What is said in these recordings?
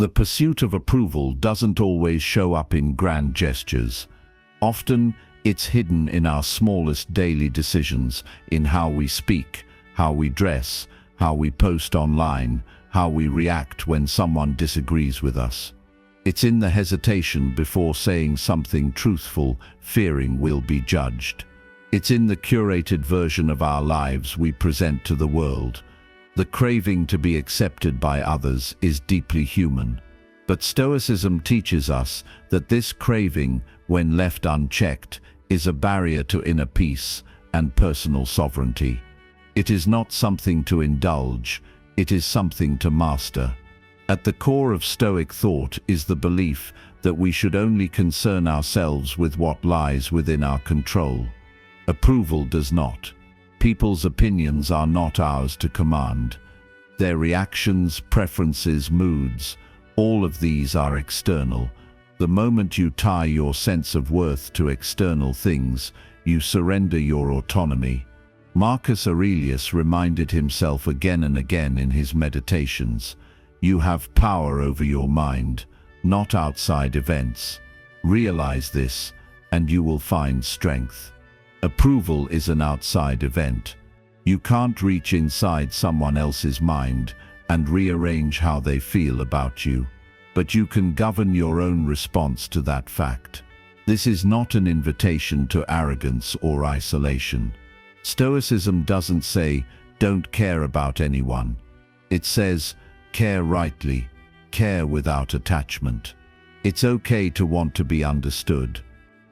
The pursuit of approval doesn't always show up in grand gestures. Often, it's hidden in our smallest daily decisions, in how we speak, how we dress, how we post online, how we react when someone disagrees with us. It's in the hesitation before saying something truthful, fearing we'll be judged. It's in the curated version of our lives we present to the world. The craving to be accepted by others is deeply human. But Stoicism teaches us that this craving, when left unchecked, is a barrier to inner peace and personal sovereignty. It is not something to indulge, it is something to master. At the core of Stoic thought is the belief that we should only concern ourselves with what lies within our control. Approval does not. People's opinions are not ours to command. Their reactions, preferences, moods, all of these are external. The moment you tie your sense of worth to external things, you surrender your autonomy. Marcus Aurelius reminded himself again and again in his meditations, "You have power over your mind, not outside events. Realize this, and you will find strength." Approval is an outside event. You can't reach inside someone else's mind and rearrange how they feel about you, but you can govern your own response to that fact. This is not an invitation to arrogance or isolation. Stoicism doesn't say, "Don't care about anyone." It says, "Care rightly, care without attachment." It's okay to want to be understood.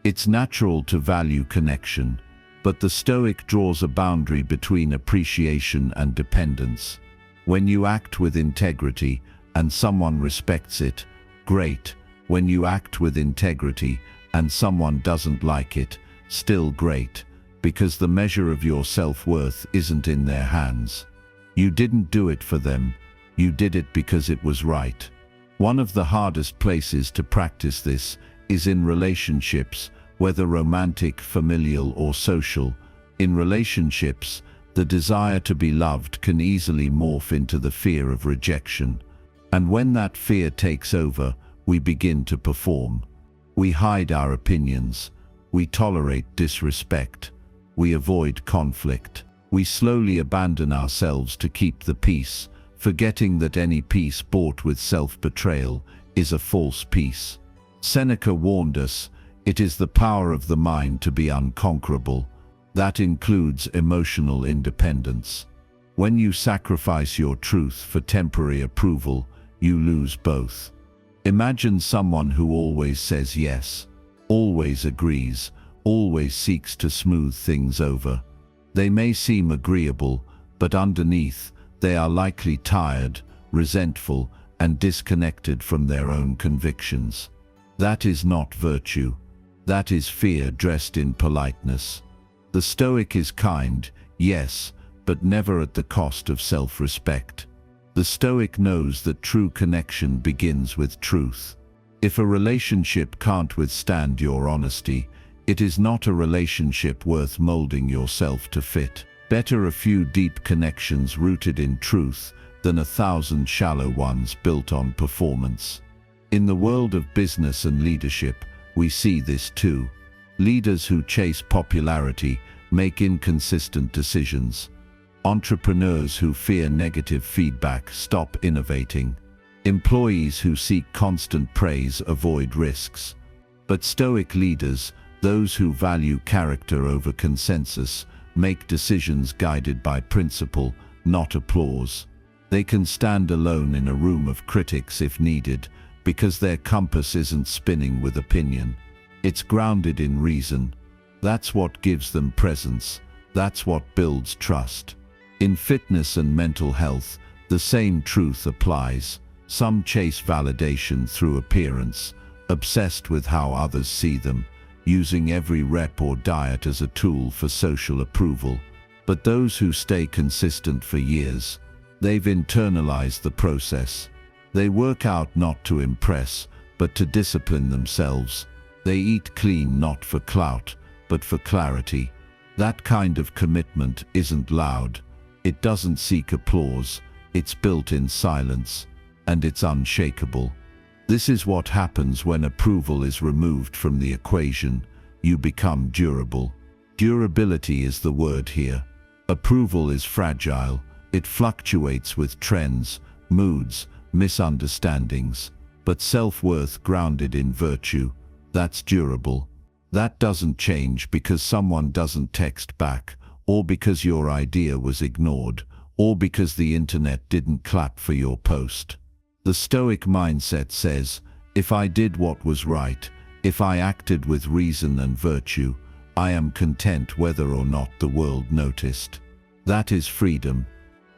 It's natural to value connection, but the Stoic draws a boundary between appreciation and dependence. When you act with integrity and someone respects it, great. When you act with integrity and someone doesn't like it, still great, because the measure of your self-worth isn't in their hands. You didn't do it for them, you did it because it was right. One of the hardest places to practice this is in relationships, whether romantic, familial, or social. In relationships, the desire to be loved can easily morph into the fear of rejection. And when that fear takes over, we begin to perform. We hide our opinions. We tolerate disrespect. We avoid conflict. We slowly abandon ourselves to keep the peace, forgetting that any peace bought with self-betrayal is a false peace. Seneca warned us, "It is the power of the mind to be unconquerable." That includes emotional independence. When you sacrifice your truth for temporary approval, you lose both. Imagine someone who always says yes, always agrees, always seeks to smooth things over. They may seem agreeable, but underneath, they are likely tired, resentful, and disconnected from their own convictions. That is not virtue. That is fear dressed in politeness. The Stoic is kind, yes, but never at the cost of self-respect. The Stoic knows that true connection begins with truth. If a relationship can't withstand your honesty, it is not a relationship worth molding yourself to fit. Better a few deep connections rooted in truth than 1,000 shallow ones built on performance. In the world of business and leadership, we see this too. Leaders who chase popularity make inconsistent decisions. Entrepreneurs who fear negative feedback stop innovating. Employees who seek constant praise avoid risks. But Stoic leaders, those who value character over consensus, make decisions guided by principle, not applause. They can stand alone in a room of critics if needed, because their compass isn't spinning with opinion. It's grounded in reason. That's what gives them presence. That's what builds trust. In fitness and mental health, the same truth applies. Some chase validation through appearance, obsessed with how others see them, using every rep or diet as a tool for social approval. But those who stay consistent for years, they've internalized the process. They work out not to impress, but to discipline themselves. They eat clean not for clout, but for clarity. That kind of commitment isn't loud. It doesn't seek applause. It's built in silence. and it's unshakable. This is what happens when approval is removed from the equation. You become durable. Durability is the word here. Approval is fragile. It fluctuates with trends, moods, misunderstandings. But self-worth grounded in virtue, that's durable. That doesn't change because someone doesn't text back, or because your idea was ignored, or because the internet didn't clap for your post. The Stoic mindset says, if I did what was right, if I acted with reason and virtue, I am content whether or not the world noticed. That is freedom.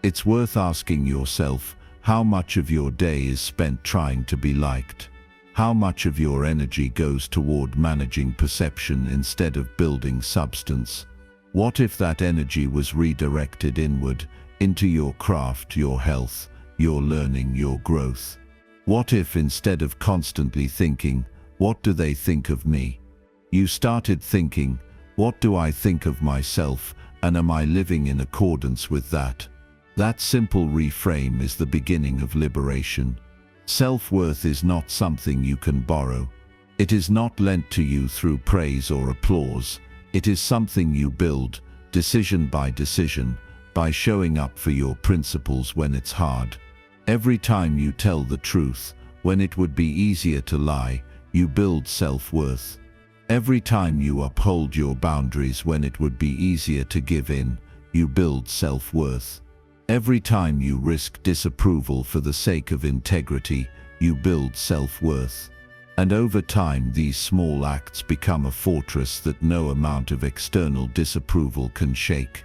It's worth asking yourself, how much of your day is spent trying to be liked? How much of your energy goes toward managing perception instead of building substance? What if that energy was redirected inward, into your craft, your health, your learning, your growth? What if instead of constantly thinking, what do they think of me, you started thinking, what do I think of myself, and am I living in accordance with that? That simple reframe is the beginning of liberation. Self-worth is not something you can borrow. It is not lent to you through praise or applause. It is something you build, decision by decision, by showing up for your principles when it's hard. Every time you tell the truth, when it would be easier to lie, you build self-worth. Every time you uphold your boundaries when it would be easier to give in, you build self-worth. Every time you risk disapproval for the sake of integrity, you build self-worth. And over time, these small acts become a fortress that no amount of external disapproval can shake.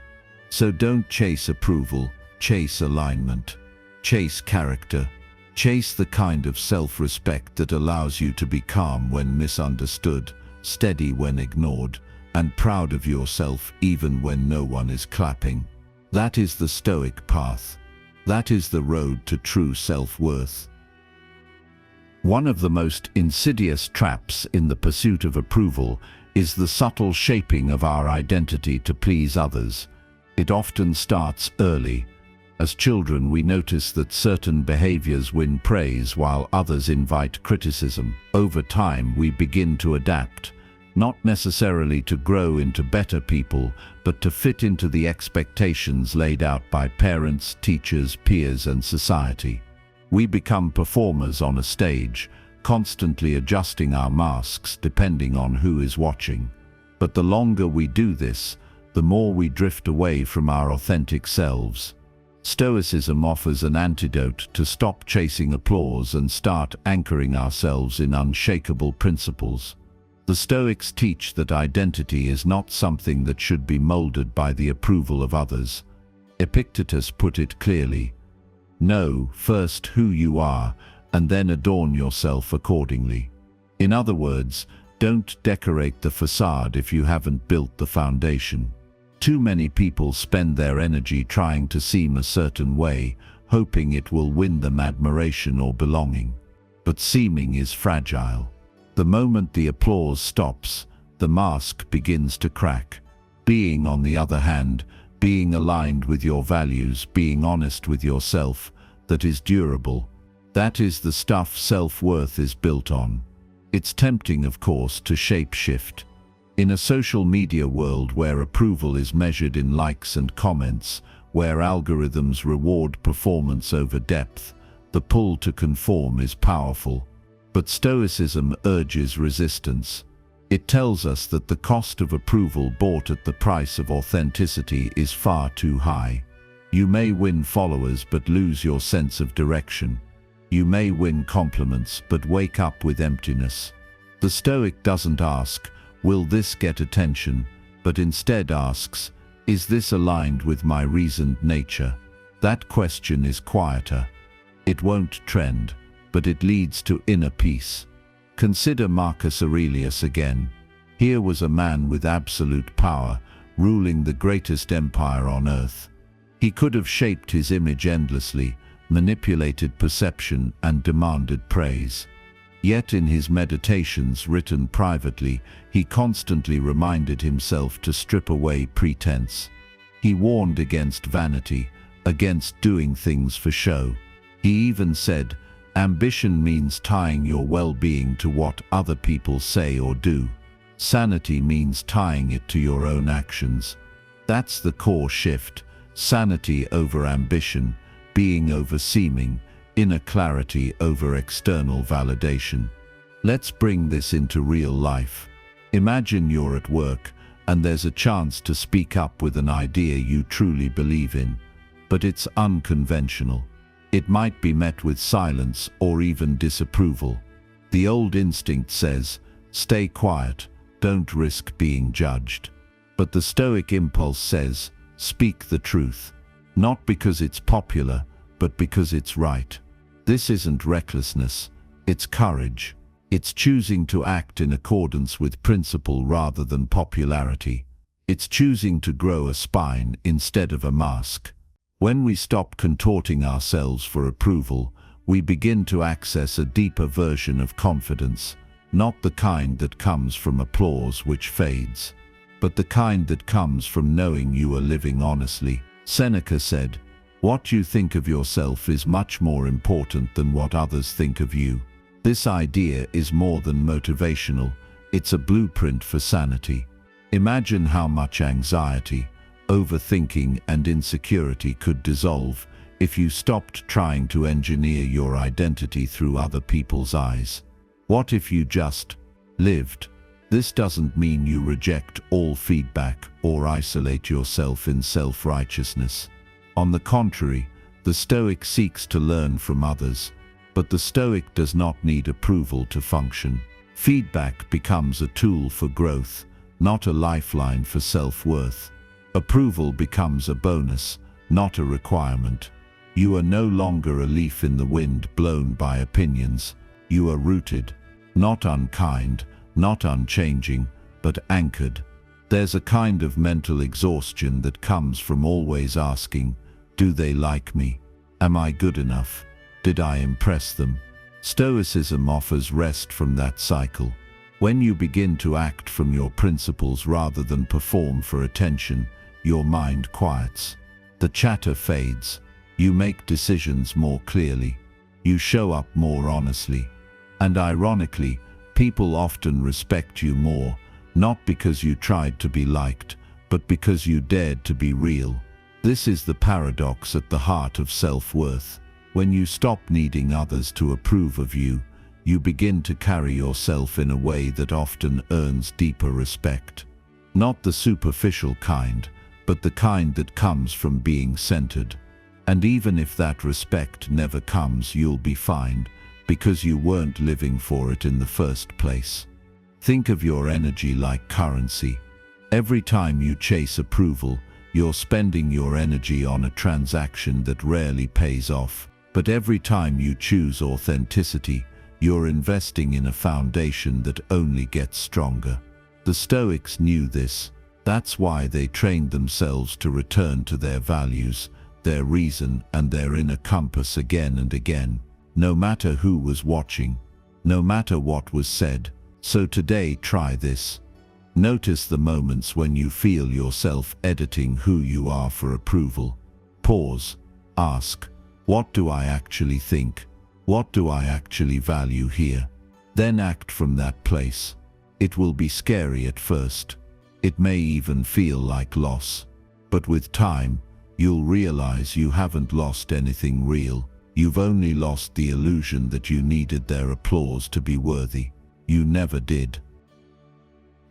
So don't chase approval, chase alignment. Chase character. Chase the kind of self-respect that allows you to be calm when misunderstood, steady when ignored, and proud of yourself even when no one is clapping. That is the Stoic path. That is the road to true self-worth. One of the most insidious traps in the pursuit of approval is the subtle shaping of our identity to please others. It often starts early. As children, we notice that certain behaviors win praise while others invite criticism. Over time, we begin to adapt, not necessarily to grow into better people, but to fit into the expectations laid out by parents, teachers, peers, and society. We become performers on a stage, constantly adjusting our masks depending on who is watching. But the longer we do this, the more we drift away from our authentic selves. Stoicism offers an antidote to stop chasing applause and start anchoring ourselves in unshakable principles. The Stoics teach that identity is not something that should be molded by the approval of others. Epictetus put it clearly: know first who you are, and then adorn yourself accordingly. In other words, don't decorate the facade if you haven't built the foundation. Too many people spend their energy trying to seem a certain way, hoping it will win them admiration or belonging. But seeming is fragile. The moment the applause stops, the mask begins to crack. Being, on the other hand, being aligned with your values, being honest with yourself, that is durable. That is the stuff self-worth is built on. It's tempting, of course, to shape-shift. In a social media world where approval is measured in likes and comments, where algorithms reward performance over depth, the pull to conform is powerful. But Stoicism urges resistance. It tells us that the cost of approval bought at the price of authenticity is far too high. You may win followers but lose your sense of direction. You may win compliments but wake up with emptiness. The Stoic doesn't ask, will this get attention, but instead asks, is this aligned with my reasoned nature? That question is quieter. It won't trend, but it leads to inner peace. Consider Marcus Aurelius again. Here was a man with absolute power, ruling the greatest empire on earth. He could have shaped his image endlessly, manipulated perception, and demanded praise. Yet in his meditations written privately, he constantly reminded himself to strip away pretense. He warned against vanity, against doing things for show. He even said, Ambition means tying your well-being to what other people say or do. Sanity means tying it to your own actions. That's the core shift. Sanity over ambition, being over seeming, inner clarity over external validation. Let's bring this into real life. Imagine you're at work and there's a chance to speak up with an idea you truly believe in, but it's unconventional. It might be met with silence or even disapproval. The old instinct says, stay quiet, don't risk being judged. But the Stoic impulse says, speak the truth, not because it's popular, but because it's right. This isn't recklessness, it's courage. It's choosing to act in accordance with principle rather than popularity. It's choosing to grow a spine instead of a mask. When we stop contorting ourselves for approval, we begin to access a deeper version of confidence, not the kind that comes from applause which fades, but the kind that comes from knowing you are living honestly. Seneca said, "What you think of yourself is much more important than what others think of you." This idea is more than motivational, it's a blueprint for sanity. Imagine how much anxiety, overthinking and insecurity could dissolve if you stopped trying to engineer your identity through other people's eyes. What if you just lived? This doesn't mean you reject all feedback or isolate yourself in self-righteousness. On the contrary, the Stoic seeks to learn from others, but the Stoic does not need approval to function. Feedback becomes a tool for growth, not a lifeline for self-worth. Approval becomes a bonus, not a requirement. You are no longer a leaf in the wind blown by opinions. You are rooted, not unkind, not unchanging, but anchored. There's a kind of mental exhaustion that comes from always asking, do they like me? Am I good enough? Did I impress them? Stoicism offers rest from that cycle. When you begin to act from your principles rather than perform for attention, your mind quiets. The chatter fades. You make decisions more clearly. You show up more honestly. And ironically, people often respect you more, not because you tried to be liked, but because you dared to be real. This is the paradox at the heart of self-worth. When you stop needing others to approve of you, you begin to carry yourself in a way that often earns deeper respect. Not the superficial kind, but the kind that comes from being centered. And even if that respect never comes, you'll be fine, because you weren't living for it in the first place. Think of your energy like currency. Every time you chase approval, you're spending your energy on a transaction that rarely pays off. But every time you choose authenticity, you're investing in a foundation that only gets stronger. The Stoics knew this. That's why they trained themselves to return to their values, their reason and their inner compass again and again, no matter who was watching, no matter what was said. So today, try this. Notice the moments when you feel yourself editing who you are for approval. Pause. Ask, what do I actually think? What do I actually value here? Then act from that place. It will be scary at first. It may even feel like loss. But with time, you'll realize you haven't lost anything real. You've only lost the illusion that you needed their applause to be worthy. You never did.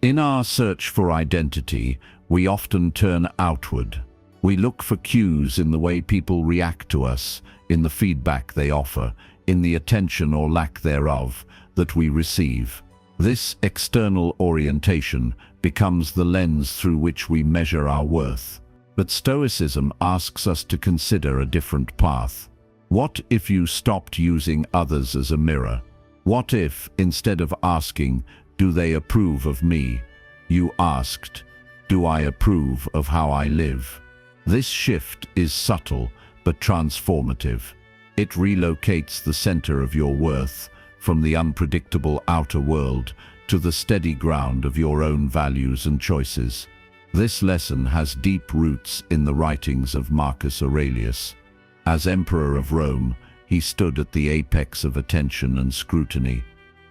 In our search for identity, we often turn outward. We look for cues in the way people react to us, in the feedback they offer, in the attention or lack thereof that we receive. This external orientation becomes the lens through which we measure our worth. But Stoicism asks us to consider a different path. What if you stopped using others as a mirror? What if, instead of asking, do they approve of me, you asked, do I approve of how I live? This shift is subtle but transformative. It relocates the center of your worth from the unpredictable outer world to the steady ground of your own values and choices. This lesson has deep roots in the writings of Marcus Aurelius. As Emperor of Rome, he stood at the apex of attention and scrutiny.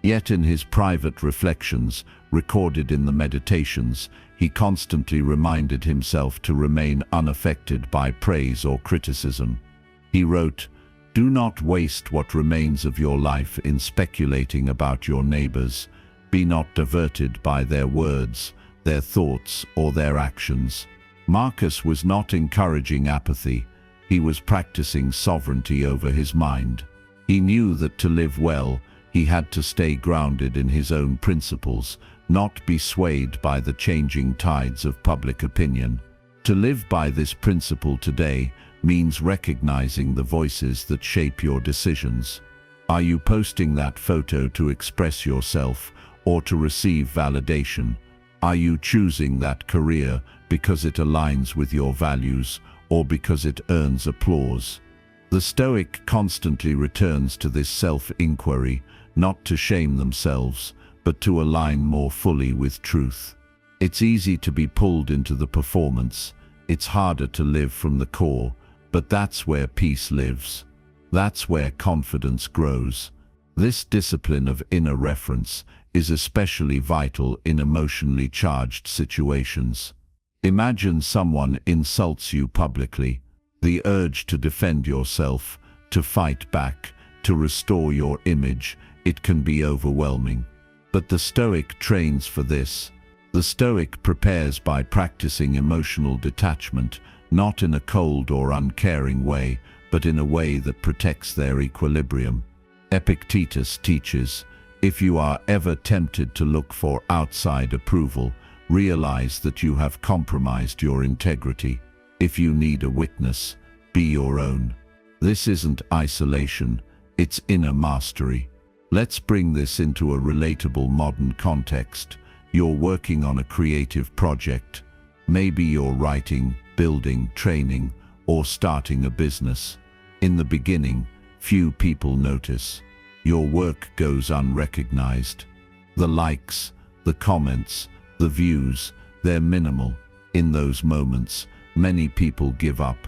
Yet in his private reflections, recorded in the Meditations, he constantly reminded himself to remain unaffected by praise or criticism. He wrote, "Do not waste what remains of your life in speculating about your neighbors. Be not diverted by their words, their thoughts, or their actions." Marcus was not encouraging apathy. He was practicing sovereignty over his mind. He knew that to live well, he had to stay grounded in his own principles, not be swayed by the changing tides of public opinion. To live by this principle today means recognizing the voices that shape your decisions. Are you posting that photo to express yourself or to receive validation? Are you choosing that career because it aligns with your values or because it earns applause? The Stoic constantly returns to this self-inquiry, not to shame themselves, but to align more fully with truth. It's easy to be pulled into the performance. It's harder to live from the core, but that's where peace lives. That's where confidence grows. This discipline of inner reference is especially vital in emotionally charged situations. Imagine someone insults you publicly. The urge to defend yourself, to fight back, to restore your image, it can be overwhelming. But the Stoic trains for this. The Stoic prepares by practicing emotional detachment, not in a cold or uncaring way, but in a way that protects their equilibrium. Epictetus teaches, if you are ever tempted to look for outside approval, realize that you have compromised your integrity. If you need a witness, be your own. This isn't isolation, it's inner mastery. Let's bring this into a relatable modern context. You're working on a creative project. Maybe you're writing, building, training, or starting a business. In the beginning, few people notice. Your work goes unrecognized. The likes, the comments, the views, they're minimal. In those moments, many people give up.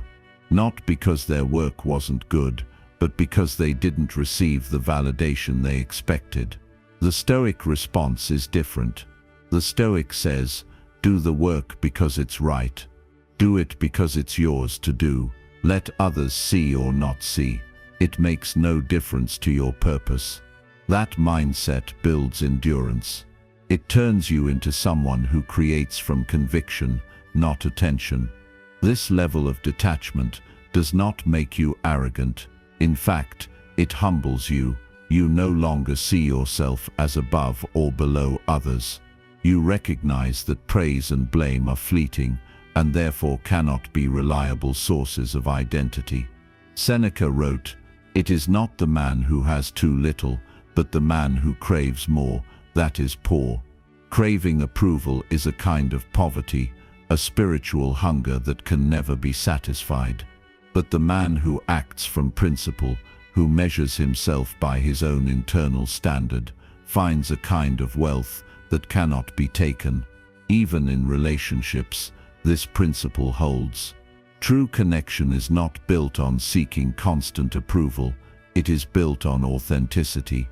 Not because their work wasn't good, but because they didn't receive the validation they expected. The Stoic response is different. The Stoic says, do the work because it's right. Do it because it's yours to do. Let others see or not see. It makes no difference to your purpose. That mindset builds endurance. It turns you into someone who creates from conviction, not attention. This level of detachment does not make you arrogant. In fact, it humbles you. You no longer see yourself as above or below others. You recognize that praise and blame are fleeting and therefore cannot be reliable sources of identity. Seneca wrote, "It is not the man who has too little, but the man who craves more, that is poor." Craving approval is a kind of poverty, a spiritual hunger that can never be satisfied. But the man who acts from principle, who measures himself by his own internal standard, finds a kind of wealth that cannot be taken. Even in relationships, this principle holds. True connection is not built on seeking constant approval, it is built on authenticity.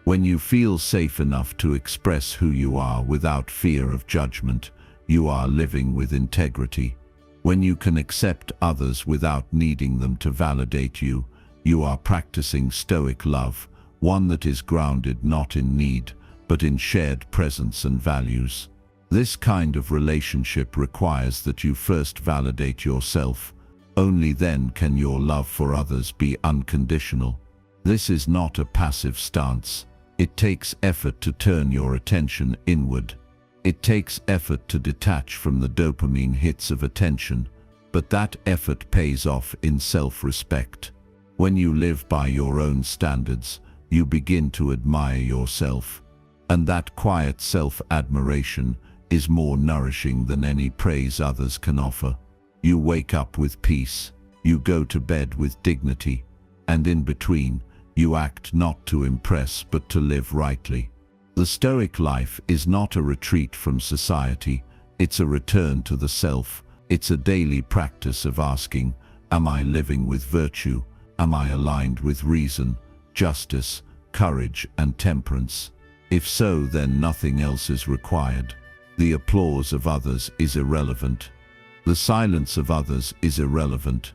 When you feel safe enough to express who you are without fear of judgment, you are living with integrity. When you can accept others without needing them to validate you, you are practicing Stoic love, one that is grounded not in need, but in shared presence and values. This kind of relationship requires that you first validate yourself. Only then can your love for others be unconditional. This is not a passive stance. It takes effort to turn your attention inward. It takes effort to detach from the dopamine hits of attention, but that effort pays off in self-respect. When you live by your own standards, you begin to admire yourself, and that quiet self-admiration is more nourishing than any praise others can offer. You wake up with peace, you go to bed with dignity, and in between, you act not to impress but to live rightly. The Stoic life is not a retreat from society, it's a return to the self. It's a daily practice of asking, am I living with virtue? Am I aligned with reason, justice, courage, and temperance? If so, then nothing else is required. The applause of others is irrelevant. The silence of others is irrelevant.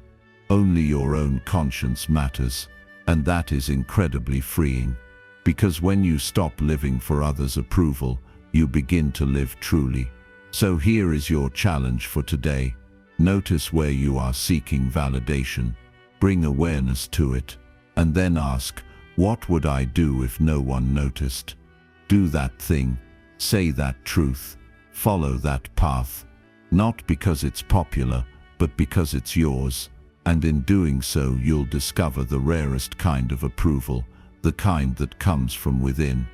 Only your own conscience matters, and that is incredibly freeing. Because when you stop living for others' approval, you begin to live truly. So here is your challenge for today. Notice where you are seeking validation. Bring awareness to it, and then ask, what would I do if no one noticed? Do that thing, say that truth, follow that path, not because it's popular, but because it's yours. And in doing so, you'll discover the rarest kind of approval, the kind that comes from within.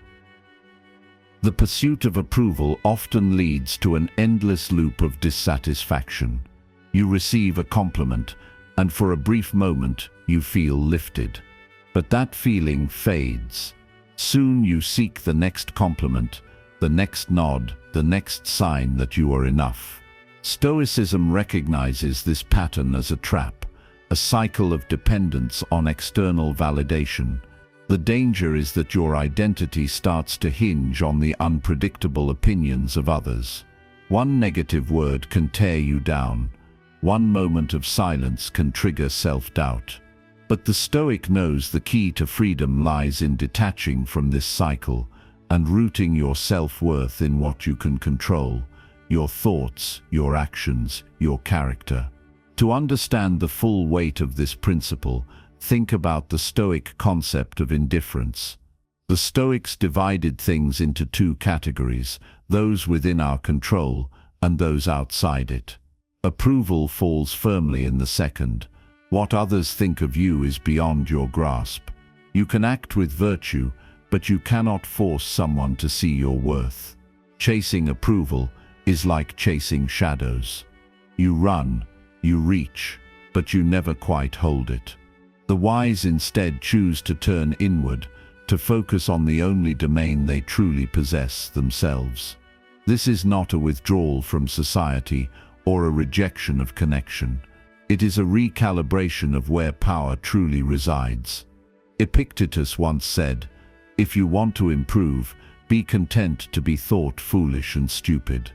The pursuit of approval often leads to an endless loop of dissatisfaction. You receive a compliment, and for a brief moment, you feel lifted. But that feeling fades. Soon you seek the next compliment, the next nod, the next sign that you are enough. Stoicism recognizes this pattern as a trap, a cycle of dependence on external validation. The danger is that your identity starts to hinge on the unpredictable opinions of others. One negative word can tear you down. One moment of silence can trigger self-doubt. But the Stoic knows the key to freedom lies in detaching from this cycle and rooting your self-worth in what you can control: your thoughts, your actions, your character. To understand the full weight of this principle, think about the Stoic concept of indifference. The Stoics divided things into two categories: those within our control and those outside it. Approval falls firmly in the second. What others think of you is beyond your grasp. You can act with virtue, but you cannot force someone to see your worth. Chasing approval is like chasing shadows. You run, you reach, but you never quite hold it. The wise instead choose to turn inward, to focus on the only domain they truly possess, themselves. This is not a withdrawal from society or a rejection of connection. It is a recalibration of where power truly resides. Epictetus once said, "If you want to improve, be content to be thought foolish and stupid."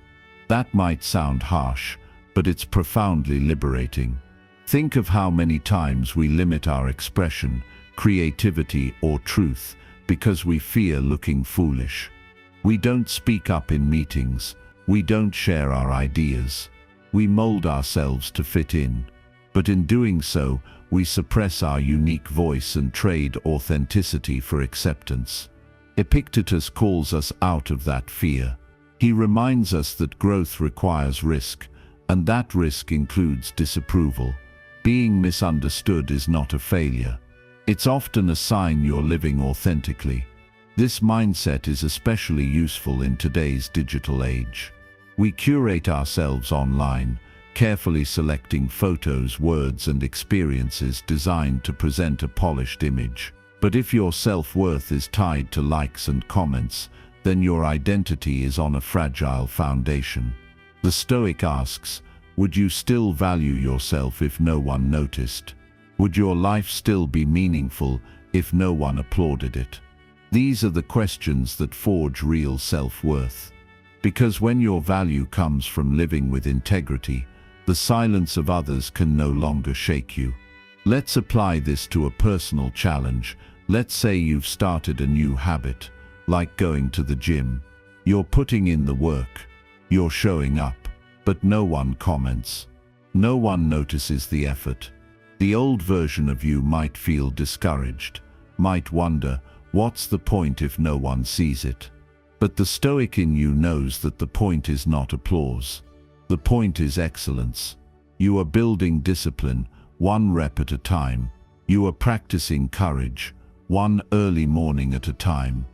That might sound harsh, but it's profoundly liberating. Think of how many times we limit our expression, creativity, or truth because we fear looking foolish. We don't speak up in meetings. We don't share our ideas. We mold ourselves to fit in. But in doing so, we suppress our unique voice and trade authenticity for acceptance. Epictetus calls us out of that fear. He reminds us that growth requires risk, and that risk includes disapproval. Being misunderstood is not a failure. It's often a sign you're living authentically. This mindset is especially useful in today's digital age. We curate ourselves online, carefully selecting photos, words, and experiences designed to present a polished image. But if your self-worth is tied to likes and comments, then your identity is on a fragile foundation. The Stoic asks, would you still value yourself if no one noticed? Would your life still be meaningful if no one applauded it? These are the questions that forge real self-worth. Because when your value comes from living with integrity, the silence of others can no longer shake you. Let's apply this to a personal challenge. Let's say you've started a new habit, like going to the gym. You're putting in the work. You're showing up, but no one comments. No one notices the effort. The old version of you might feel discouraged, might wonder, what's the point if no one sees it? But the Stoic in you knows that the point is not applause. The point is excellence. You are building discipline, one rep at a time. You are practicing courage, one early morning at a time.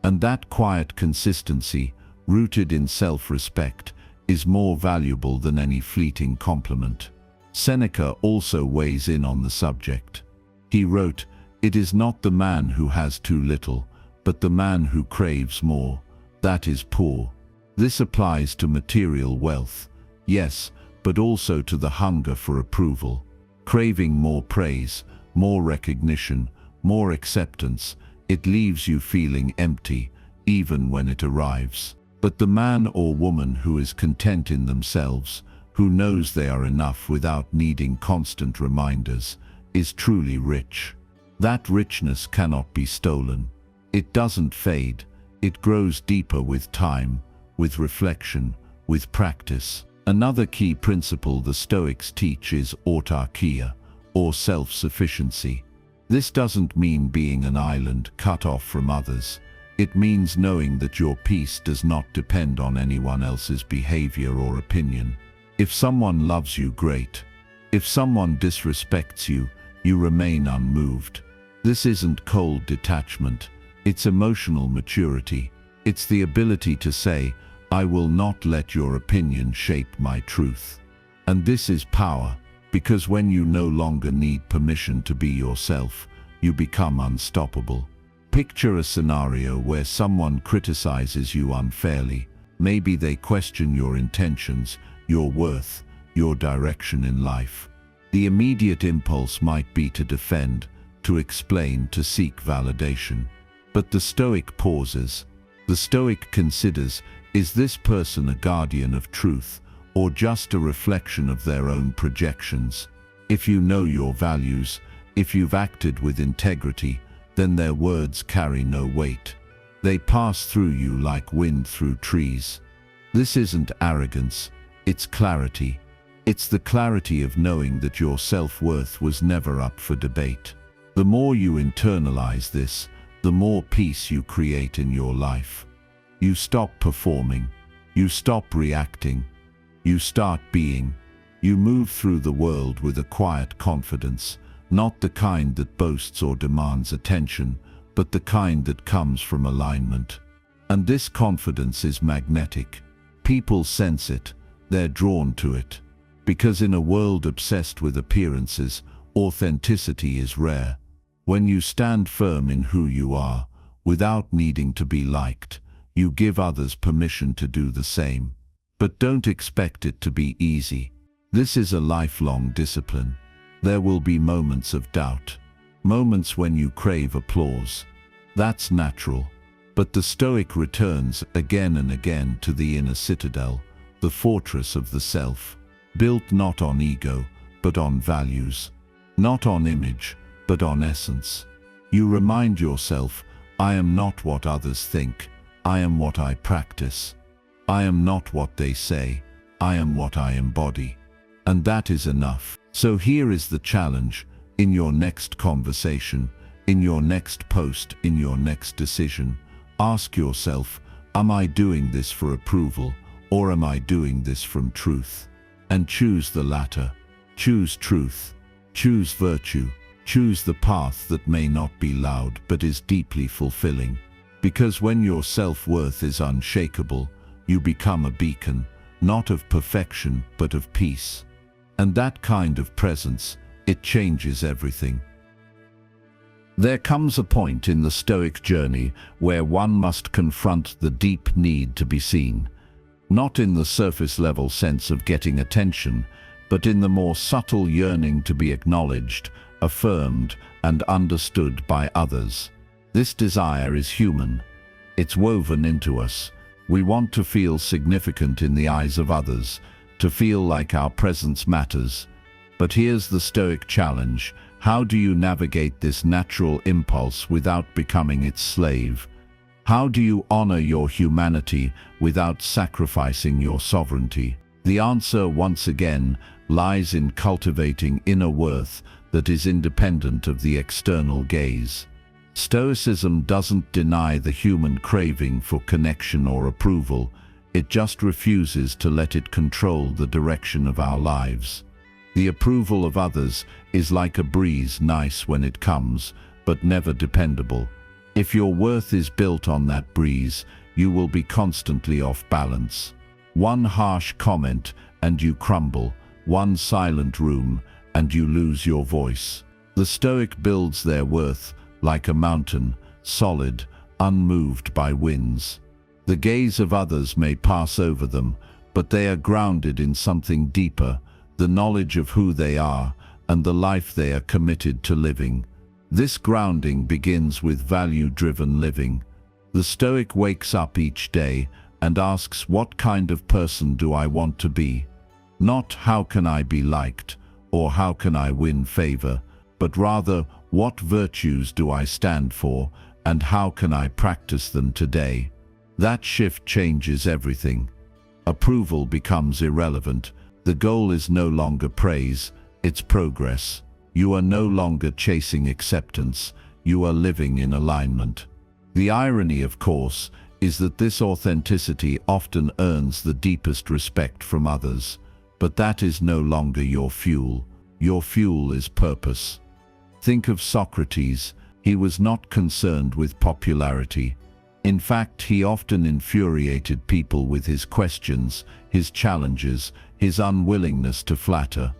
And that quiet consistency, rooted in self-respect, is more valuable than any fleeting compliment. Seneca also weighs in on the subject. He wrote, "It is not the man who has too little, but the man who craves more. That is poor." This applies to material wealth, yes, but also to the hunger for approval. Craving more praise, more recognition, more acceptance. It leaves you feeling empty, even when it arrives. But the man or woman who is content in themselves, who knows they are enough without needing constant reminders, is truly rich. That richness cannot be stolen. It doesn't fade. It grows deeper with time, with reflection, with practice. Another key principle the Stoics teach is autarkia, or self-sufficiency. This doesn't mean being an island cut off from others. It means knowing that your peace does not depend on anyone else's behavior or opinion. If someone loves you, great. If someone disrespects you, you remain unmoved. This isn't cold detachment. It's emotional maturity. It's the ability to say, I will not let your opinion shape my truth. And this is power, because when you no longer need permission to be yourself, you become unstoppable. Picture a scenario where someone criticizes you unfairly. Maybe they question your intentions, your worth, your direction in life. The immediate impulse might be to defend, to explain, to seek validation. But the Stoic pauses. The Stoic considers, is this person a guardian of truth, or just a reflection of their own projections? If you know your values, if you've acted with integrity, then their words carry no weight. They pass through you like wind through trees. This isn't arrogance, it's clarity. It's the clarity of knowing that your self-worth was never up for debate. The more you internalize this, the more peace you create in your life. You stop performing. You stop reacting. You start being. You move through the world with a quiet confidence, not the kind that boasts or demands attention, but the kind that comes from alignment. And this confidence is magnetic. People sense it. They're drawn to it. Because in a world obsessed with appearances, authenticity is rare. When you stand firm in who you are, without needing to be liked, you give others permission to do the same. But don't expect it to be easy. This is a lifelong discipline. There will be moments of doubt, moments when you crave applause. That's natural. But the Stoic returns again and again to the inner citadel, the fortress of the self, built not on ego, but on values, not on image, but on essence. You remind yourself, I am not what others think, I am what I practice. I am not what they say, I am what I embody. And that is enough. So here is the challenge. In your next conversation, in your next post, in your next decision, ask yourself, am I doing this for approval, or am I doing this from truth? And choose the latter. Choose truth. Choose virtue. Choose the path that may not be loud but is deeply fulfilling. Because when your self-worth is unshakable, you become a beacon, not of perfection but of peace. And that kind of presence, it changes everything. There comes a point in the Stoic journey where one must confront the deep need to be seen, not in the surface-level sense of getting attention, but in the more subtle yearning to be acknowledged, affirmed, and understood by others. This desire is human. It's woven into us. We want to feel significant in the eyes of others, to feel like our presence matters. But here's the Stoic challenge. How do you navigate this natural impulse without becoming its slave? How do you honor your humanity without sacrificing your sovereignty? The answer, once again, lies in cultivating inner worth that is independent of the external gaze. Stoicism doesn't deny the human craving for connection or approval. It just refuses to let it control the direction of our lives. The approval of others is like a breeze, nice when it comes, but never dependable. If your worth is built on that breeze, you will be constantly off balance. One harsh comment and you crumble, one silent room and you lose your voice. The Stoic builds their worth like a mountain, solid, unmoved by winds. The gaze of others may pass over them, but they are grounded in something deeper, the knowledge of who they are, and the life they are committed to living. This grounding begins with value-driven living. The Stoic wakes up each day and asks, what kind of person do I want to be? Not how can I be liked, or how can I win favor, but rather, what virtues do I stand for, and how can I practice them today? That shift changes everything. Approval becomes irrelevant. The goal is no longer praise, it's progress. You are no longer chasing acceptance, you are living in alignment. The irony, of course, is that this authenticity often earns the deepest respect from others, but that is no longer your fuel. Your fuel is purpose. Think of Socrates. He was not concerned with popularity. In fact, he often infuriated people with his questions, his challenges, his unwillingness to flatter.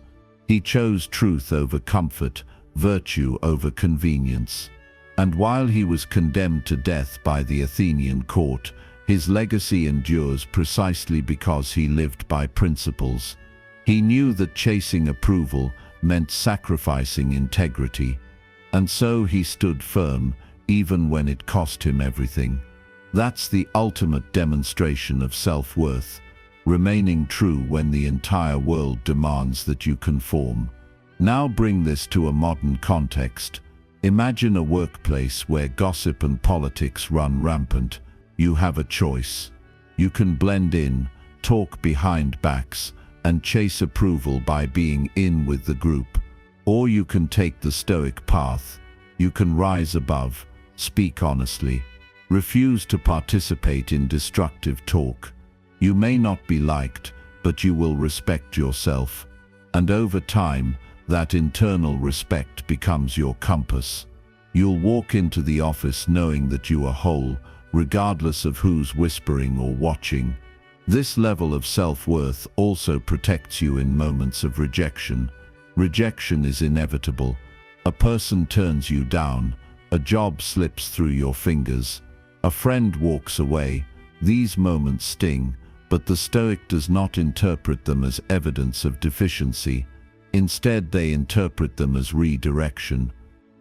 He chose truth over comfort, virtue over convenience. And while he was condemned to death by the Athenian court, his legacy endures precisely because he lived by principles. He knew that chasing approval meant sacrificing integrity. And so he stood firm, even when it cost him everything. That's the ultimate demonstration of self-worth, remaining true when the entire world demands that you conform. Now bring this to a modern context. Imagine a workplace where gossip and politics run rampant. You have a choice. You can blend in, talk behind backs, and chase approval by being in with the group. Or you can take the Stoic path. You can rise above, speak honestly, refuse to participate in destructive talk. You may not be liked, but you will respect yourself. And over time, that internal respect becomes your compass. You'll walk into the office knowing that you are whole, regardless of who's whispering or watching. This level of self-worth also protects you in moments of rejection. Rejection is inevitable. A person turns you down, a job slips through your fingers, a friend walks away. These moments sting, but the Stoic does not interpret them as evidence of deficiency. Instead, they interpret them as redirection.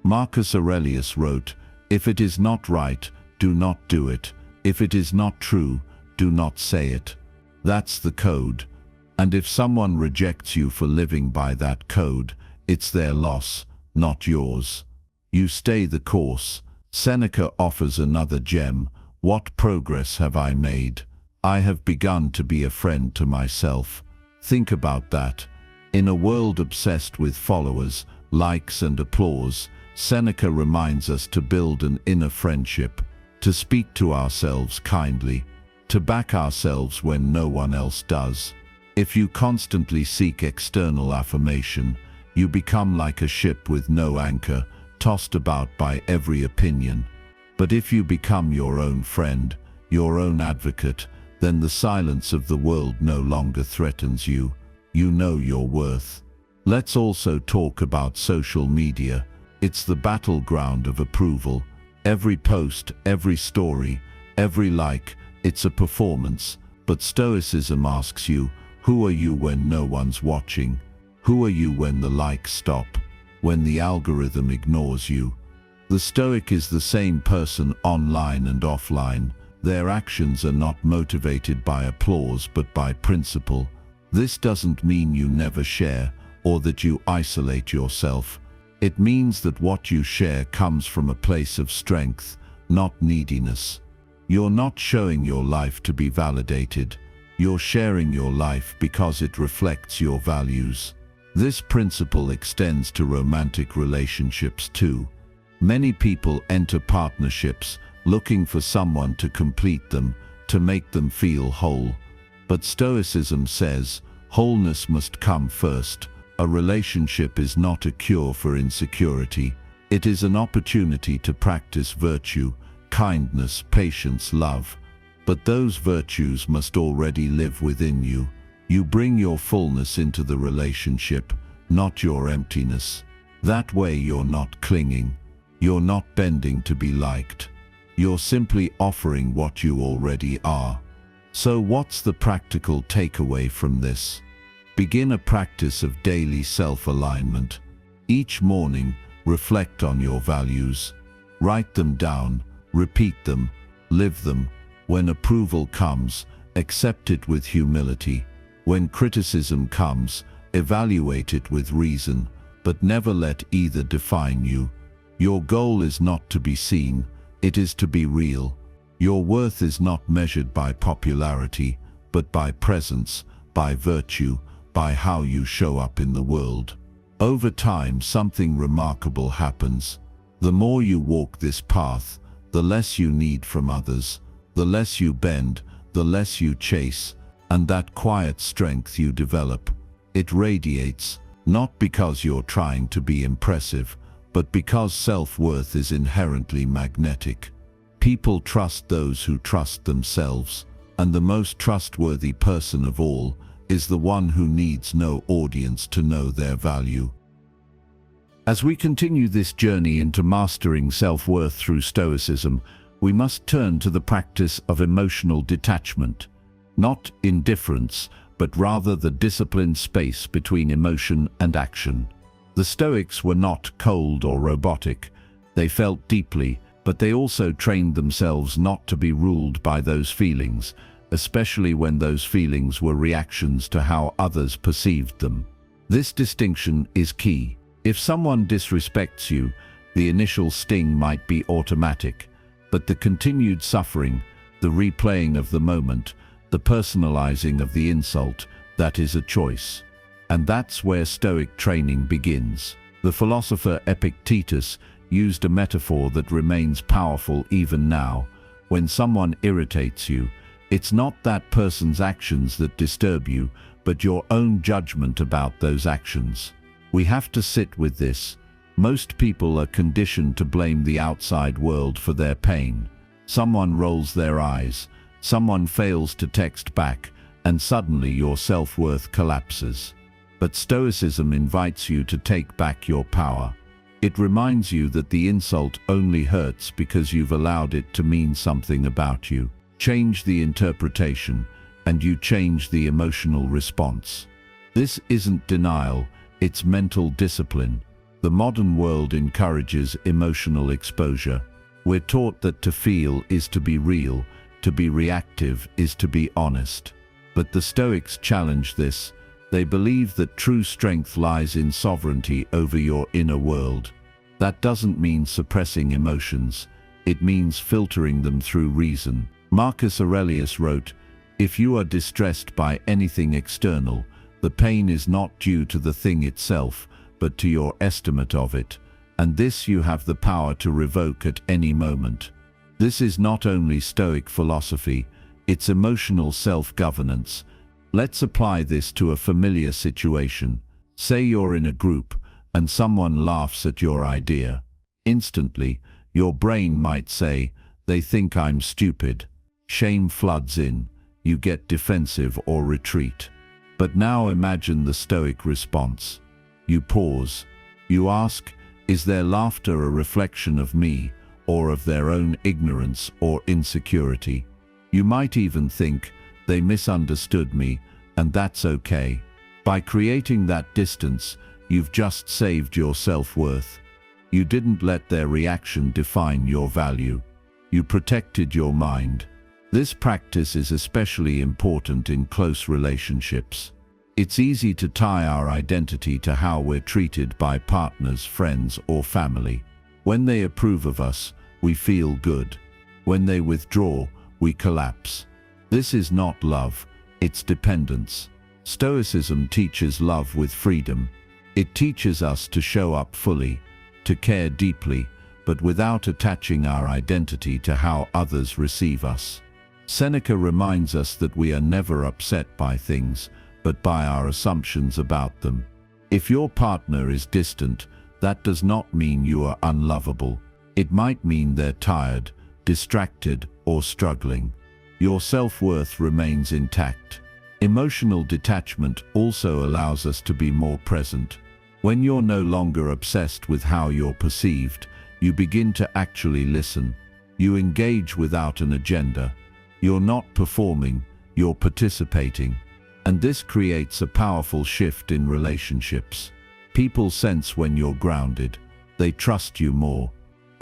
Marcus Aurelius wrote, "If it is not right, do not do it. If it is not true, do not say it." That's the code. And if someone rejects you for living by that code, it's their loss, not yours. You stay the course. Seneca offers another gem. What progress have I made? I have begun to be a friend to myself. Think about that. In a world obsessed with followers, likes and applause, Seneca reminds us to build an inner friendship, to speak to ourselves kindly, to back ourselves when no one else does. If you constantly seek external affirmation, you become like a ship with no anchor, tossed about by every opinion. But if you become your own friend, your own advocate, then the silence of the world no longer threatens you. You know your worth. Let's also talk about social media. It's the battleground of approval. Every post, every story, every like, it's a performance. But Stoicism asks you, who are you when no one's watching? Who are you when the likes stop? When the algorithm ignores you? The Stoic is the same person online and offline. Their actions are not motivated by applause but by principle. This doesn't mean you never share or that you isolate yourself. It means that what you share comes from a place of strength, not neediness. You're not showing your life to be validated. You're sharing your life because it reflects your values. This principle extends to romantic relationships too. Many people enter partnerships looking for someone to complete them, to make them feel whole. But Stoicism says, wholeness must come first. A relationship is not a cure for insecurity. It is an opportunity to practice virtue, kindness, patience, love. But those virtues must already live within you. You bring your fullness into the relationship, not your emptiness. That way you're not clinging. You're not bending to be liked. You're simply offering what you already are. So what's the practical takeaway from this? Begin a practice of daily self-alignment. Each morning, reflect on your values. Write them down, repeat them, live them. When approval comes, accept it with humility. When criticism comes, evaluate it with reason, but never let either define you. Your goal is not to be seen, it is to be real. Your worth is not measured by popularity, but by presence, by virtue, by how you show up in the world. Over time, something remarkable happens. The more you walk this path, the less you need from others, the less you bend, the less you chase, and that quiet strength you develop. It radiates, not because you're trying to be impressive, but because self-worth is inherently magnetic. People trust those who trust themselves, and the most trustworthy person of all is the one who needs no audience to know their value. As we continue this journey into mastering self-worth through Stoicism, we must turn to the practice of emotional detachment. Not indifference, but rather the disciplined space between emotion and action. The Stoics were not cold or robotic. They felt deeply, but they also trained themselves not to be ruled by those feelings, especially when those feelings were reactions to how others perceived them. This distinction is key. If someone disrespects you, the initial sting might be automatic, but the continued suffering, the replaying of the moment, the personalizing of the insult, that is a choice. And that's where Stoic training begins. The philosopher Epictetus used a metaphor that remains powerful even now. When someone irritates you, it's not that person's actions that disturb you, but your own judgment about those actions. We have to sit with this. Most people are conditioned to blame the outside world for their pain. Someone rolls their eyes, someone fails to text back, and suddenly your self-worth collapses. But Stoicism invites you to take back your power. It reminds you that the insult only hurts because you've allowed it to mean something about you. Change the interpretation, and you change the emotional response. This isn't denial, it's mental discipline. The modern world encourages emotional exposure. We're taught that to feel is to be real, to be reactive is to be honest. But the Stoics challenge this. They believe that true strength lies in sovereignty over your inner world. That doesn't mean suppressing emotions. It means filtering them through reason. Marcus Aurelius wrote, "If you are distressed by anything external, the pain is not due to the thing itself, but to your estimate of it, and this you have the power to revoke at any moment." This is not only Stoic philosophy, it's emotional self-governance. Let's apply this to a familiar situation. Say you're in a group, and someone laughs at your idea. Instantly, your brain might say, "They think I'm stupid." Shame floods in. You get defensive or retreat. But now imagine the Stoic response. You pause. You ask, is their laughter a reflection of me, or of their own ignorance or insecurity? You might even think, they misunderstood me, and that's okay. By creating that distance, you've just saved your self-worth. You didn't let their reaction define your value. You protected your mind. This practice is especially important in close relationships. It's easy to tie our identity to how we're treated by partners, friends, or family. When they approve of us, we feel good. When they withdraw, we collapse. This is not love, it's dependence. Stoicism teaches love with freedom. It teaches us to show up fully, to care deeply, but without attaching our identity to how others receive us. Seneca reminds us that we are never upset by things, but by our assumptions about them. If your partner is distant, that does not mean you are unlovable. It might mean they're tired, distracted, or struggling. Your self-worth remains intact. Emotional detachment also allows us to be more present. When you're no longer obsessed with how you're perceived, you begin to actually listen. You engage without an agenda. You're not performing, you're participating. And this creates a powerful shift in relationships. People sense when you're grounded. They trust you more.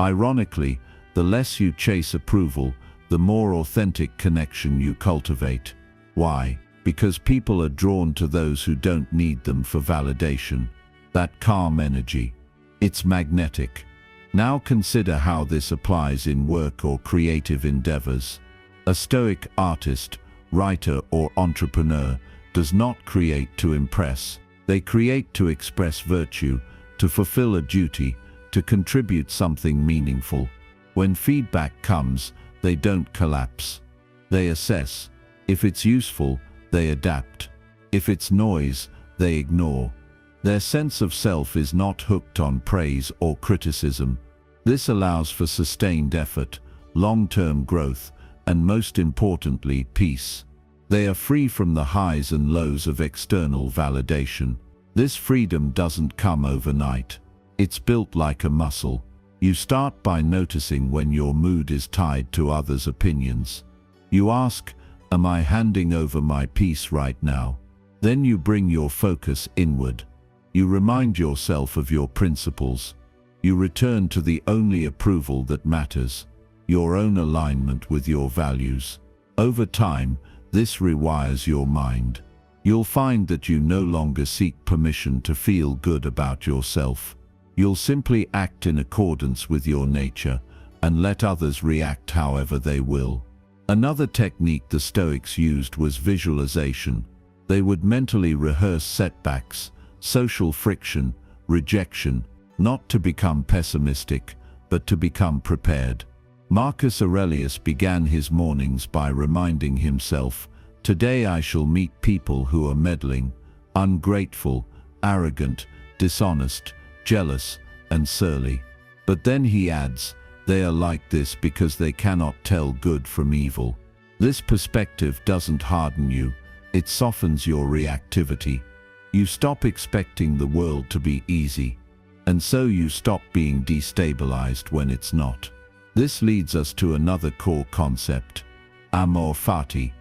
Ironically, the less you chase approval, the more authentic connection you cultivate. Why? Because people are drawn to those who don't need them for validation. That calm energy. It's magnetic. Now consider how this applies in work or creative endeavors. A Stoic artist, writer, or entrepreneur does not create to impress. They create to express virtue, to fulfill a duty, to contribute something meaningful. When feedback comes, they don't collapse. They assess. If it's useful, they adapt. If it's noise, they ignore. Their sense of self is not hooked on praise or criticism. This allows for sustained effort, long-term growth, and most importantly, peace. They are free from the highs and lows of external validation. This freedom doesn't come overnight. It's built like a muscle. You start by noticing when your mood is tied to others' opinions. You ask, am I handing over my peace right now? Then you bring your focus inward. You remind yourself of your principles. You return to the only approval that matters, your own alignment with your values. Over time, this rewires your mind. You'll find that you no longer seek permission to feel good about yourself. You'll simply act in accordance with your nature and let others react however they will. Another technique the Stoics used was visualization. They would mentally rehearse setbacks, social friction, rejection, not to become pessimistic, but to become prepared. Marcus Aurelius began his mornings by reminding himself, "Today I shall meet people who are meddling, ungrateful, arrogant, dishonest, jealous, and surly." But then he adds, "They are like this because they cannot tell good from evil." This perspective doesn't harden you, it softens your reactivity. You stop expecting the world to be easy, and so you stop being destabilized when it's not. This leads us to another core concept, amor fati,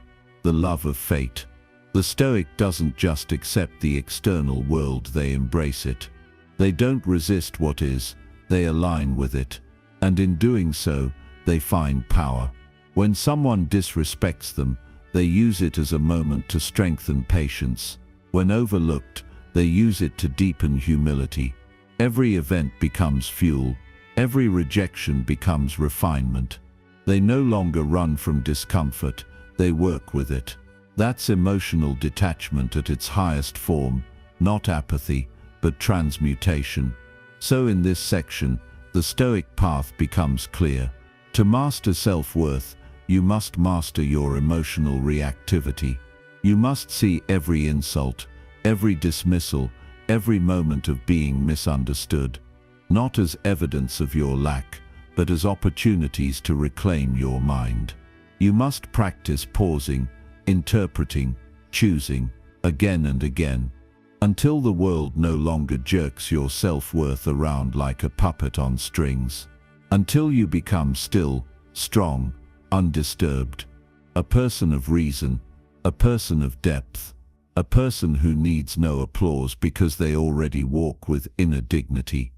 the love of fate. The Stoic doesn't just accept the external world, they embrace it. They don't resist what is, they align with it. And in doing so, they find power. When someone disrespects them, they use it as a moment to strengthen patience. When overlooked, they use it to deepen humility. Every event becomes fuel. Every rejection becomes refinement. They no longer run from discomfort, they work with it. That's emotional detachment at its highest form, not apathy, but transmutation. So in this section, the Stoic path becomes clear. To master self-worth, you must master your emotional reactivity. You must see every insult, every dismissal, every moment of being misunderstood, not as evidence of your lack, but as opportunities to reclaim your mind. You must practice pausing, interpreting, choosing, again and again, until the world no longer jerks your self-worth around like a puppet on strings. Until you become still, strong, undisturbed, a person of reason, a person of depth, a person who needs no applause because they already walk with inner dignity.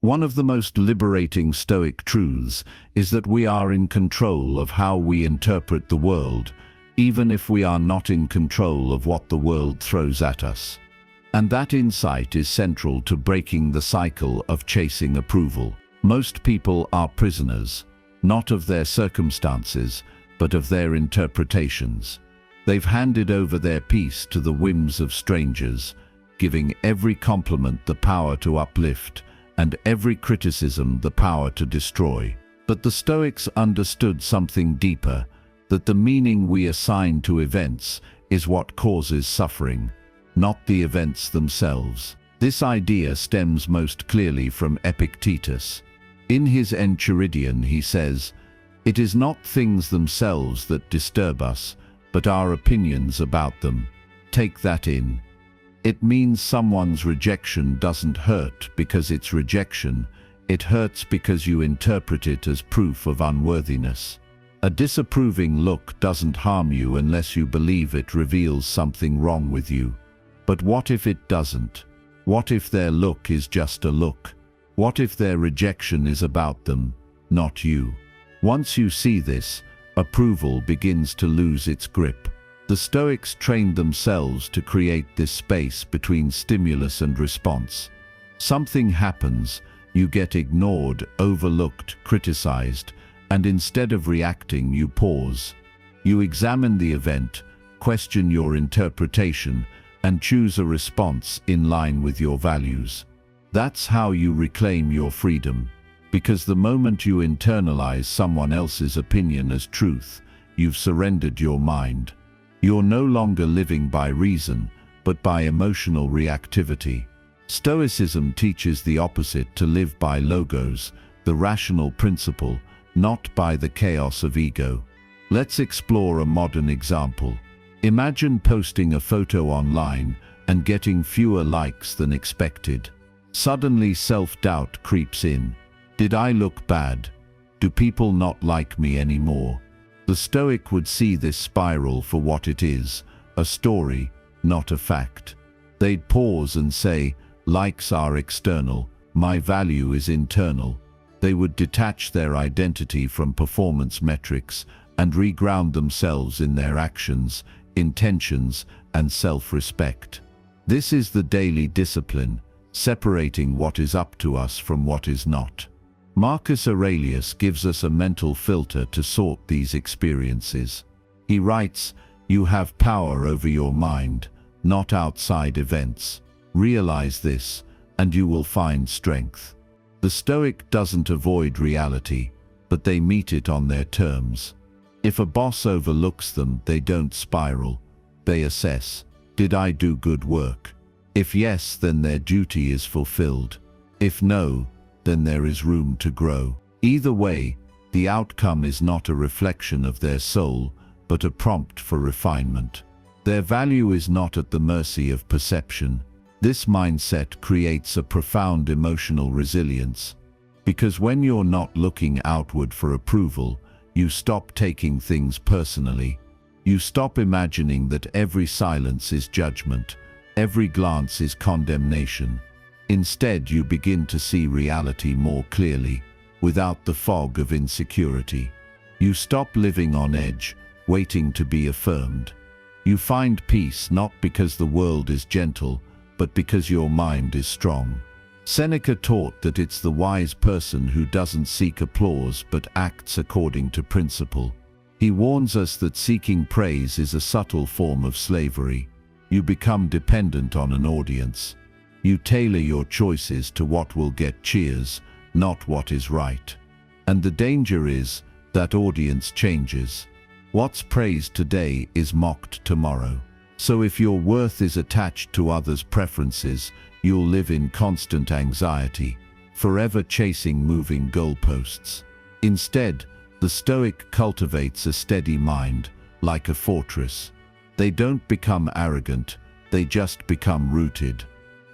One of the most liberating Stoic truths is that we are in control of how we interpret the world, even if we are not in control of what the world throws at us. And that insight is central to breaking the cycle of chasing approval. Most people are prisoners, not of their circumstances, but of their interpretations. They've handed over their peace to the whims of strangers, giving every compliment the power to uplift, and every criticism the power to destroy. But the Stoics understood something deeper, that the meaning we assign to events is what causes suffering, not the events themselves. This idea stems most clearly from Epictetus. In his Enchiridion he says, "It is not things themselves that disturb us, but our opinions about them." Take that in. It means someone's rejection doesn't hurt because it's rejection, it hurts because you interpret it as proof of unworthiness. A disapproving look doesn't harm you unless you believe it reveals something wrong with you. But what if it doesn't? What if their look is just a look? What if their rejection is about them, not you? Once you see this, approval begins to lose its grip. The Stoics trained themselves to create this space between stimulus and response. Something happens, you get ignored, overlooked, criticized, and instead of reacting, you pause. You examine the event, question your interpretation, and choose a response in line with your values. That's how you reclaim your freedom, because the moment you internalize someone else's opinion as truth, you've surrendered your mind. You're no longer living by reason, but by emotional reactivity. Stoicism teaches the opposite, to live by logos, the rational principle, not by the chaos of ego. Let's explore a modern example. Imagine posting a photo online and getting fewer likes than expected. Suddenly self-doubt creeps in. Did I look bad? Do people not like me anymore? The Stoic would see this spiral for what it is, a story, not a fact. They'd pause and say, likes are external, my value is internal. They would detach their identity from performance metrics and reground themselves in their actions, intentions, and self-respect. This is the daily discipline, separating what is up to us from what is not. Marcus Aurelius gives us a mental filter to sort these experiences. He writes, "You have power over your mind, not outside events. Realize this, and you will find strength." The Stoic doesn't avoid reality, but they meet it on their terms. If a boss overlooks them, they don't spiral. They assess, did I do good work? If yes, then their duty is fulfilled. If no, then there is room to grow. Either way, the outcome is not a reflection of their soul, but a prompt for refinement. Their value is not at the mercy of perception. This mindset creates a profound emotional resilience, because when you're not looking outward for approval, you stop taking things personally. You stop imagining that every silence is judgment, every glance is condemnation. Instead, you begin to see reality more clearly, without the fog of insecurity. You stop living on edge, waiting to be affirmed. You find peace not because the world is gentle, but because your mind is strong. Seneca taught that it's the wise person who doesn't seek applause but acts according to principle. He warns us that seeking praise is a subtle form of slavery. You become dependent on an audience. You tailor your choices to what will get cheers, not what is right. And the danger is that audience changes. What's praised today is mocked tomorrow. So if your worth is attached to others' preferences, you'll live in constant anxiety, forever chasing moving goalposts. Instead, the Stoic cultivates a steady mind, like a fortress. They don't become arrogant, they just become rooted.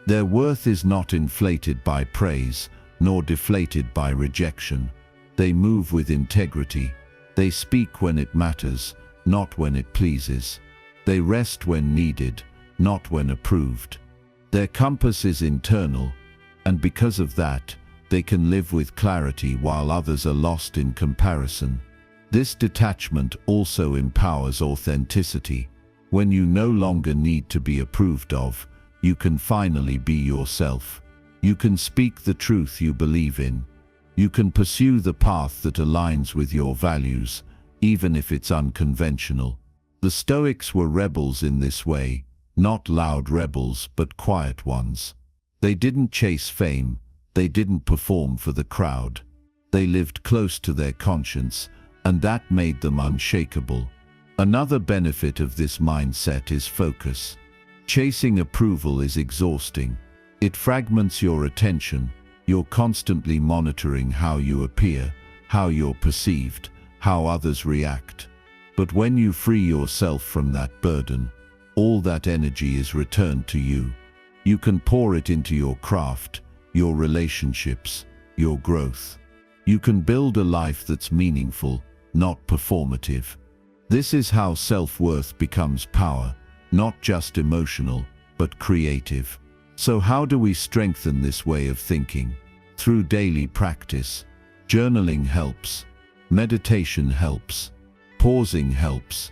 Their worth is not inflated by praise, nor deflated by rejection. They move with integrity. They speak when it matters, not when it pleases. They rest when needed, not when approved. Their compass is internal, and because of that, they can live with clarity while others are lost in comparison. This detachment also empowers authenticity. When you no longer need to be approved of, you can finally be yourself. You can speak the truth you believe in. You can pursue the path that aligns with your values, even if it's unconventional. The Stoics were rebels in this way, not loud rebels, but quiet ones. They didn't chase fame, they didn't perform for the crowd. They lived close to their conscience, and that made them unshakable. Another benefit of this mindset is focus. Chasing approval is exhausting. It fragments your attention. You're constantly monitoring how you appear, how you're perceived, how others react. But when you free yourself from that burden, all that energy is returned to you. You can pour it into your craft, your relationships, your growth. You can build a life that's meaningful, not performative. This is how self-worth becomes power, not just emotional, but creative. So how do we strengthen this way of thinking? Through daily practice. Journaling helps. Meditation helps. Pausing helps.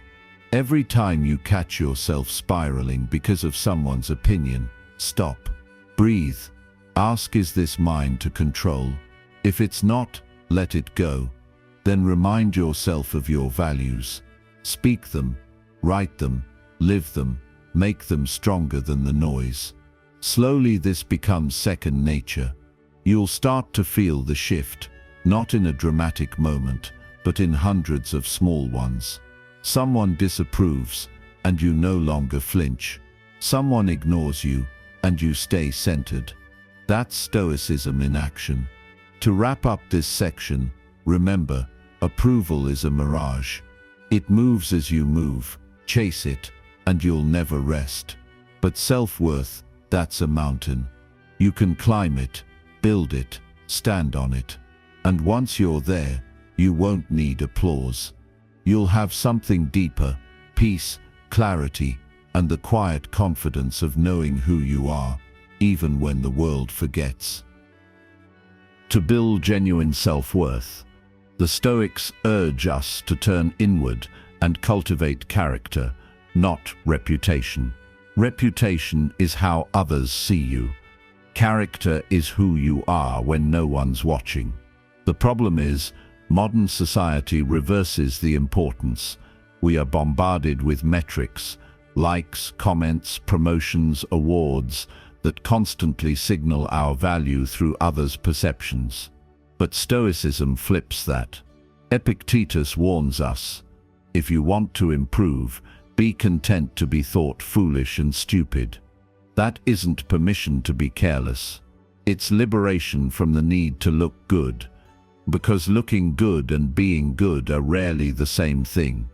Every time you catch yourself spiraling because of someone's opinion, stop. Breathe. Ask, is this mine to control? If it's not, let it go. Then remind yourself of your values. Speak them, write them, live them, make them stronger than the noise. Slowly this becomes second nature. You'll start to feel the shift, not in a dramatic moment, but in hundreds of small ones. Someone disapproves, and you no longer flinch. Someone ignores you, and you stay centered. That's Stoicism in action. To wrap up this section, remember, approval is a mirage. It moves as you move, chase it, and you'll never rest. But self-worth, that's a mountain. You can climb it, build it, stand on it. And once you're there, you won't need applause. You'll have something deeper, peace, clarity, and the quiet confidence of knowing who you are, even when the world forgets. To build genuine self-worth, the Stoics urge us to turn inward and cultivate character, not reputation. Reputation is how others see you. Character is who you are when no one's watching. The problem is, modern society reverses the importance. We are bombarded with metrics, likes, comments, promotions, awards, that constantly signal our value through others' perceptions. But Stoicism flips that. Epictetus warns us, if you want to improve, be content to be thought foolish and stupid. That isn't permission to be careless. It's liberation from the need to look good, because looking good and being good are rarely the same thing.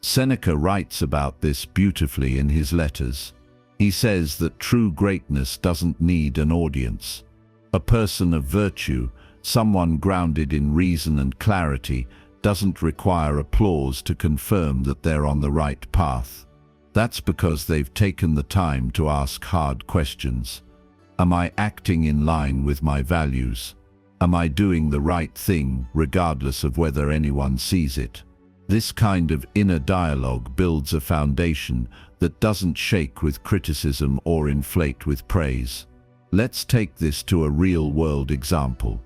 Seneca writes about this beautifully in his letters. He says that true greatness doesn't need an audience. A person of virtue, someone grounded in reason and clarity, doesn't require applause to confirm that they're on the right path. That's because they've taken the time to ask hard questions. Am I acting in line with my values? Am I doing the right thing, regardless of whether anyone sees it? This kind of inner dialogue builds a foundation that doesn't shake with criticism or inflate with praise. Let's take this to a real-world example.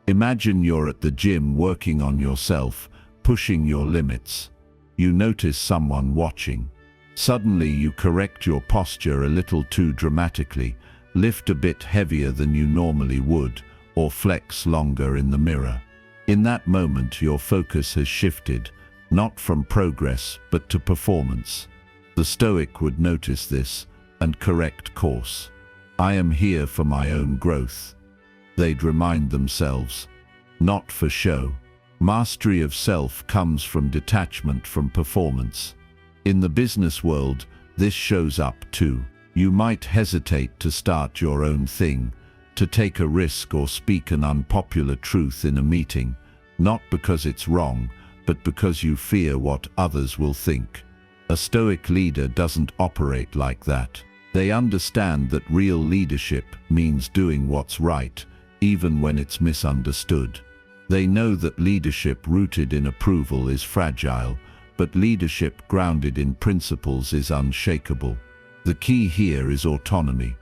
Imagine you're at the gym working on yourself, pushing your limits. You notice someone watching. Suddenly you correct your posture a little too dramatically, lift a bit heavier than you normally would, or flex longer in the mirror. In that moment your focus has shifted, not from progress but to performance. The Stoic would notice this and correct course. I am here for my own growth. They'd remind themselves, not for show. Mastery of self comes from detachment from performance. In the business world, this shows up too. You might hesitate to start your own thing, to take a risk or speak an unpopular truth in a meeting, not because it's wrong, but because you fear what others will think. A Stoic leader doesn't operate like that. They understand that real leadership means doing what's right, even when it's misunderstood. They know that leadership rooted in approval is fragile, but leadership grounded in principles is unshakable. The key here is autonomy.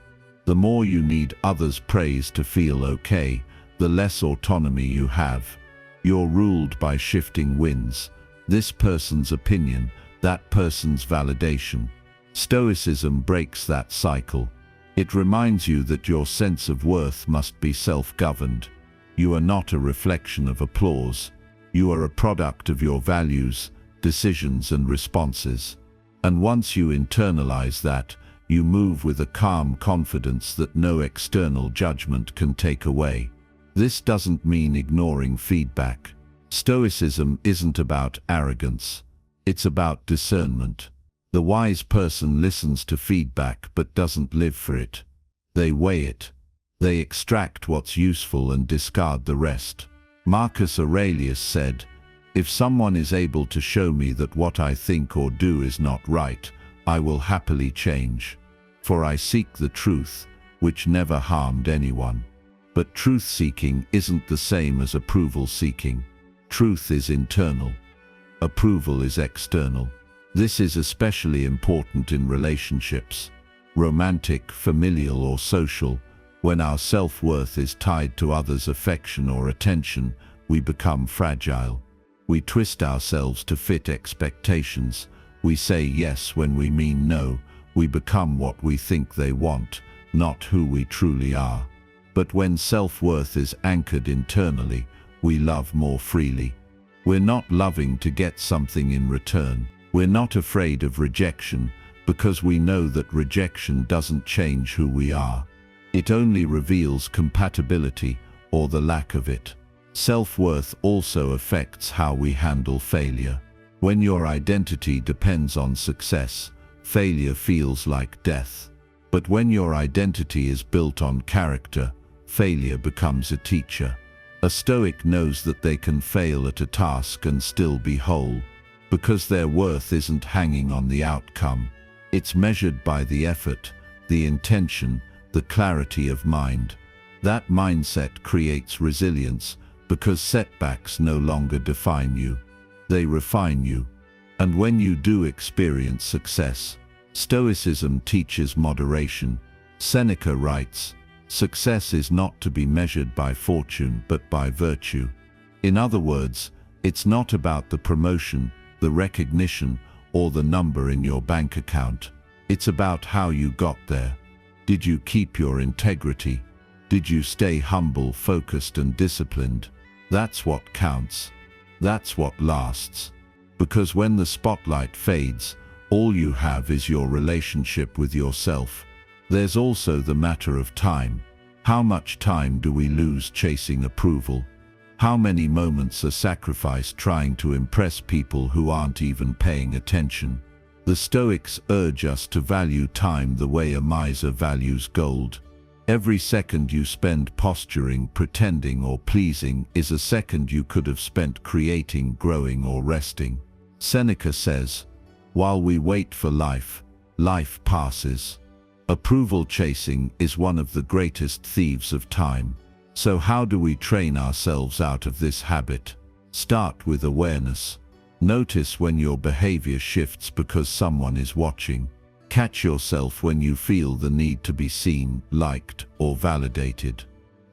The more you need others' praise to feel okay, the less autonomy you have. You're ruled by shifting winds. This person's opinion, that person's validation. Stoicism breaks that cycle. It reminds you that your sense of worth must be self-governed. You are not a reflection of applause. You are a product of your values, decisions and responses. And once you internalize that, you move with a calm confidence that no external judgment can take away. This doesn't mean ignoring feedback. Stoicism isn't about arrogance. It's about discernment. The wise person listens to feedback but doesn't live for it. They weigh it. They extract what's useful and discard the rest. Marcus Aurelius said, "If someone is able to show me that what I think or do is not right, I will happily change. For I seek the truth, which never harmed anyone. But truth-seeking isn't the same as approval-seeking. Truth is internal. Approval is external. This is especially important in relationships, romantic, familial, or social. When our self-worth is tied to others' affection or attention, we become fragile. We twist ourselves to fit expectations. We say yes when we mean no. We become what we think they want, not who we truly are. But when self-worth is anchored internally, we love more freely. We're not loving to get something in return. We're not afraid of rejection because we know that rejection doesn't change who we are. It only reveals compatibility or the lack of it. Self-worth also affects how we handle failure. When your identity depends on success, failure feels like death. But when your identity is built on character, failure becomes a teacher. A Stoic knows that they can fail at a task and still be whole, because their worth isn't hanging on the outcome. It's measured by the effort, the intention, the clarity of mind. That mindset creates resilience, because setbacks no longer define you. They refine you. And when you do experience success, Stoicism teaches moderation. Seneca writes, "Success is not to be measured by fortune but by virtue." In other words, it's not about the promotion, the recognition, or the number in your bank account. It's about how you got there. Did you keep your integrity? Did you stay humble, focused, and disciplined? That's what counts. That's what lasts. Because when the spotlight fades, all you have is your relationship with yourself. There's also the matter of time. How much time do we lose chasing approval? How many moments are sacrificed trying to impress people who aren't even paying attention? The Stoics urge us to value time the way a miser values gold. Every second you spend posturing, pretending, or pleasing is a second you could have spent creating, growing, or resting. Seneca says, "While we wait for life, life passes." Approval chasing is one of the greatest thieves of time. So how do we train ourselves out of this habit? Start with awareness. Notice when your behavior shifts because someone is watching. Catch yourself when you feel the need to be seen, liked, or validated.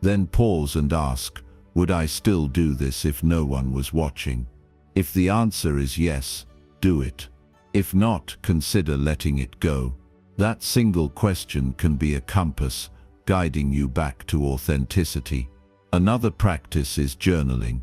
Then pause and ask, would I still do this if no one was watching? If the answer is yes, do it. If not, consider letting it go. That single question can be a compass, guiding you back to authenticity. Another practice is journaling.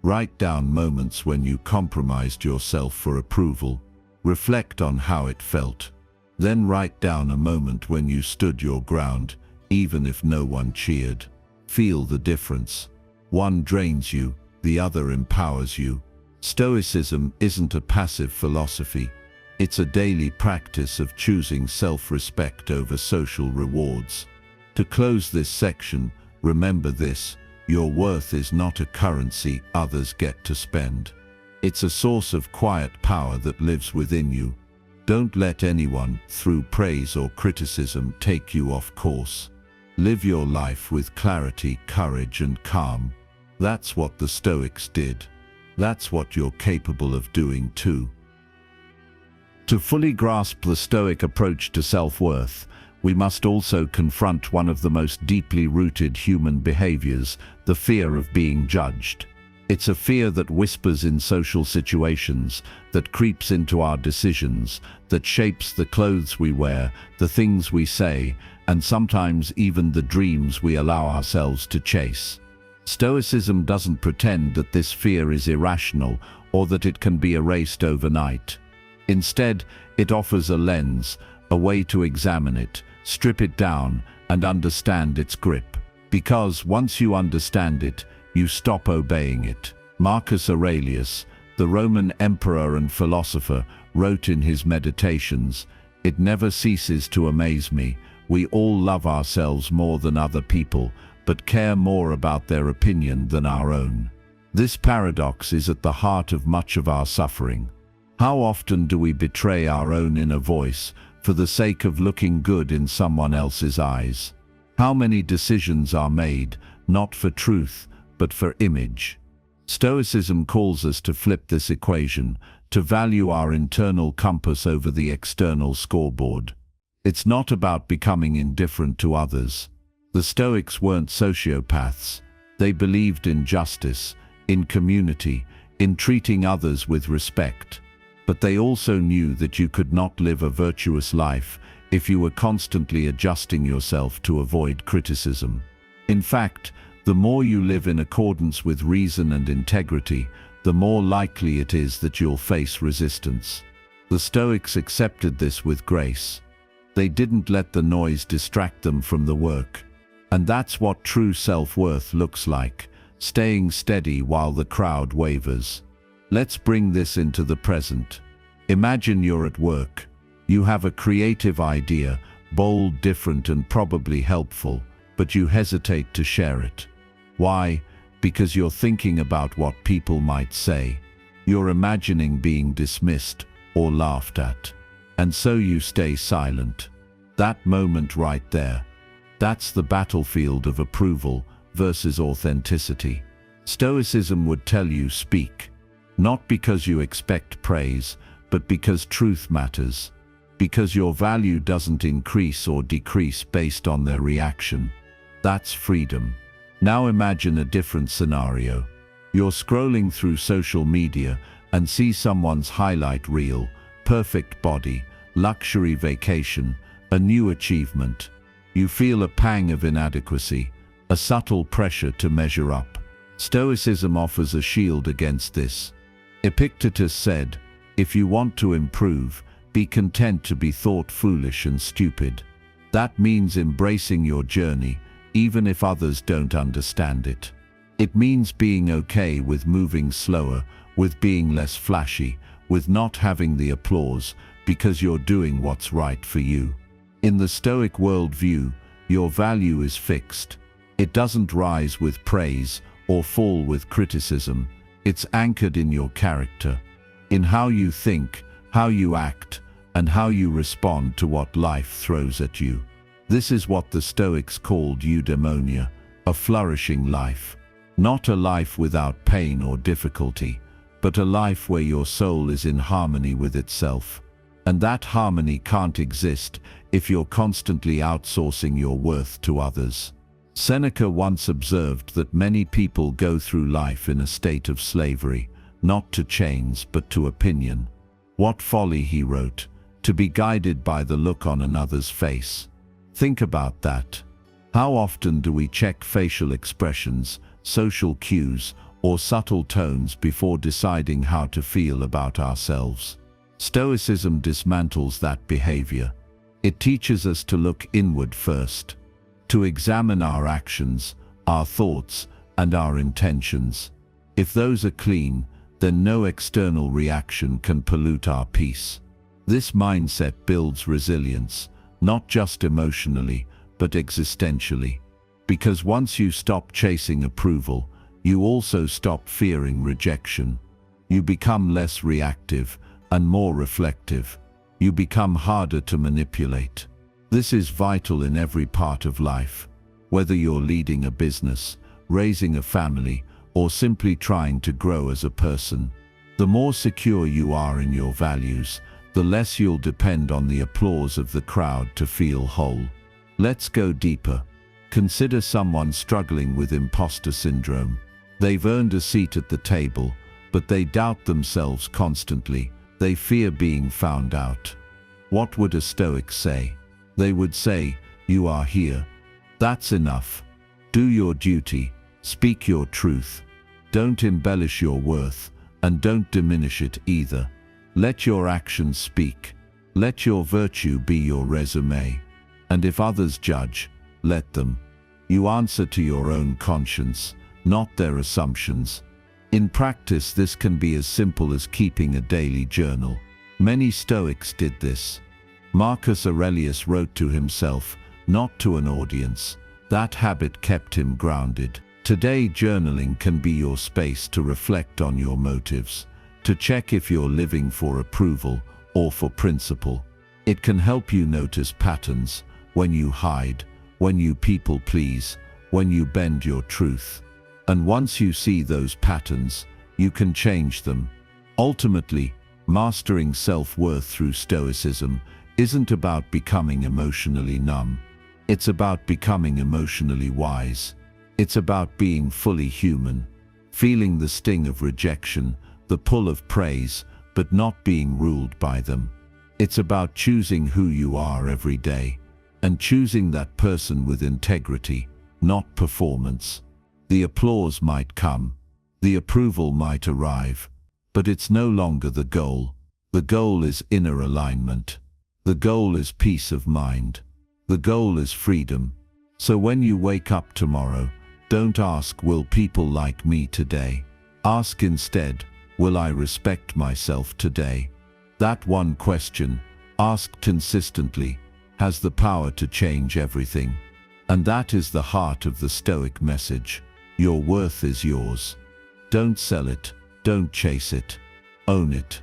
Write down moments when you compromised yourself for approval. Reflect on how it felt. Then write down a moment when you stood your ground, even if no one cheered. Feel the difference. One drains you, the other empowers you. Stoicism isn't a passive philosophy. It's a daily practice of choosing self-respect over social rewards. To close this section, remember this: your worth is not a currency others get to spend. It's a source of quiet power that lives within you. Don't let anyone, through praise or criticism, take you off course. Live your life with clarity, courage, and calm. That's what the Stoics did. That's what you're capable of doing too. To fully grasp the Stoic approach to self-worth, we must also confront one of the most deeply rooted human behaviors, the fear of being judged. It's a fear that whispers in social situations, that creeps into our decisions, that shapes the clothes we wear, the things we say, and sometimes even the dreams we allow ourselves to chase. Stoicism doesn't pretend that this fear is irrational or that it can be erased overnight. Instead, it offers a lens, a way to examine it, strip it down, and understand its grip. Because once you understand it, you stop obeying it. Marcus Aurelius, the Roman emperor and philosopher, wrote in his Meditations, "It never ceases to amaze me. We all love ourselves more than other people, but care more about their opinion than our own." This paradox is at the heart of much of our suffering. How often do we betray our own inner voice for the sake of looking good in someone else's eyes? How many decisions are made, not for truth, but for image? Stoicism calls us to flip this equation, to value our internal compass over the external scoreboard. It's not about becoming indifferent to others. The Stoics weren't sociopaths. They believed in justice, in community, in treating others with respect. But they also knew that you could not live a virtuous life if you were constantly adjusting yourself to avoid criticism. In fact, the more you live in accordance with reason and integrity, the more likely it is that you'll face resistance. The Stoics accepted this with grace. They didn't let the noise distract them from the work. And that's what true self-worth looks like, staying steady while the crowd wavers. Let's bring this into the present. Imagine you're at work. You have a creative idea, bold, different, and probably helpful, but you hesitate to share it. Why? Because you're thinking about what people might say. You're imagining being dismissed or laughed at. And so you stay silent. That moment right there, that's the battlefield of approval versus authenticity. Stoicism would tell you speak, not because you expect praise, but because truth matters, because your value doesn't increase or decrease based on their reaction. That's freedom. Now imagine a different scenario. You're scrolling through social media and see someone's highlight reel, perfect body, luxury vacation, a new achievement. You feel a pang of inadequacy, a subtle pressure to measure up. Stoicism offers a shield against this. Epictetus said, "If you want to improve, be content to be thought foolish and stupid." That means embracing your journey, even if others don't understand it. It means being okay with moving slower, with being less flashy, with not having the applause, because you're doing what's right for you. In the Stoic worldview, your value is fixed. It doesn't rise with praise or fall with criticism. It's anchored in your character, in how you think, how you act, and how you respond to what life throws at you. This is what the Stoics called eudaimonia, a flourishing life. Not a life without pain or difficulty, but a life where your soul is in harmony with itself. And that harmony can't exist if you're constantly outsourcing your worth to others. Seneca once observed that many people go through life in a state of slavery, not to chains but to opinion. What folly, he wrote, to be guided by the look on another's face. Think about that. How often do we check facial expressions, social cues, or subtle tones before deciding how to feel about ourselves? Stoicism dismantles that behavior. It teaches us to look inward first, to examine our actions, our thoughts, and our intentions. If those are clean, then no external reaction can pollute our peace. This mindset builds resilience, not just emotionally, but existentially. Because once you stop chasing approval, you also stop fearing rejection. You become less reactive and more reflective. You become harder to manipulate. This is vital in every part of life. Whether you're leading a business, raising a family, or simply trying to grow as a person. The more secure you are in your values, the less you'll depend on the applause of the crowd to feel whole. Let's go deeper. Consider someone struggling with imposter syndrome. They've earned a seat at the table, but they doubt themselves constantly. They fear being found out. What would a Stoic say? They would say, "You are here. That's enough. Do your duty. Speak your truth. Don't embellish your worth, and don't diminish it either. Let your actions speak. Let your virtue be your resume. And if others judge, let them. You answer to your own conscience, not their assumptions." In practice, this can be as simple as keeping a daily journal. Many Stoics did this. Marcus Aurelius wrote to himself, not to an audience. That habit kept him grounded. Today, journaling can be your space to reflect on your motives, to check if you're living for approval or for principle. It can help you notice patterns, when you hide, when you people please, when you bend your truth. And once you see those patterns, you can change them. Ultimately, mastering self-worth through Stoicism isn't about becoming emotionally numb. It's about becoming emotionally wise. It's about being fully human, feeling the sting of rejection, the pull of praise, but not being ruled by them. It's about choosing who you are every day, and choosing that person with integrity, not performance. The applause might come, the approval might arrive, but it's no longer the goal. The goal is inner alignment. The goal is peace of mind. The goal is freedom. So when you wake up tomorrow, don't ask, will people like me today? Ask instead, will I respect myself today? That one question, asked consistently, has the power to change everything. And that is the heart of the Stoic message. Your worth is yours. Don't sell it. Don't chase it. Own it.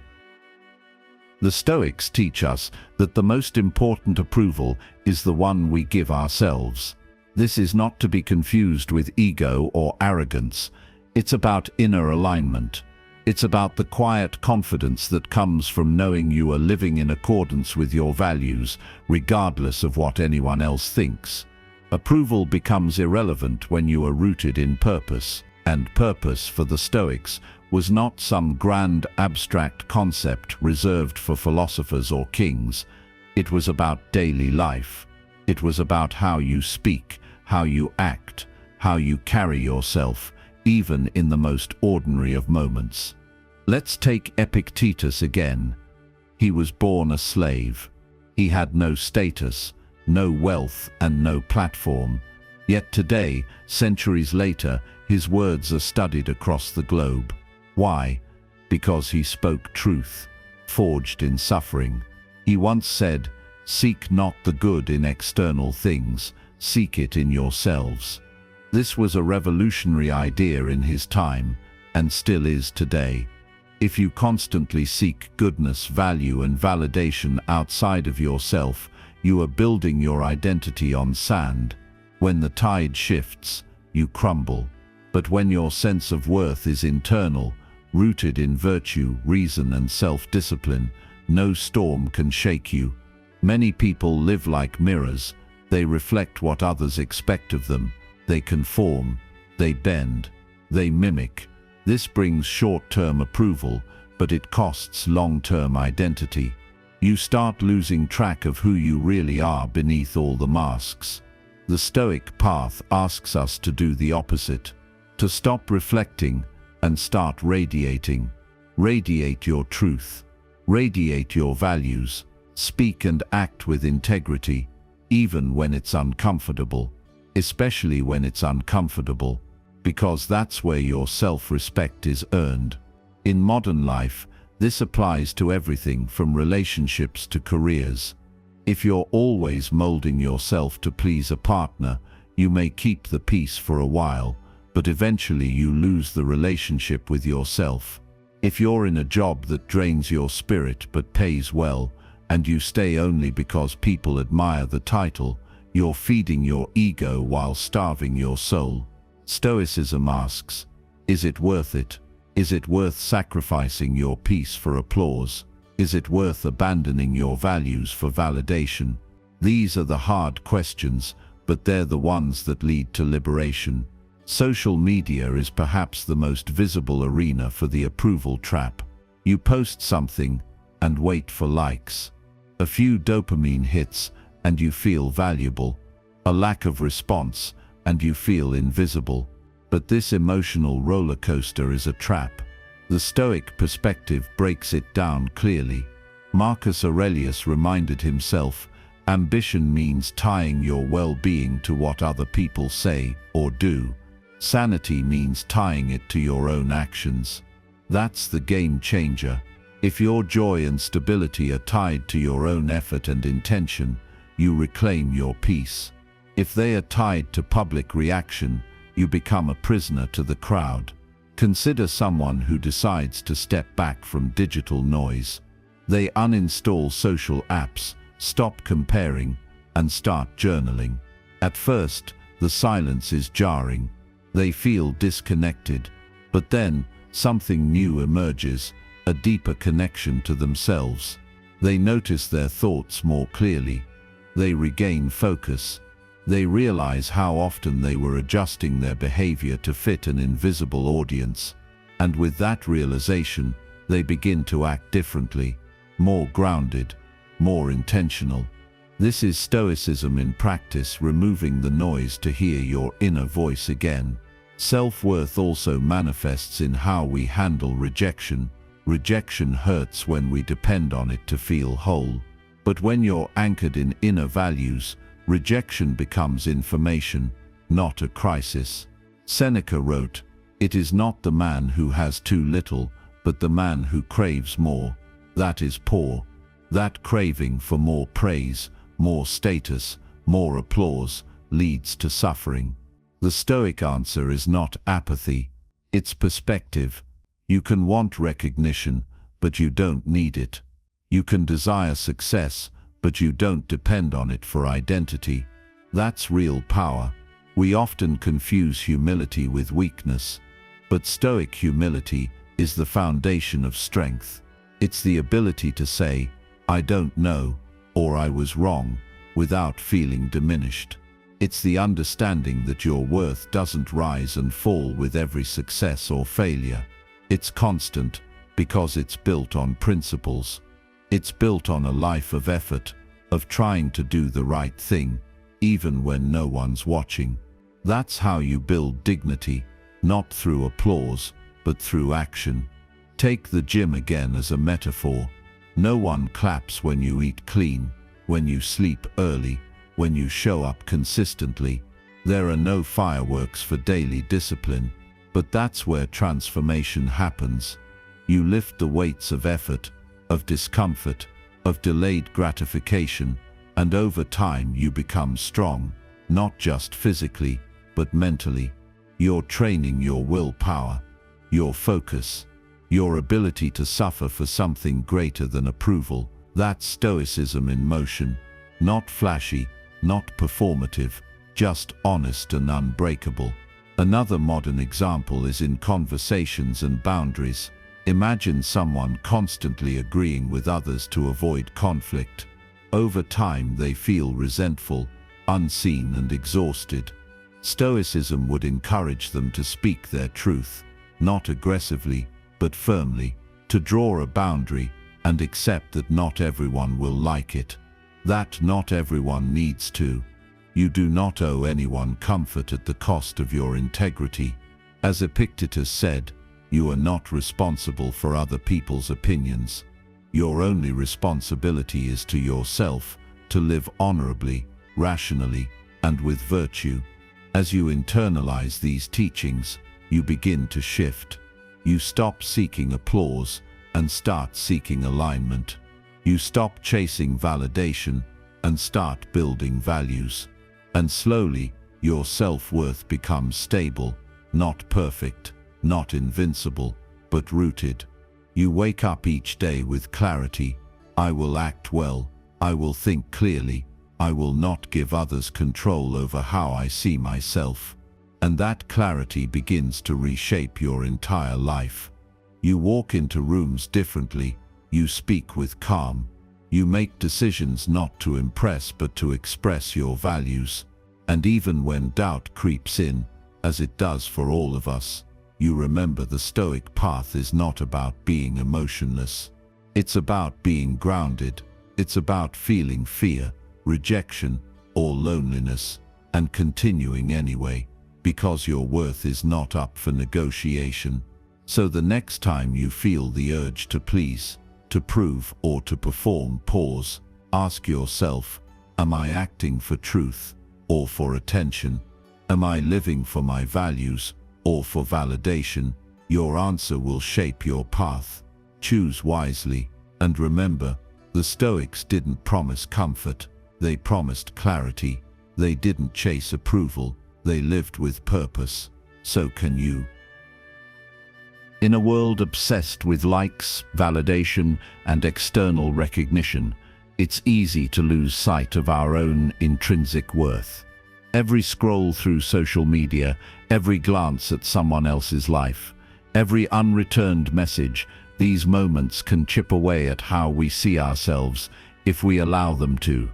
The Stoics teach us that the most important approval is the one we give ourselves. This is not to be confused with ego or arrogance. It's about inner alignment. It's about the quiet confidence that comes from knowing you are living in accordance with your values, regardless of what anyone else thinks. Approval becomes irrelevant when you are rooted in purpose, and purpose for the Stoics was not some grand abstract concept reserved for philosophers or kings. It was about daily life. It was about how you speak, how you act, how you carry yourself, even in the most ordinary of moments. Let's take Epictetus again. He was born a slave. He had no status, no wealth, and no platform. Yet today, centuries later, his words are studied across the globe. Why? Because he spoke truth, forged in suffering. He once said, "Seek not the good in external things, seek it in yourselves." This was a revolutionary idea in his time, and still is today. If you constantly seek goodness, value, and validation outside of yourself, you are building your identity on sand. When the tide shifts, you crumble. But when your sense of worth is internal, rooted in virtue, reason, and self-discipline, no storm can shake you. Many people live like mirrors. They reflect what others expect of them. They conform, they bend, they mimic. This brings short-term approval, but it costs long-term identity. You start losing track of who you really are beneath all the masks. The Stoic path asks us to do the opposite, to stop reflecting and start radiating. Radiate your truth. Radiate your values. Speak and act with integrity, even when it's uncomfortable. Especially when it's uncomfortable, because that's where your self-respect is earned. In modern life, this applies to everything from relationships to careers. If you're always molding yourself to please a partner, you may keep the peace for a while, but eventually you lose the relationship with yourself. If you're in a job that drains your spirit but pays well, and you stay only because people admire the title, you're feeding your ego while starving your soul. Stoicism asks, is it worth it? Is it worth sacrificing your peace for applause? Is it worth abandoning your values for validation? These are the hard questions, but they're the ones that lead to liberation. Social media is perhaps the most visible arena for the approval trap. You post something and wait for likes. A few dopamine hits and you feel valuable. A lack of response and you feel invisible. But this emotional roller coaster is a trap. The Stoic perspective breaks it down clearly. Marcus Aurelius reminded himself, ambition means tying your well-being to what other people say or do. Sanity means tying it to your own actions. That's the game changer. If your joy and stability are tied to your own effort and intention, you reclaim your peace. If they are tied to public reaction, you become a prisoner to the crowd. Consider someone who decides to step back from digital noise. They uninstall social apps, stop comparing, and start journaling. At first, the silence is jarring. They feel disconnected, but then something new emerges, a deeper connection to themselves. They notice their thoughts more clearly. They regain focus. They realize how often they were adjusting their behavior to fit an invisible audience. And with that realization, they begin to act differently, more grounded, more intentional. This is Stoicism in practice, removing the noise to hear your inner voice again. Self-worth also manifests in how we handle rejection. Rejection hurts when we depend on it to feel whole. But when you're anchored in inner values, rejection becomes information, not a crisis. Seneca wrote, "It is not the man who has too little, but the man who craves more. That is poor." That craving for more praise, more status, more applause, leads to suffering. The Stoic answer is not apathy, it's perspective. You can want recognition, but you don't need it. You can desire success, but you don't depend on it for identity. That's real power. We often confuse humility with weakness, but Stoic humility is the foundation of strength. It's the ability to say, "I don't know," or "I was wrong," without feeling diminished. It's the understanding that your worth doesn't rise and fall with every success or failure. It's constant because it's built on principles. It's built on a life of effort, of trying to do the right thing, even when no one's watching. That's how you build dignity, not through applause, but through action. Take the gym again as a metaphor. No one claps when you eat clean, when you sleep early, when you show up consistently. There are no fireworks for daily discipline, but that's where transformation happens. You lift the weights of effort, of discomfort, of delayed gratification, and over time you become strong, not just physically, but mentally. You're training your willpower, your focus, your ability to suffer for something greater than approval. That's Stoicism in motion. Not flashy, not performative, just honest and unbreakable. Another modern example is in conversations and boundaries. Imagine someone constantly agreeing with others to avoid conflict. Over time they feel resentful, unseen and exhausted. Stoicism would encourage them to speak their truth, not aggressively, but firmly, to draw a boundary and accept that not everyone will like it, that not everyone needs to. You do not owe anyone comfort at the cost of your integrity. As Epictetus said, you are not responsible for other people's opinions. Your only responsibility is to yourself, to live honorably, rationally, and with virtue. As you internalize these teachings, you begin to shift. You stop seeking applause and start seeking alignment. You stop chasing validation and start building values. And slowly, your self-worth becomes stable, not perfect, not invincible, but rooted. You wake up each day with clarity. I will act well. I will think clearly. I will not give others control over how I see myself. And that clarity begins to reshape your entire life. You walk into rooms differently. You speak with calm. You make decisions not to impress but to express your values. And even when doubt creeps in, as it does for all of us, you remember the Stoic path is not about being emotionless. It's about being grounded. It's about feeling fear, rejection, or loneliness, and continuing anyway, because your worth is not up for negotiation. So the next time you feel the urge to please, to prove, or to perform, pause. Ask yourself, am I acting for truth or for attention? Am I living for my values or for validation? Your answer will shape your path. Choose wisely, and remember, the Stoics didn't promise comfort, they promised clarity. They didn't chase approval, they lived with purpose. So can you. In a world obsessed with likes, validation, and external recognition, it's easy to lose sight of our own intrinsic worth. Every scroll through social media, every glance at someone else's life, every unreturned message, these moments can chip away at how we see ourselves if we allow them to.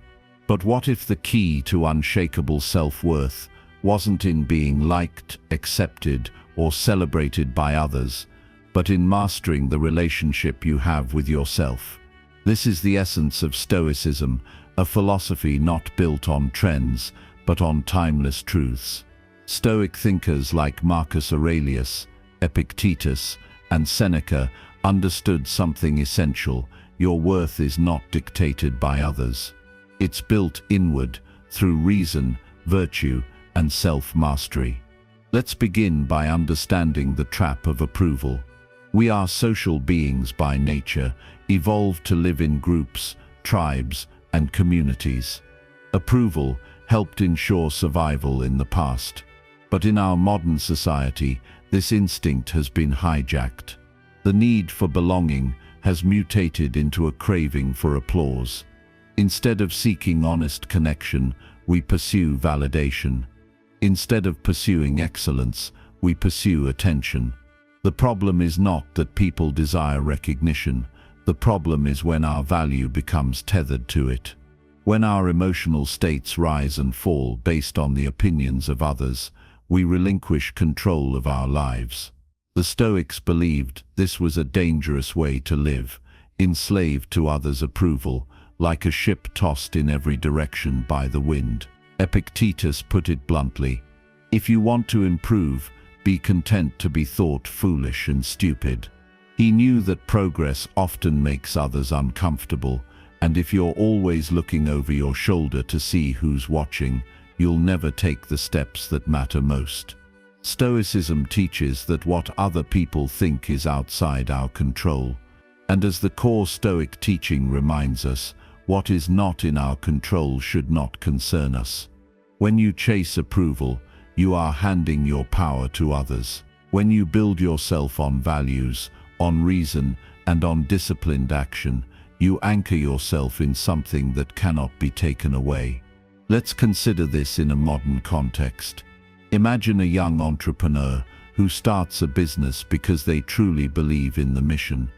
But what if the key to unshakable self-worth wasn't in being liked, accepted, or celebrated by others, but in mastering the relationship you have with yourself? This is the essence of Stoicism, a philosophy not built on trends, but on timeless truths. Stoic thinkers like Marcus Aurelius, Epictetus, and Seneca understood something essential: your worth is not dictated by others. It's built inward, through reason, virtue, and self-mastery. Let's begin by understanding the trap of approval. We are social beings by nature, evolved to live in groups, tribes, and communities. Approval helped ensure survival in the past. But in our modern society, this instinct has been hijacked. The need for belonging has mutated into a craving for applause. Instead of seeking honest connection, we pursue validation. Instead of pursuing excellence, we pursue attention. The problem is not that people desire recognition. The problem is when our value becomes tethered to it. When our emotional states rise and fall based on the opinions of others, we relinquish control of our lives. The Stoics believed this was a dangerous way to live, enslaved to others' approval, like a ship tossed in every direction by the wind. Epictetus put it bluntly: if you want to improve, be content to be thought foolish and stupid. He knew that progress often makes others uncomfortable, and if you're always looking over your shoulder to see who's watching, you'll never take the steps that matter most. Stoicism teaches that what other people think is outside our control. And as the core Stoic teaching reminds us, what is not in our control should not concern us. When you chase approval, you are handing your power to others. When you build yourself on values, on reason, and on disciplined action, you anchor yourself in something that cannot be taken away. Let's consider this in a modern context. Imagine a young entrepreneur who starts a business because they truly believe in the mission.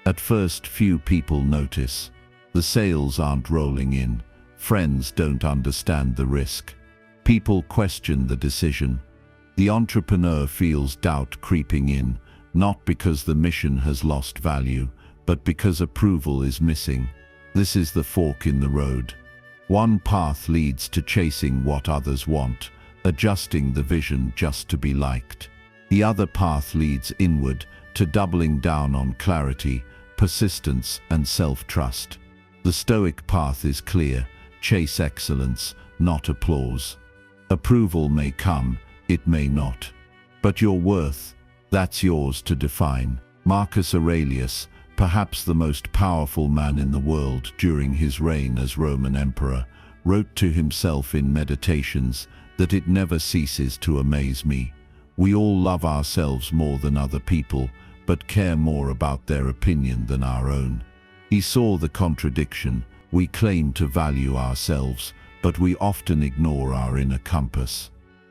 At first, few people notice. The sales aren't rolling in. Friends don't understand the risk. People question the decision. The entrepreneur feels doubt creeping in, not because the mission has lost value, but because approval is missing. This is the fork in the road. One path leads to chasing what others want, adjusting the vision just to be liked. The other path leads inward to doubling down on clarity, persistence, and self-trust. The Stoic path is clear: chase excellence, not applause. Approval may come, it may not. But your worth, that's yours to define. Marcus Aurelius, perhaps the most powerful man in the world during his reign as Roman emperor, wrote to himself in Meditations that it never ceases to amaze me. We all love ourselves more than other people, but care more about their opinion than our own. He saw the contradiction. We claim to value ourselves, but we often ignore our inner compass.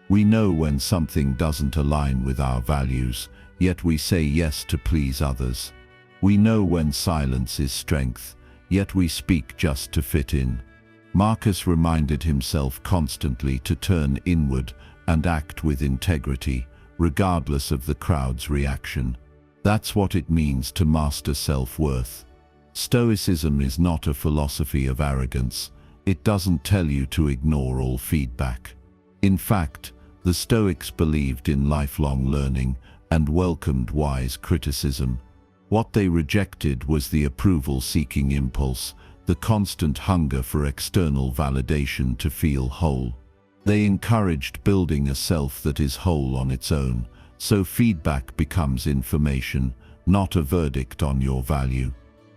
We know when something doesn't align with our values, yet we say yes to please others. We know when silence is strength, yet we speak just to fit in. Marcus reminded himself constantly to turn inward and act with integrity, regardless of the crowd's reaction. That's what it means to master self-worth. Stoicism is not a philosophy of arrogance. It doesn't tell you to ignore all feedback. In fact, the Stoics believed in lifelong learning and welcomed wise criticism. What they rejected was the approval-seeking impulse, the constant hunger for external validation to feel whole. They encouraged building a self that is whole on its own, so feedback becomes information, not a verdict on your value.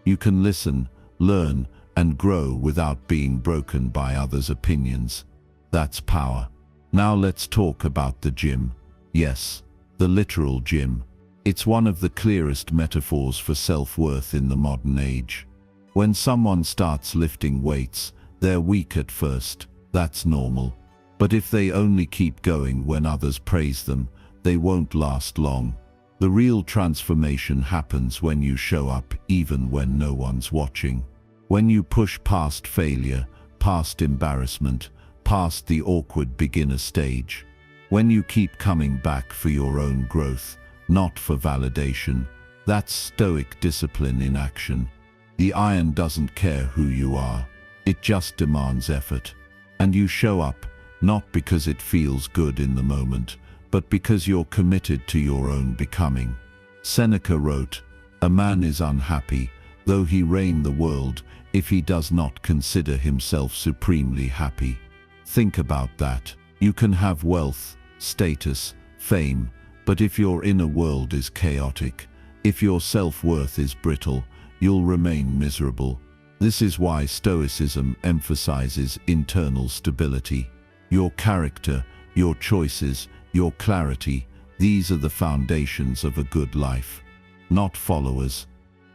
You can listen, learn, and grow without being broken by others' opinions. That's power. Now let's talk about the gym. Yes, the literal gym. It's one of the clearest metaphors for self-worth in the modern age. When someone starts lifting weights, they're weak at first. That's normal. But if they only keep going when others praise them, they won't last long. The real transformation happens when you show up even when no one's watching. When you push past failure, past embarrassment, past the awkward beginner stage. When you keep coming back for your own growth, not for validation. That's Stoic discipline in action. The iron doesn't care who you are. It just demands effort. And you show up, not because it feels good in the moment, but because you're committed to your own becoming. Seneca wrote, "A man is unhappy, though he reign the world, if he does not consider himself supremely happy." Think about that. You can have wealth, status, fame, but if your inner world is chaotic, if your self-worth is brittle, you'll remain miserable. This is why Stoicism emphasizes internal stability. Your character, your choices, your clarity, these are the foundations of a good life. Not followers,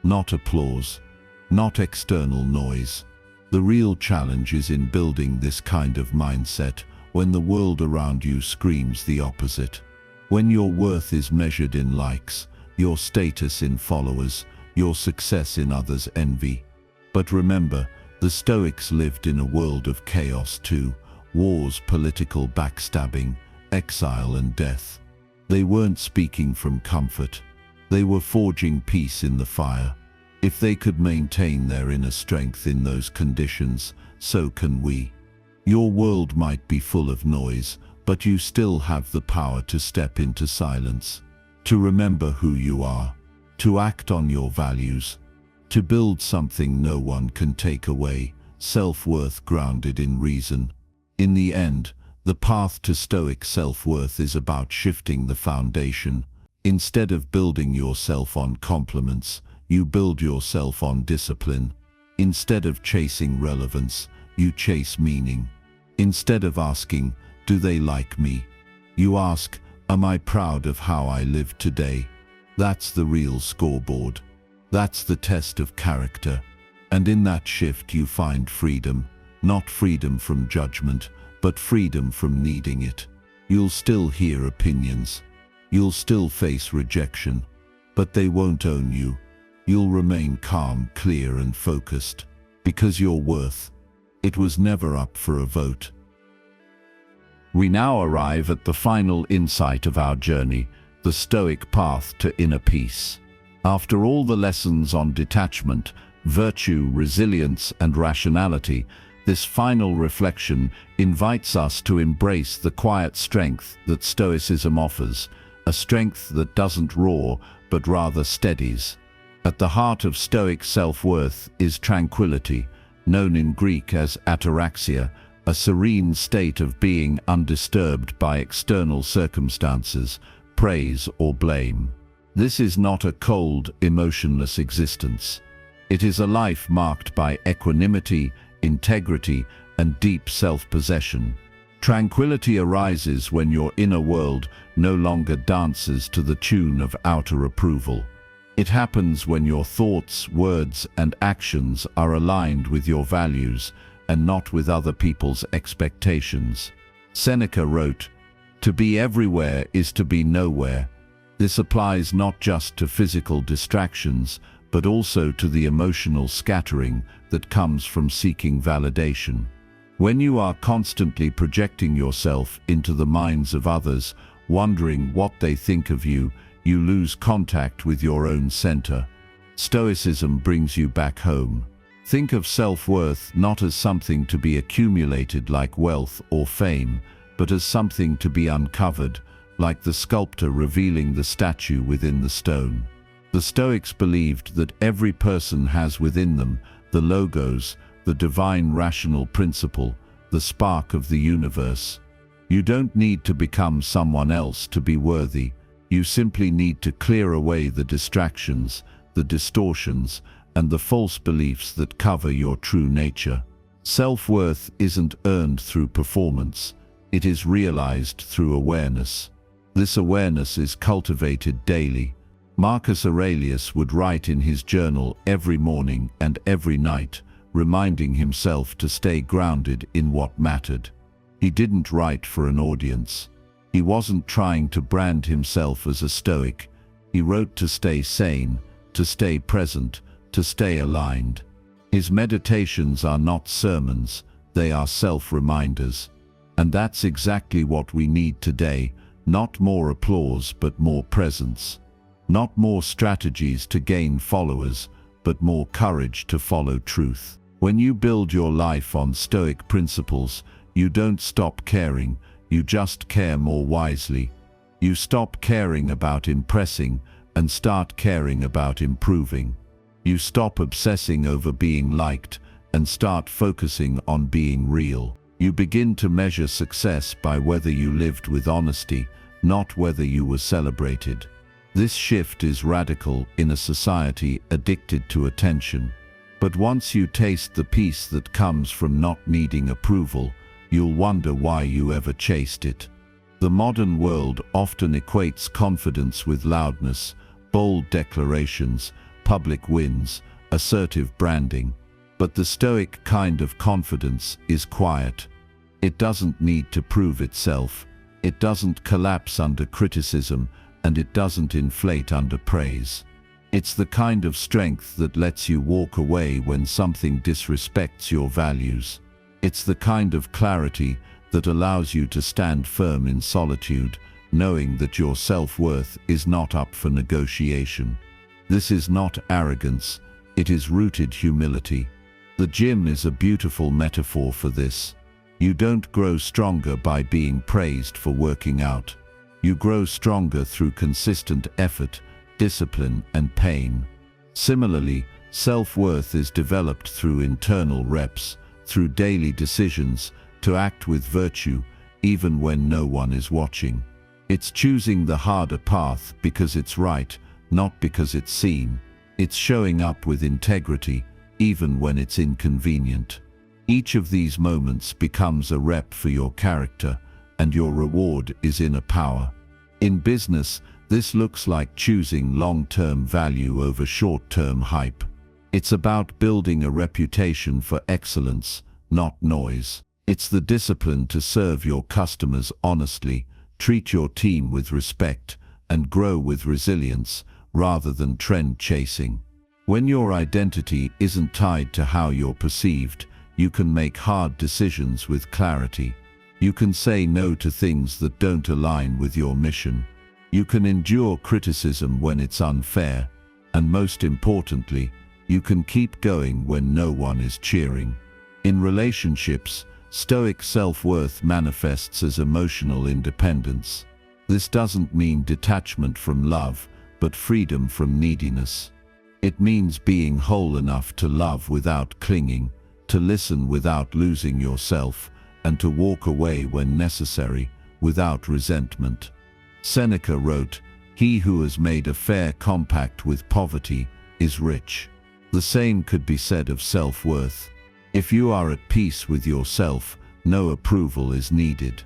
not applause, not external noise. The real challenge is in building this kind of mindset when the world around you screams the opposite. When your worth is measured in likes, your status in followers, your success in others' envy. But remember, the Stoics lived in a world of chaos too. Wars, political backstabbing, exile and death. They weren't speaking from comfort. They were forging peace in the fire. If they could maintain their inner strength in those conditions, so can we. Your world might be full of noise, but you still have the power to step into silence, to remember who you are, to act on your values, to build something no one can take away, self-worth grounded in reason. In the end, the path to Stoic self-worth is about shifting the foundation. Instead of building yourself on compliments, you build yourself on discipline. Instead of chasing relevance, you chase meaning. Instead of asking, "Do they like me?" you ask, "Am I proud of how I live today?" That's the real scoreboard. That's the test of character. And in that shift you find freedom, not freedom from judgment, but freedom from needing it. You'll still hear opinions. You'll still face rejection, but they won't own you. You'll remain calm, clear and focused, because your worth, it was never up for a vote. We now arrive at the final insight of our journey, the Stoic path to inner peace. After all the lessons on detachment, virtue, resilience and rationality, this final reflection invites us to embrace the quiet strength that Stoicism offers, a strength that doesn't roar but rather steadies. At the heart of Stoic self-worth is tranquility, known in Greek as ataraxia, a serene state of being undisturbed by external circumstances, praise or blame. This is not a cold, emotionless existence. It is a life marked by equanimity, integrity, and deep self-possession. Tranquility arises when your inner world no longer dances to the tune of outer approval. It happens when your thoughts, words, and actions are aligned with your values and not with other people's expectations. Seneca wrote, "To be everywhere is to be nowhere." This applies not just to physical distractions, but also to the emotional scattering that comes from seeking validation. When you are constantly projecting yourself into the minds of others, wondering what they think of you, you lose contact with your own center. Stoicism brings you back home. Think of self-worth not as something to be accumulated like wealth or fame, but as something to be uncovered, like the sculptor revealing the statue within the stone. The Stoics believed that every person has within them the logos, the divine rational principle, the spark of the universe. You don't need to become someone else to be worthy. You simply need to clear away the distractions, the distortions, and the false beliefs that cover your true nature. Self-worth isn't earned through performance. It is realized through awareness. This awareness is cultivated daily. Marcus Aurelius would write in his journal every morning and every night, reminding himself to stay grounded in what mattered. He didn't write for an audience. He wasn't trying to brand himself as a Stoic. He wrote to stay sane, to stay present, to stay aligned. His meditations are not sermons, they are self-reminders. And that's exactly what we need today, not more applause but more presence. Not more strategies to gain followers, but more courage to follow truth. When you build your life on Stoic principles, you don't stop caring, you just care more wisely. You stop caring about impressing and start caring about improving. You stop obsessing over being liked and start focusing on being real. You begin to measure success by whether you lived with honesty, not whether you were celebrated. This shift is radical in a society addicted to attention. But once you taste the peace that comes from not needing approval, you'll wonder why you ever chased it. The modern world often equates confidence with loudness, bold declarations, public wins, assertive branding. But the Stoic kind of confidence is quiet. It doesn't need to prove itself. It doesn't collapse under criticism, and it doesn't inflate under praise. It's the kind of strength that lets you walk away when something disrespects your values. It's the kind of clarity that allows you to stand firm in solitude, knowing that your self-worth is not up for negotiation. This is not arrogance, it is rooted humility. The gym is a beautiful metaphor for this. You don't grow stronger by being praised for working out. You grow stronger through consistent effort, discipline, and pain. Similarly, self-worth is developed through internal reps, through daily decisions, to act with virtue, even when no one is watching. It's choosing the harder path because it's right, not because it's seen. It's showing up with integrity, even when it's inconvenient. Each of these moments becomes a rep for your character, and your reward is inner power. In business, this looks like choosing long-term value over short-term hype. It's about building a reputation for excellence, not noise. It's the discipline to serve your customers honestly, treat your team with respect, and grow with resilience, rather than trend chasing. When your identity isn't tied to how you're perceived, you can make hard decisions with clarity. You can say no to things that don't align with your mission. You can endure criticism when it's unfair. And most importantly, you can keep going when no one is cheering. In relationships, Stoic self-worth manifests as emotional independence. This doesn't mean detachment from love, but freedom from neediness. It means being whole enough to love without clinging, to listen without losing yourself, and to walk away when necessary, without resentment. Seneca wrote, "He who has made a fair compact with poverty is rich." The same could be said of self-worth. If you are at peace with yourself, no approval is needed.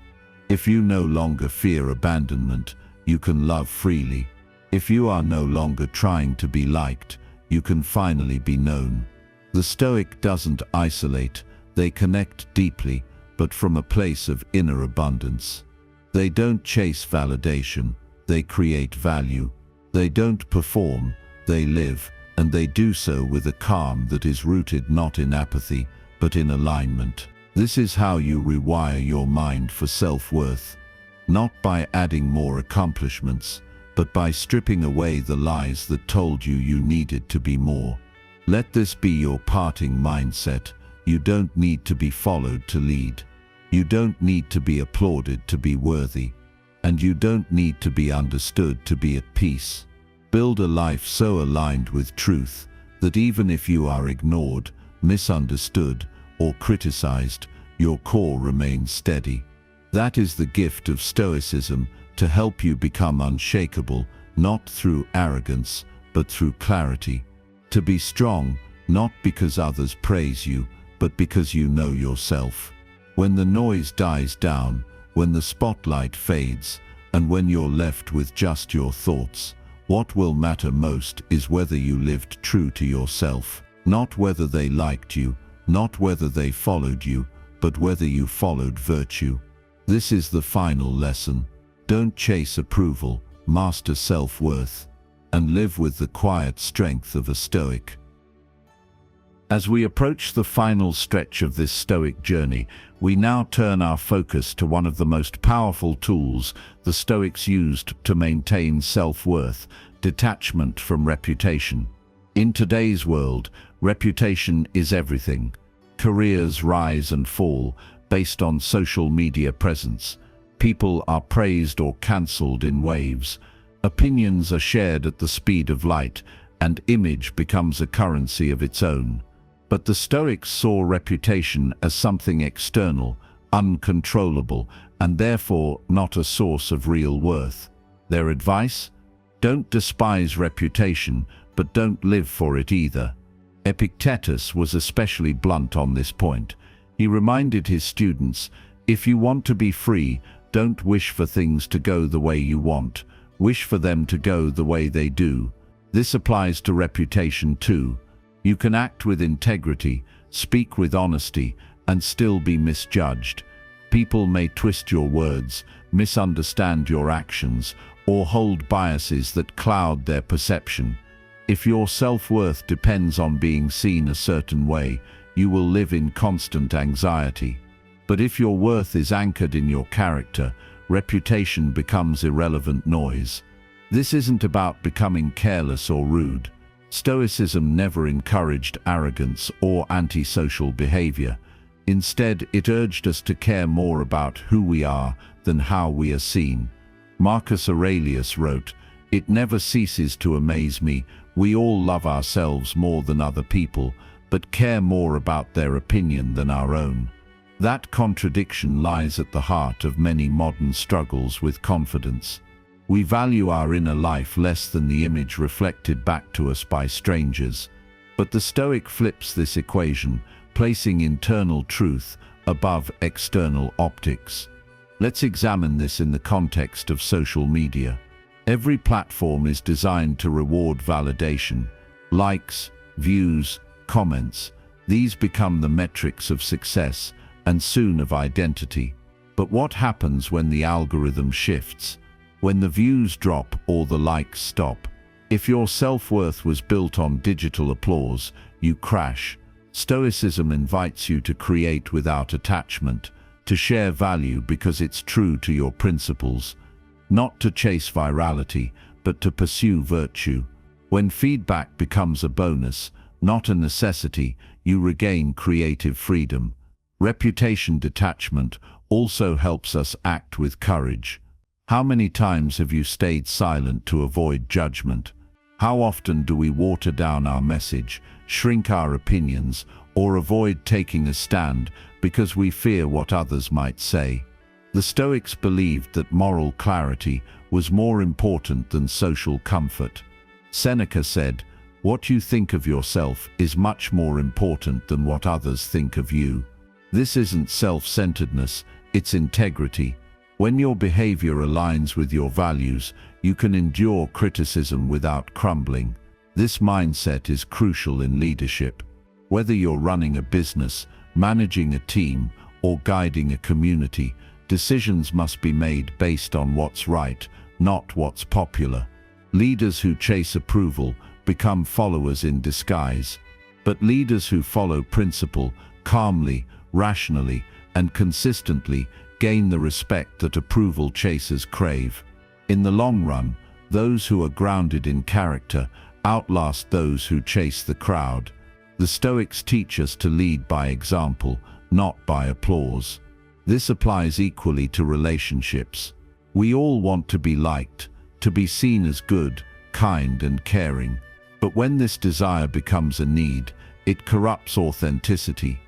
If you no longer fear abandonment, you can love freely. If you are no longer trying to be liked, you can finally be known. The Stoic doesn't isolate, they connect deeply, but from a place of inner abundance. They don't chase validation, they create value. They don't perform, they live, and they do so with a calm that is rooted not in apathy, but in alignment. This is how you rewire your mind for self-worth, not by adding more accomplishments, but by stripping away the lies that told you you needed to be more. Let this be your parting mindset. You don't need to be followed to lead. You don't need to be applauded to be worthy. And you don't need to be understood to be at peace. Build a life so aligned with truth that even if you are ignored, misunderstood, or criticized, your core remains steady. That is the gift of Stoicism, to help you become unshakable, not through arrogance, but through clarity. To be strong, not because others praise you, but because you know yourself. When the noise dies down, when the spotlight fades, and when you're left with just your thoughts, what will matter most is whether you lived true to yourself, not whether they liked you, not whether they followed you, but whether you followed virtue. This is the final lesson. Don't chase approval, master self-worth, and live with the quiet strength of a Stoic. As we approach the final stretch of this Stoic journey, we now turn our focus to one of the most powerful tools the Stoics used to maintain self-worth: detachment from reputation. In today's world, reputation is everything. Careers rise and fall based on social media presence. People are praised or cancelled in waves. Opinions are shared at the speed of light, and image becomes a currency of its own. But the Stoics saw reputation as something external, uncontrollable, and therefore not a source of real worth. Their advice? Don't despise reputation, but don't live for it either. Epictetus was especially blunt on this point. He reminded his students, if you want to be free, don't wish for things to go the way you want. Wish for them to go the way they do. This applies to reputation too. You can act with integrity, speak with honesty, and still be misjudged. People may twist your words, misunderstand your actions, or hold biases that cloud their perception. If your self-worth depends on being seen a certain way, you will live in constant anxiety. But if your worth is anchored in your character, reputation becomes irrelevant noise. This isn't about becoming careless or rude. Stoicism never encouraged arrogance or antisocial behavior. Instead, it urged us to care more about who we are than how we are seen. Marcus Aurelius wrote, "It never ceases to amaze me, we all love ourselves more than other people, but care more about their opinion than our own." That contradiction lies at the heart of many modern struggles with confidence. We value our inner life less than the image reflected back to us by strangers. But the Stoic flips this equation, placing internal truth above external optics. Let's examine this in the context of social media. Every platform is designed to reward validation. Likes, views, comments. These become the metrics of success and soon of identity. But what happens when the algorithm shifts? When the views drop or the likes stop? If your self-worth was built on digital applause, you crash. Stoicism invites you to create without attachment, to share value because it's true to your principles, not to chase virality, but to pursue virtue. When feedback becomes a bonus, not a necessity, you regain creative freedom. Reputation detachment also helps us act with courage. How many times have you stayed silent to avoid judgment? How often do we water down our message, shrink our opinions, or avoid taking a stand because we fear what others might say? The Stoics believed that moral clarity was more important than social comfort. Seneca said, "What you think of yourself is much more important than what others think of you." This isn't self-centeredness, it's integrity. When your behavior aligns with your values, you can endure criticism without crumbling. This mindset is crucial in leadership. Whether you're running a business, managing a team, or guiding a community, decisions must be made based on what's right, not what's popular. Leaders who chase approval become followers in disguise. But leaders who follow principle calmly, rationally, and consistently gain the respect that approval chasers crave. In the long run, those who are grounded in character outlast those who chase the crowd. The Stoics teach us to lead by example, not by applause. This applies equally to relationships. We all want to be liked, to be seen as good, kind, and caring. But when this desire becomes a need, it corrupts authenticity.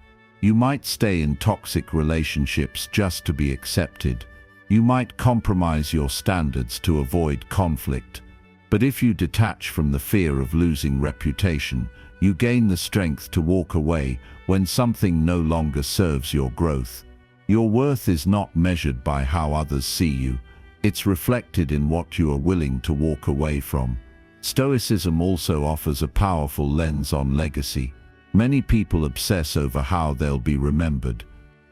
You might stay in toxic relationships just to be accepted. You might compromise your standards to avoid conflict. But if you detach from the fear of losing reputation, you gain the strength to walk away when something no longer serves your growth. Your worth is not measured by how others see you. It's reflected in what you are willing to walk away from. Stoicism also offers a powerful lens on legacy. Many people obsess over how they'll be remembered.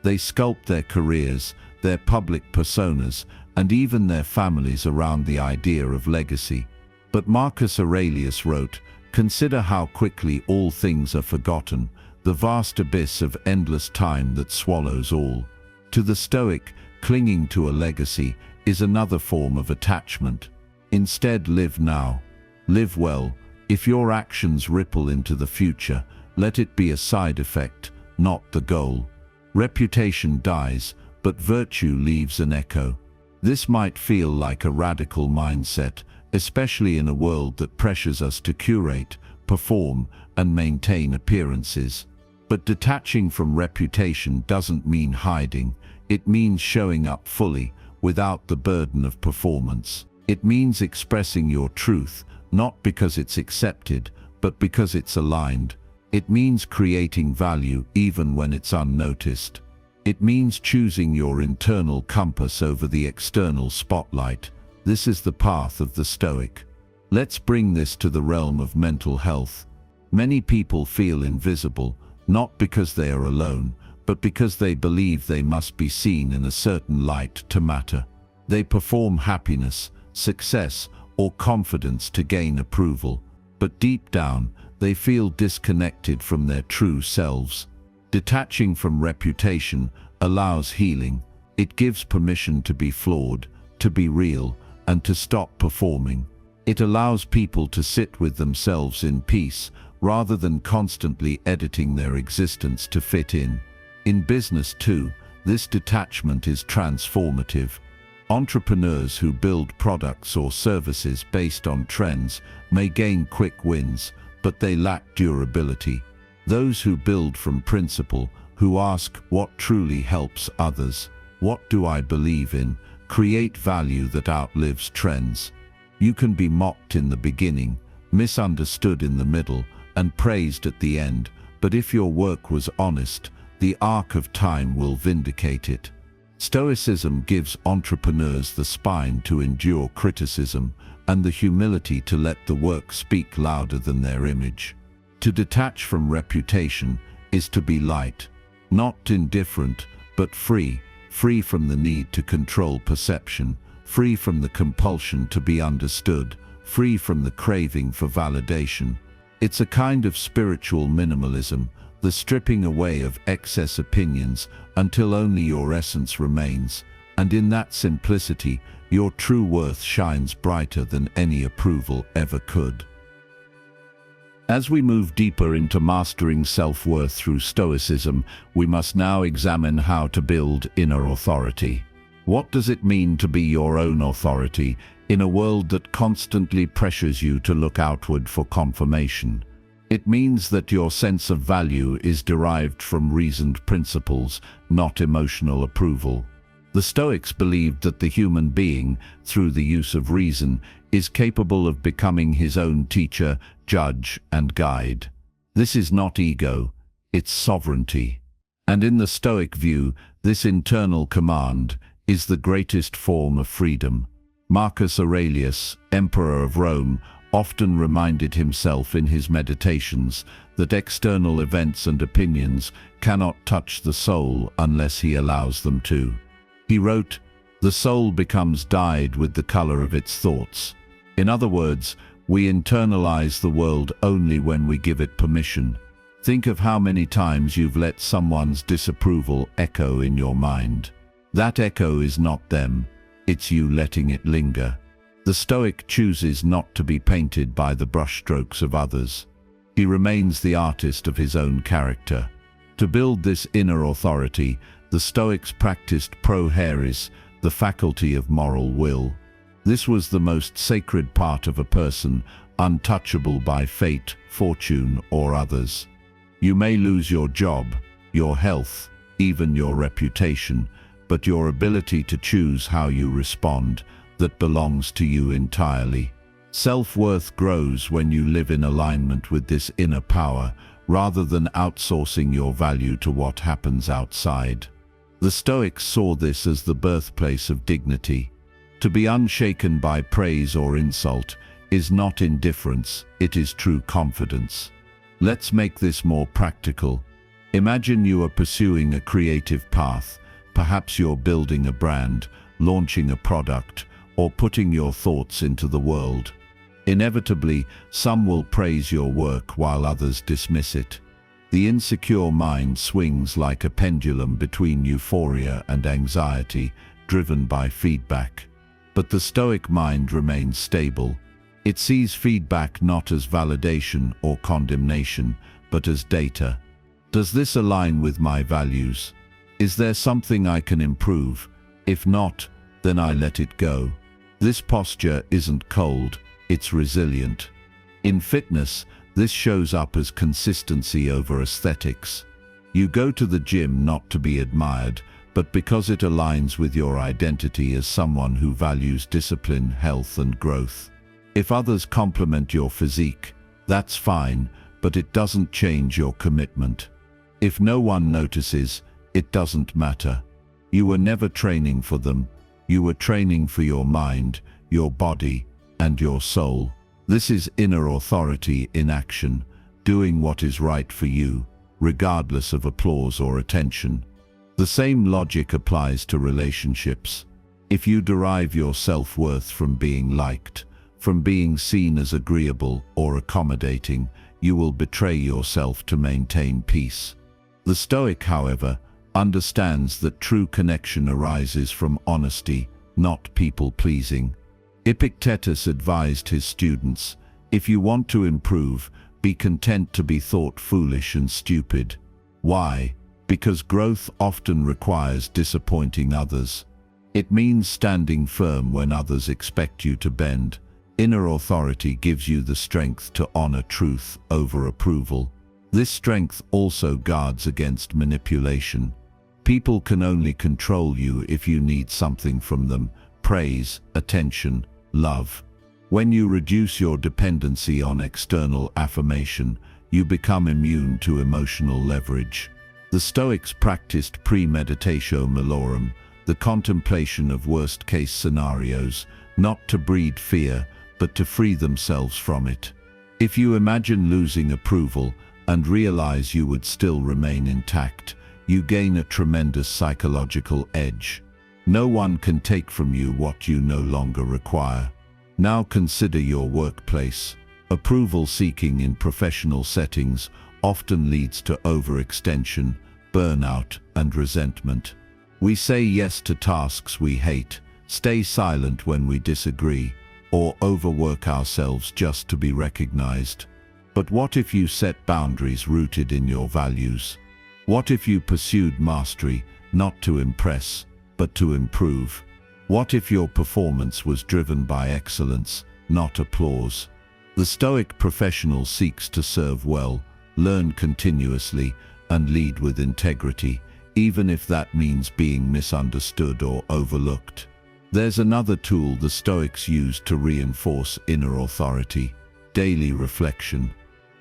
They sculpt their careers, their public personas, and even their families around the idea of legacy. But Marcus Aurelius wrote, "Consider how quickly all things are forgotten, the vast abyss of endless time that swallows all." To the Stoic, clinging to a legacy is another form of attachment. Instead, live now. Live well. If your actions ripple into the future, let it be a side effect, not the goal. Reputation dies, but virtue leaves an echo. This might feel like a radical mindset, especially in a world that pressures us to curate, perform, and maintain appearances. But detaching from reputation doesn't mean hiding. It means showing up fully, without the burden of performance. It means expressing your truth, not because it's accepted, but because it's aligned. It means creating value even when it's unnoticed. It means choosing your internal compass over the external spotlight. This is the path of the Stoic. Let's bring this to the realm of mental health. Many people feel invisible, not because they are alone, but because they believe they must be seen in a certain light to matter. They perform happiness, success, or confidence to gain approval, but deep down, they feel disconnected from their true selves. Detaching from reputation allows healing. It gives permission to be flawed, to be real, and to stop performing. It allows people to sit with themselves in peace, rather than constantly editing their existence to fit in. In business too, this detachment is transformative. Entrepreneurs who build products or services based on trends may gain quick wins, but they lack durability. Those who build from principle, who ask what truly helps others, what do I believe in, create value that outlives trends. You can be mocked in the beginning, misunderstood in the middle, and praised at the end, but if your work was honest, the arc of time will vindicate it. Stoicism gives entrepreneurs the spine to endure criticism and the humility to let the work speak louder than their image. To detach from reputation is to be light, not indifferent, but free, free from the need to control perception, free from the compulsion to be understood, free from the craving for validation. It's a kind of spiritual minimalism, the stripping away of excess opinions until only your essence remains, and in that simplicity, your true worth shines brighter than any approval ever could. As we move deeper into mastering self-worth through Stoicism, we must now examine how to build inner authority. What does it mean to be your own authority in a world that constantly pressures you to look outward for confirmation? It means that your sense of value is derived from reasoned principles, not emotional approval. The Stoics believed that the human being, through the use of reason, is capable of becoming his own teacher, judge, and guide. This is not ego, it's sovereignty. And in the Stoic view, this internal command is the greatest form of freedom. Marcus Aurelius, Emperor of Rome, often reminded himself in his meditations that external events and opinions cannot touch the soul unless he allows them to. He wrote, "The soul becomes dyed with the color of its thoughts." In other words, we internalize the world only when we give it permission. Think of how many times you've let someone's disapproval echo in your mind. That echo is not them, it's you letting it linger. The Stoic chooses not to be painted by the brushstrokes of others. He remains the artist of his own character. To build this inner authority, the Stoics practiced prohairis, the faculty of moral will. This was the most sacred part of a person, untouchable by fate, fortune, or others. You may lose your job, your health, even your reputation, but your ability to choose how you respond, that belongs to you entirely. Self-worth grows when you live in alignment with this inner power, rather than outsourcing your value to what happens outside. The Stoics saw this as the birthplace of dignity. To be unshaken by praise or insult is not indifference, it is true confidence. Let's make this more practical. Imagine you are pursuing a creative path. Perhaps you're building a brand, launching a product, or putting your thoughts into the world. Inevitably, some will praise your work while others dismiss it. The insecure mind swings like a pendulum between euphoria and anxiety, driven by feedback. But the Stoic mind remains stable. It sees feedback not as validation or condemnation, but as data. Does this align with my values? Is there something I can improve? If not, then I let it go. This posture isn't cold, it's resilient. In fitness, this shows up as consistency over aesthetics. You go to the gym not to be admired, but because it aligns with your identity as someone who values discipline, health, and growth. If others compliment your physique, that's fine, but it doesn't change your commitment. If no one notices, it doesn't matter. You were never training for them. You were training for your mind, your body, and your soul. This is inner authority in action, doing what is right for you, regardless of applause or attention. The same logic applies to relationships. If you derive your self-worth from being liked, from being seen as agreeable or accommodating, you will betray yourself to maintain peace. The Stoic, however, understands that true connection arises from honesty, not people-pleasing. Epictetus advised his students, if you want to improve, be content to be thought foolish and stupid. Why? Because growth often requires disappointing others. It means standing firm when others expect you to bend. Inner authority gives you the strength to honor truth over approval. This strength also guards against manipulation. People can only control you if you need something from them: praise, attention, love. When you reduce your dependency on external affirmation, you become immune to emotional leverage. The Stoics practiced premeditatio malorum, the contemplation of worst-case scenarios, not to breed fear, but to free themselves from it. If you imagine losing approval and realize you would still remain intact, you gain a tremendous psychological edge. No one can take from you what you no longer require. Now consider your workplace. Approval seeking in professional settings often leads to overextension, burnout, and resentment. We say yes to tasks we hate, stay silent when we disagree, or overwork ourselves just to be recognized. But what if you set boundaries rooted in your values? What if you pursued mastery, not to impress, but to improve? What if your performance was driven by excellence, not applause? The Stoic professional seeks to serve well, learn continuously, and lead with integrity, even if that means being misunderstood or overlooked. There's another tool the Stoics use to reinforce inner authority: daily reflection.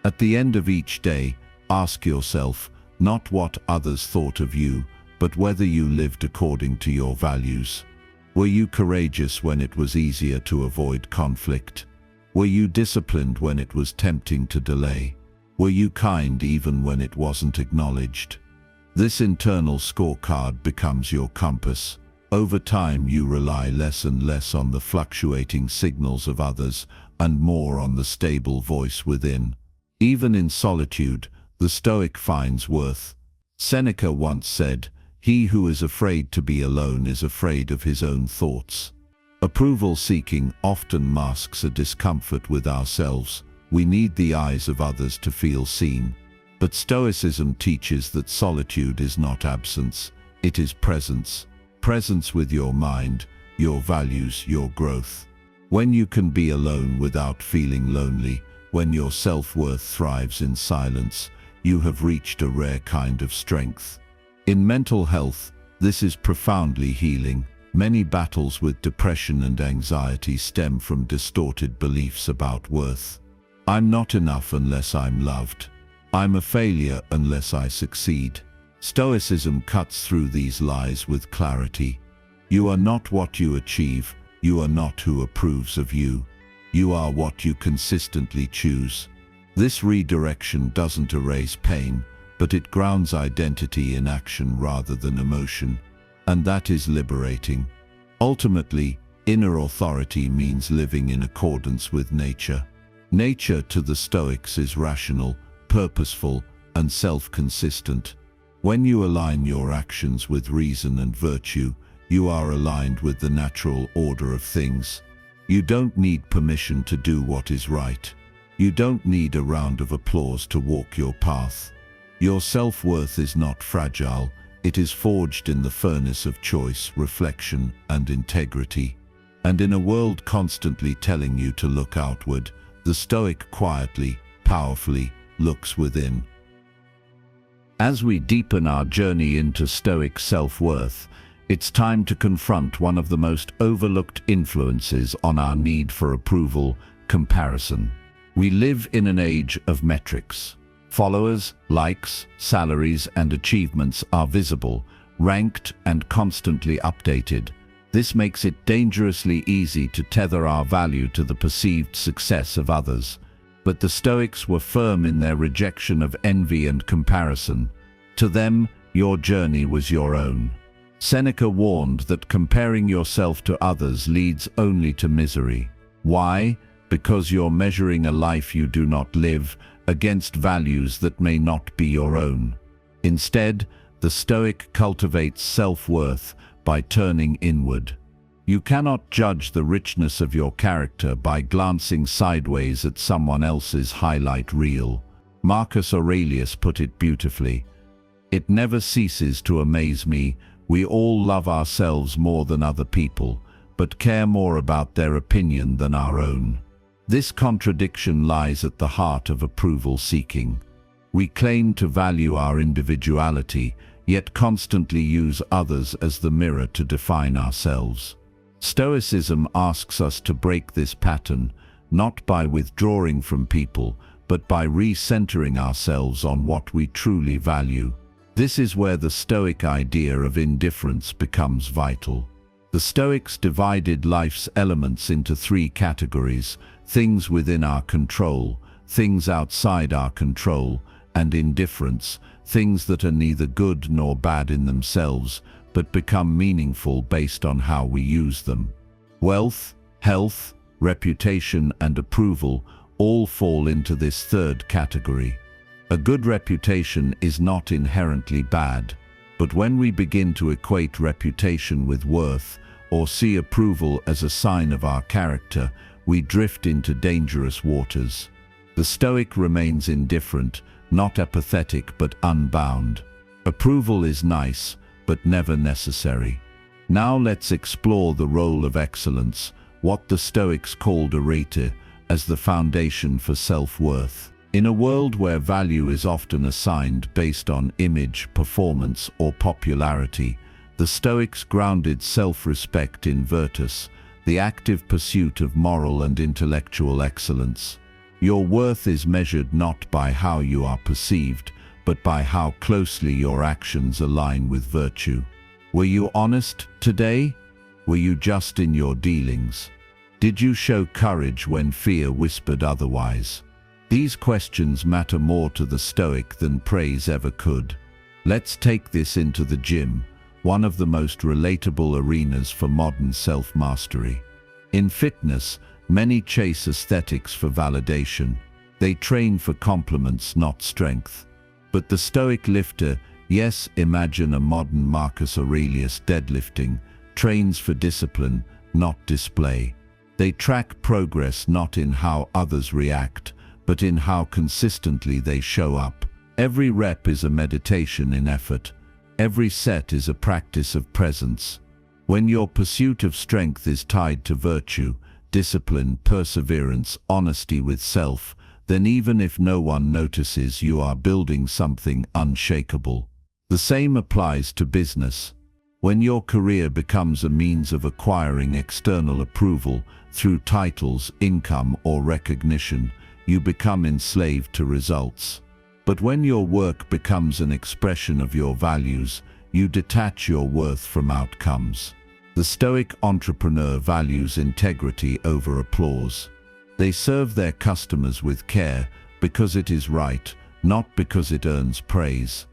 At the end of each day, ask yourself not what others thought of you, but whether you lived according to your values. Were you courageous when it was easier to avoid conflict? Were you disciplined when it was tempting to delay? Were you kind even when it wasn't acknowledged? This internal scorecard becomes your compass. Over time, you rely less and less on the fluctuating signals of others and more on the stable voice within. Even in solitude, the Stoic finds worth. Seneca once said, "He who is afraid to be alone is afraid of his own thoughts." Approval seeking often masks a discomfort with ourselves. We need the eyes of others to feel seen. But Stoicism teaches that solitude is not absence, it is presence. Presence with your mind, your values, your growth. When you can be alone without feeling lonely, when your self-worth thrives in silence, you have reached a rare kind of strength. In mental health, this is profoundly healing. Many battles with depression and anxiety stem from distorted beliefs about worth. I'm not enough unless I'm loved. I'm a failure unless I succeed. Stoicism cuts through these lies with clarity. You are not what you achieve. You are not who approves of you. You are what you consistently choose. This redirection doesn't erase pain, but it grounds identity in action rather than emotion, and that is liberating. Ultimately, inner authority means living in accordance with nature. Nature to the Stoics is rational, purposeful, and self-consistent. When you align your actions with reason and virtue, you are aligned with the natural order of things. You don't need permission to do what is right. You don't need a round of applause to walk your path. Your self-worth is not fragile. It is forged in the furnace of choice, reflection, and integrity. And in a world constantly telling you to look outward, the Stoic quietly, powerfully looks within. As we deepen our journey into Stoic self-worth, it's time to confront one of the most overlooked influences on our need for approval: comparison. We live in an age of metrics. Followers, likes, salaries, and achievements are visible, ranked, and constantly updated. This makes it dangerously easy to tether our value to the perceived success of others. But the Stoics were firm in their rejection of envy and comparison. To them, your journey was your own. Seneca warned that comparing yourself to others leads only to misery. Why? Because you're measuring a life you do not live against values that may not be your own. Instead, the Stoic cultivates self-worth by turning inward. You cannot judge the richness of your character by glancing sideways at someone else's highlight reel. Marcus Aurelius put it beautifully. It never ceases to amaze me. We all love ourselves more than other people, but care more about their opinion than our own. This contradiction lies at the heart of approval seeking. We claim to value our individuality, yet constantly use others as the mirror to define ourselves. Stoicism asks us to break this pattern, not by withdrawing from people, but by recentering ourselves on what we truly value. This is where the Stoic idea of indifference becomes vital. The Stoics divided life's elements into three categories: things within our control, things outside our control, and indifference, things that are neither good nor bad in themselves, but become meaningful based on how we use them. Wealth, health, reputation, and approval all fall into this third category. A good reputation is not inherently bad, but when we begin to equate reputation with worth, or see approval as a sign of our character, we drift into dangerous waters. The Stoic remains indifferent, not apathetic but unbound. Approval is nice, but never necessary. Now let's explore the role of excellence, what the Stoics called arete, as the foundation for self-worth. In a world where value is often assigned based on image, performance, or popularity, the Stoics grounded self-respect in virtus, the active pursuit of moral and intellectual excellence. Your worth is measured not by how you are perceived, but by how closely your actions align with virtue. Were you honest today? Were you just in your dealings? Did you show courage when fear whispered otherwise? These questions matter more to the Stoic than praise ever could. Let's take this into the gym, one of the most relatable arenas for modern self-mastery. In fitness, many chase aesthetics for validation. They train for compliments, not strength. But the Stoic lifter, yes, imagine a modern Marcus Aurelius deadlifting, trains for discipline, not display. They track progress not in how others react, but in how consistently they show up. Every rep is a meditation in effort. Every set is a practice of presence. When your pursuit of strength is tied to virtue, discipline, perseverance, honesty with self, then even if no one notices, you are building something unshakable. The same applies to business. When your career becomes a means of acquiring external approval through titles, income, or recognition, you become enslaved to results. But when your work becomes an expression of your values, you detach your worth from outcomes. The Stoic entrepreneur values integrity over applause. They serve their customers with care because it is right, not because it earns praise.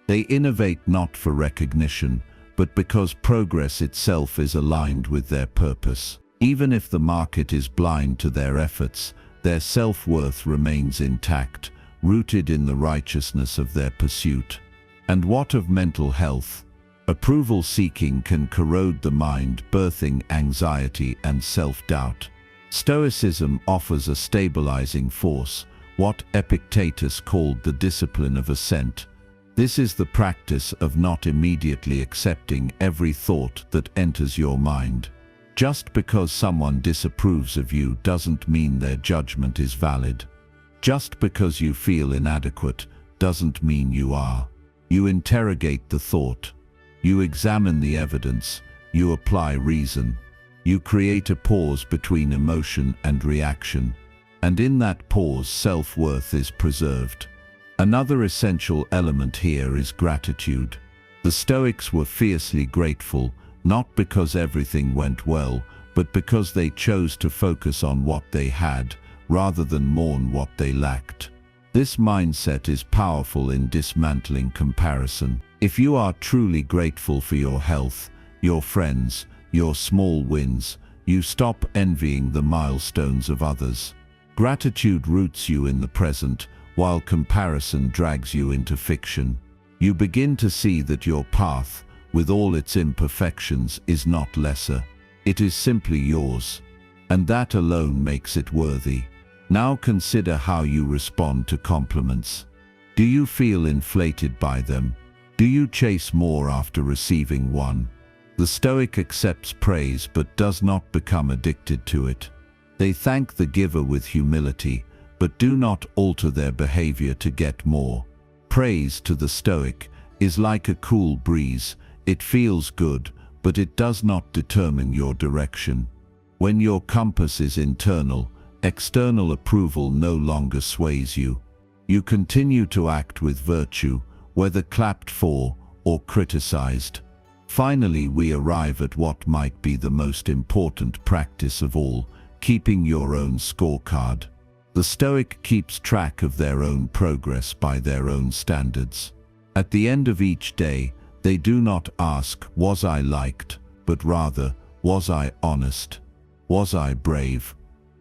They innovate not for recognition, but because progress itself is aligned with their purpose. Even if the market is blind to their efforts, their self-worth remains intact, rooted in the righteousness of their pursuit. And what of mental health? Approval seeking can corrode the mind, birthing anxiety and self-doubt. Stoicism offers a stabilizing force, what Epictetus called the discipline of assent. This is the practice of not immediately accepting every thought that enters your mind. Just because someone disapproves of you doesn't mean their judgment is valid. Just because you feel inadequate doesn't mean you are. You interrogate the thought. You examine the evidence. You apply reason. You create a pause between emotion and reaction. And in that pause, self-worth is preserved. Another essential element here is gratitude. The Stoics were fiercely grateful, not because everything went well, but because they chose to focus on what they had, rather than mourn what they lacked. This mindset is powerful in dismantling comparison. If you are truly grateful for your health, your friends, your small wins, you stop envying the milestones of others. Gratitude roots you in the present, while comparison drags you into fiction. You begin to see that your path, with all its imperfections, is not lesser. It is simply yours, and that alone makes it worthy. Now consider how you respond to compliments. Do you feel inflated by them? Do you chase more after receiving one? The Stoic accepts praise but does not become addicted to it. They thank the giver with humility, but do not alter their behavior to get more. Praise to the Stoic is like a cool breeze. It feels good, but it does not determine your direction. When your compass is internal, external approval no longer sways you. You continue to act with virtue, whether clapped for or criticized. Finally, we arrive at what might be the most important practice of all, keeping your own scorecard. The Stoic keeps track of their own progress by their own standards. At the end of each day, they do not ask, "Was I liked?" but rather, "Was I honest? Was I brave?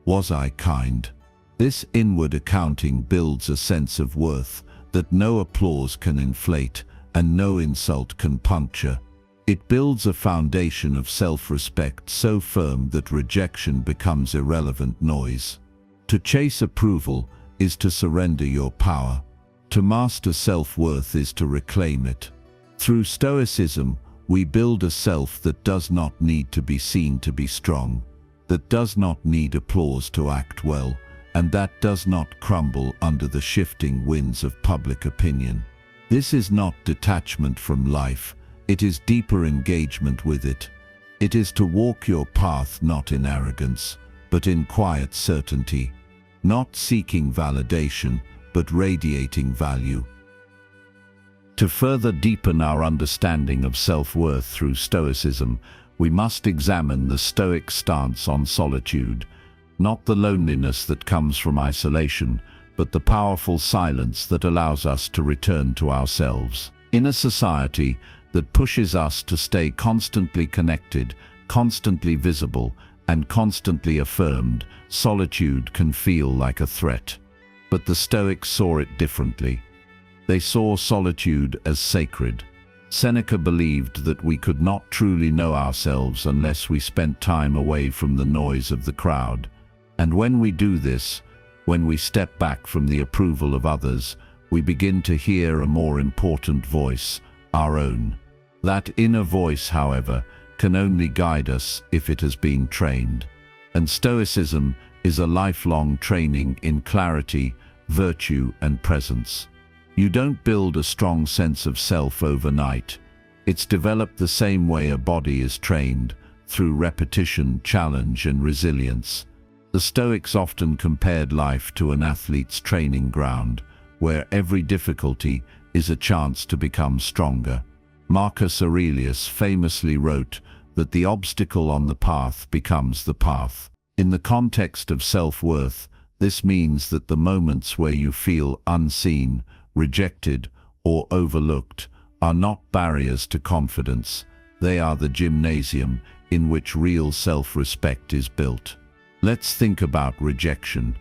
Was I kind?" This inward accounting builds a sense of worth that no applause can inflate and no insult can puncture. It builds a foundation of self-respect so firm that rejection becomes irrelevant noise. To chase approval is to surrender your power. To master self-worth is to reclaim it. Through Stoicism, we build a self that does not need to be seen to be strong, that does not need applause to act well, and that does not crumble under the shifting winds of public opinion. This is not detachment from life, it is deeper engagement with it. It is to walk your path not in arrogance, but in quiet certainty, not seeking validation, but radiating value. To further deepen our understanding of self-worth through Stoicism, we must examine the Stoic stance on solitude, not the loneliness that comes from isolation, but the powerful silence that allows us to return to ourselves. In a society that pushes us to stay constantly connected, constantly visible, and constantly affirmed, solitude can feel like a threat. But the Stoics saw it differently. They saw solitude as sacred. Seneca believed that we could not truly know ourselves unless we spent time away from the noise of the crowd. And when we do this, when we step back from the approval of others, we begin to hear a more important voice, our own. That inner voice, however, can only guide us if it has been trained. And Stoicism is a lifelong training in clarity, virtue, and presence. You don't build a strong sense of self overnight. It's developed the same way a body is trained, through repetition, challenge, and resilience. The Stoics often compared life to an athlete's training ground, where every difficulty is a chance to become stronger. Marcus Aurelius famously wrote that the obstacle on the path becomes the path. In the context of self-worth, this means that the moments where you feel unseen, rejected, or overlooked are not barriers to confidence. They are the gymnasium in which real self-respect is built. Let's think about rejection.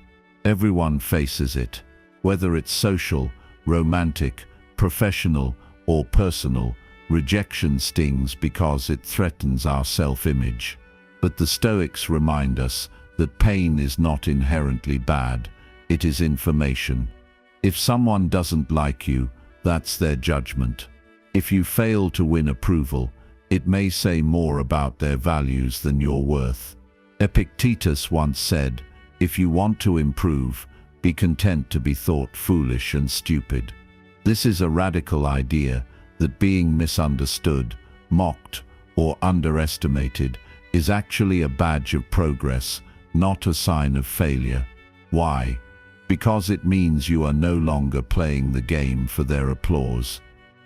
Everyone faces it. Whether it's social, romantic, professional, or personal, rejection stings because it threatens our self-image. But the Stoics remind us that pain is not inherently bad, it is information. If someone doesn't like you, that's their judgment. If you fail to win approval, it may say more about their values than your worth. Epictetus once said, "If you want to improve, be content to be thought foolish and stupid." This is a radical idea that being misunderstood, mocked, or underestimated is actually a badge of progress, not a sign of failure. Why? Because it means you are no longer playing the game for their applause.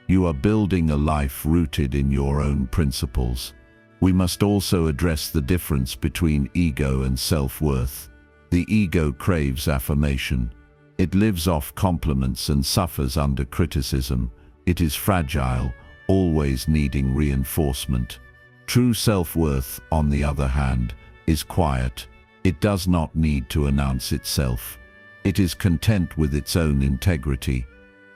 You are building a life rooted in your own principles. We must also address the difference between ego and self-worth. The ego craves affirmation. It lives off compliments and suffers under criticism. It is fragile, always needing reinforcement. True self-worth, on the other hand, is quiet. It does not need to announce itself. It is content with its own integrity.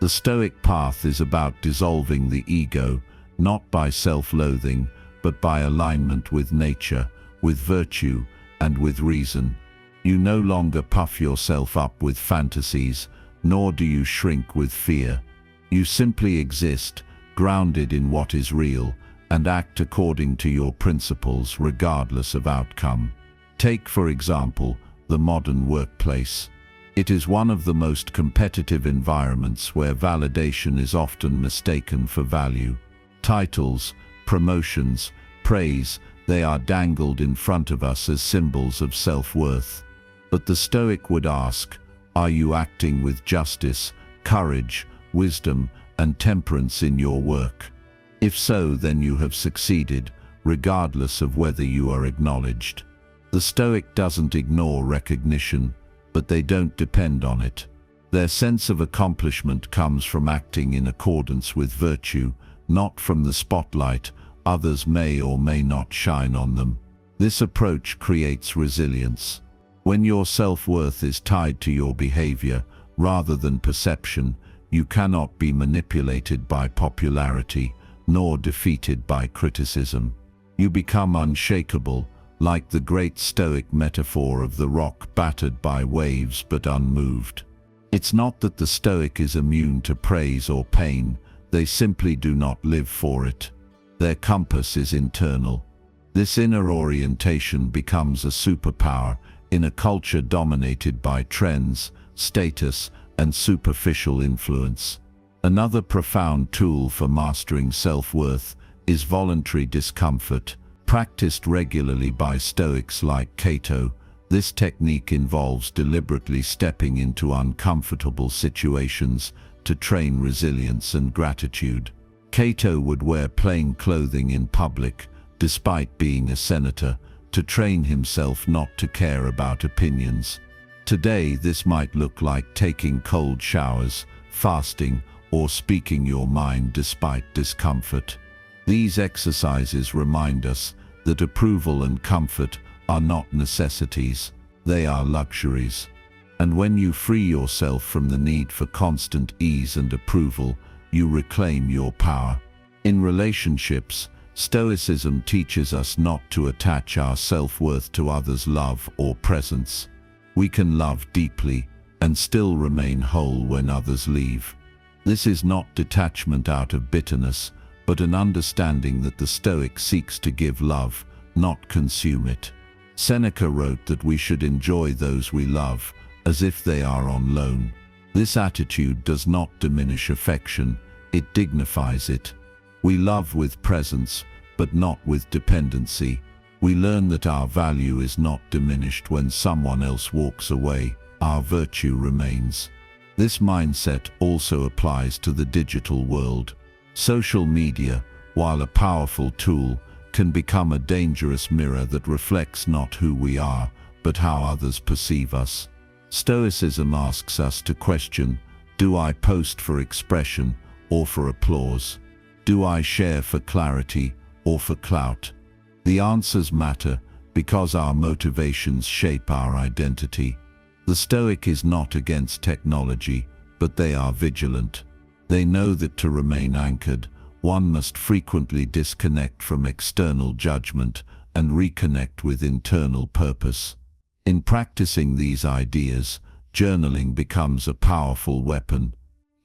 The Stoic path is about dissolving the ego, not by self-loathing, but by alignment with nature, with virtue, and with reason. You no longer puff yourself up with fantasies, nor do you shrink with fear. You simply exist, grounded in what is real, and act according to your principles regardless of outcome. Take, for example, the modern workplace. It is one of the most competitive environments where validation is often mistaken for value. Titles, promotions, praise, they are dangled in front of us as symbols of self-worth. But the Stoic would ask, are you acting with justice, courage, wisdom, and temperance in your work? If so, then you have succeeded, regardless of whether you are acknowledged. The Stoic doesn't ignore recognition, but they don't depend on it. Their sense of accomplishment comes from acting in accordance with virtue, not from the spotlight others may or may not shine on them. This approach creates resilience. When your self-worth is tied to your behavior rather than perception, you cannot be manipulated by popularity, nor defeated by criticism. You become unshakable, like the great Stoic metaphor of the rock battered by waves but unmoved. It's not that the Stoic is immune to praise or pain, they simply do not live for it. Their compass is internal. This inner orientation becomes a superpower in a culture dominated by trends, status, and superficial influence. Another profound tool for mastering self-worth is voluntary discomfort. Practiced regularly by Stoics like Cato, this technique involves deliberately stepping into uncomfortable situations to train resilience and gratitude. Cato would wear plain clothing in public, despite being a senator, to train himself not to care about opinions. Today, this might look like taking cold showers, fasting, or speaking your mind despite discomfort. These exercises remind us that approval and comfort are not necessities, they are luxuries. And when you free yourself from the need for constant ease and approval, you reclaim your power. In relationships, Stoicism teaches us not to attach our self-worth to others' love or presence. We can love deeply and still remain whole when others leave. This is not detachment out of bitterness, but an understanding that the Stoic seeks to give love, not consume it. Seneca wrote that we should enjoy those we love, as if they are on loan. This attitude does not diminish affection, it dignifies it. We love with presence, but not with dependency. We learn that our value is not diminished when someone else walks away, our virtue remains. This mindset also applies to the digital world. Social media, while a powerful tool, can become a dangerous mirror that reflects not who we are, but how others perceive us. Stoicism asks us to question, Do I post for expression or for applause? Do I share for clarity or for clout? The answers matter because our motivations shape our identity. The Stoic is not against technology, but they are vigilant. They know that to remain anchored, one must frequently disconnect from external judgment and reconnect with internal purpose. In practicing these ideas, journaling becomes a powerful weapon.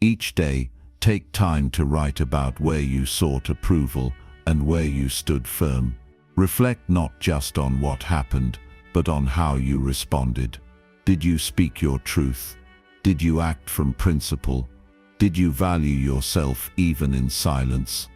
Each day, take time to write about where you sought approval and where you stood firm. Reflect not just on what happened, but on how you responded. Did you speak your truth? Did you act from principle? Did you value yourself even in silence?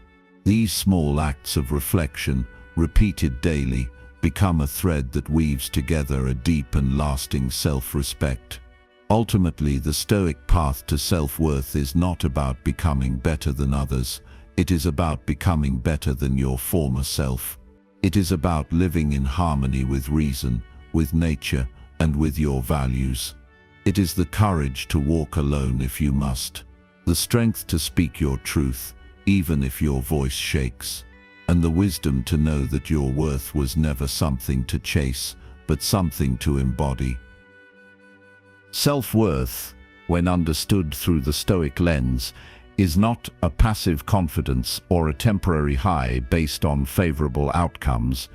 These small acts of reflection, repeated daily, become a thread that weaves together a deep and lasting self-respect. Ultimately, the Stoic path to self-worth is not about becoming better than others. It is about becoming better than your former self. It is about living in harmony with reason, with nature, and with your values. It is the courage to walk alone if you must, the strength to speak your truth, even if your voice shakes, and the wisdom to know that your worth was never something to chase, but something to embody. Self-worth, when understood through the Stoic lens, is not a passive confidence or a temporary high based on favorable outcomes.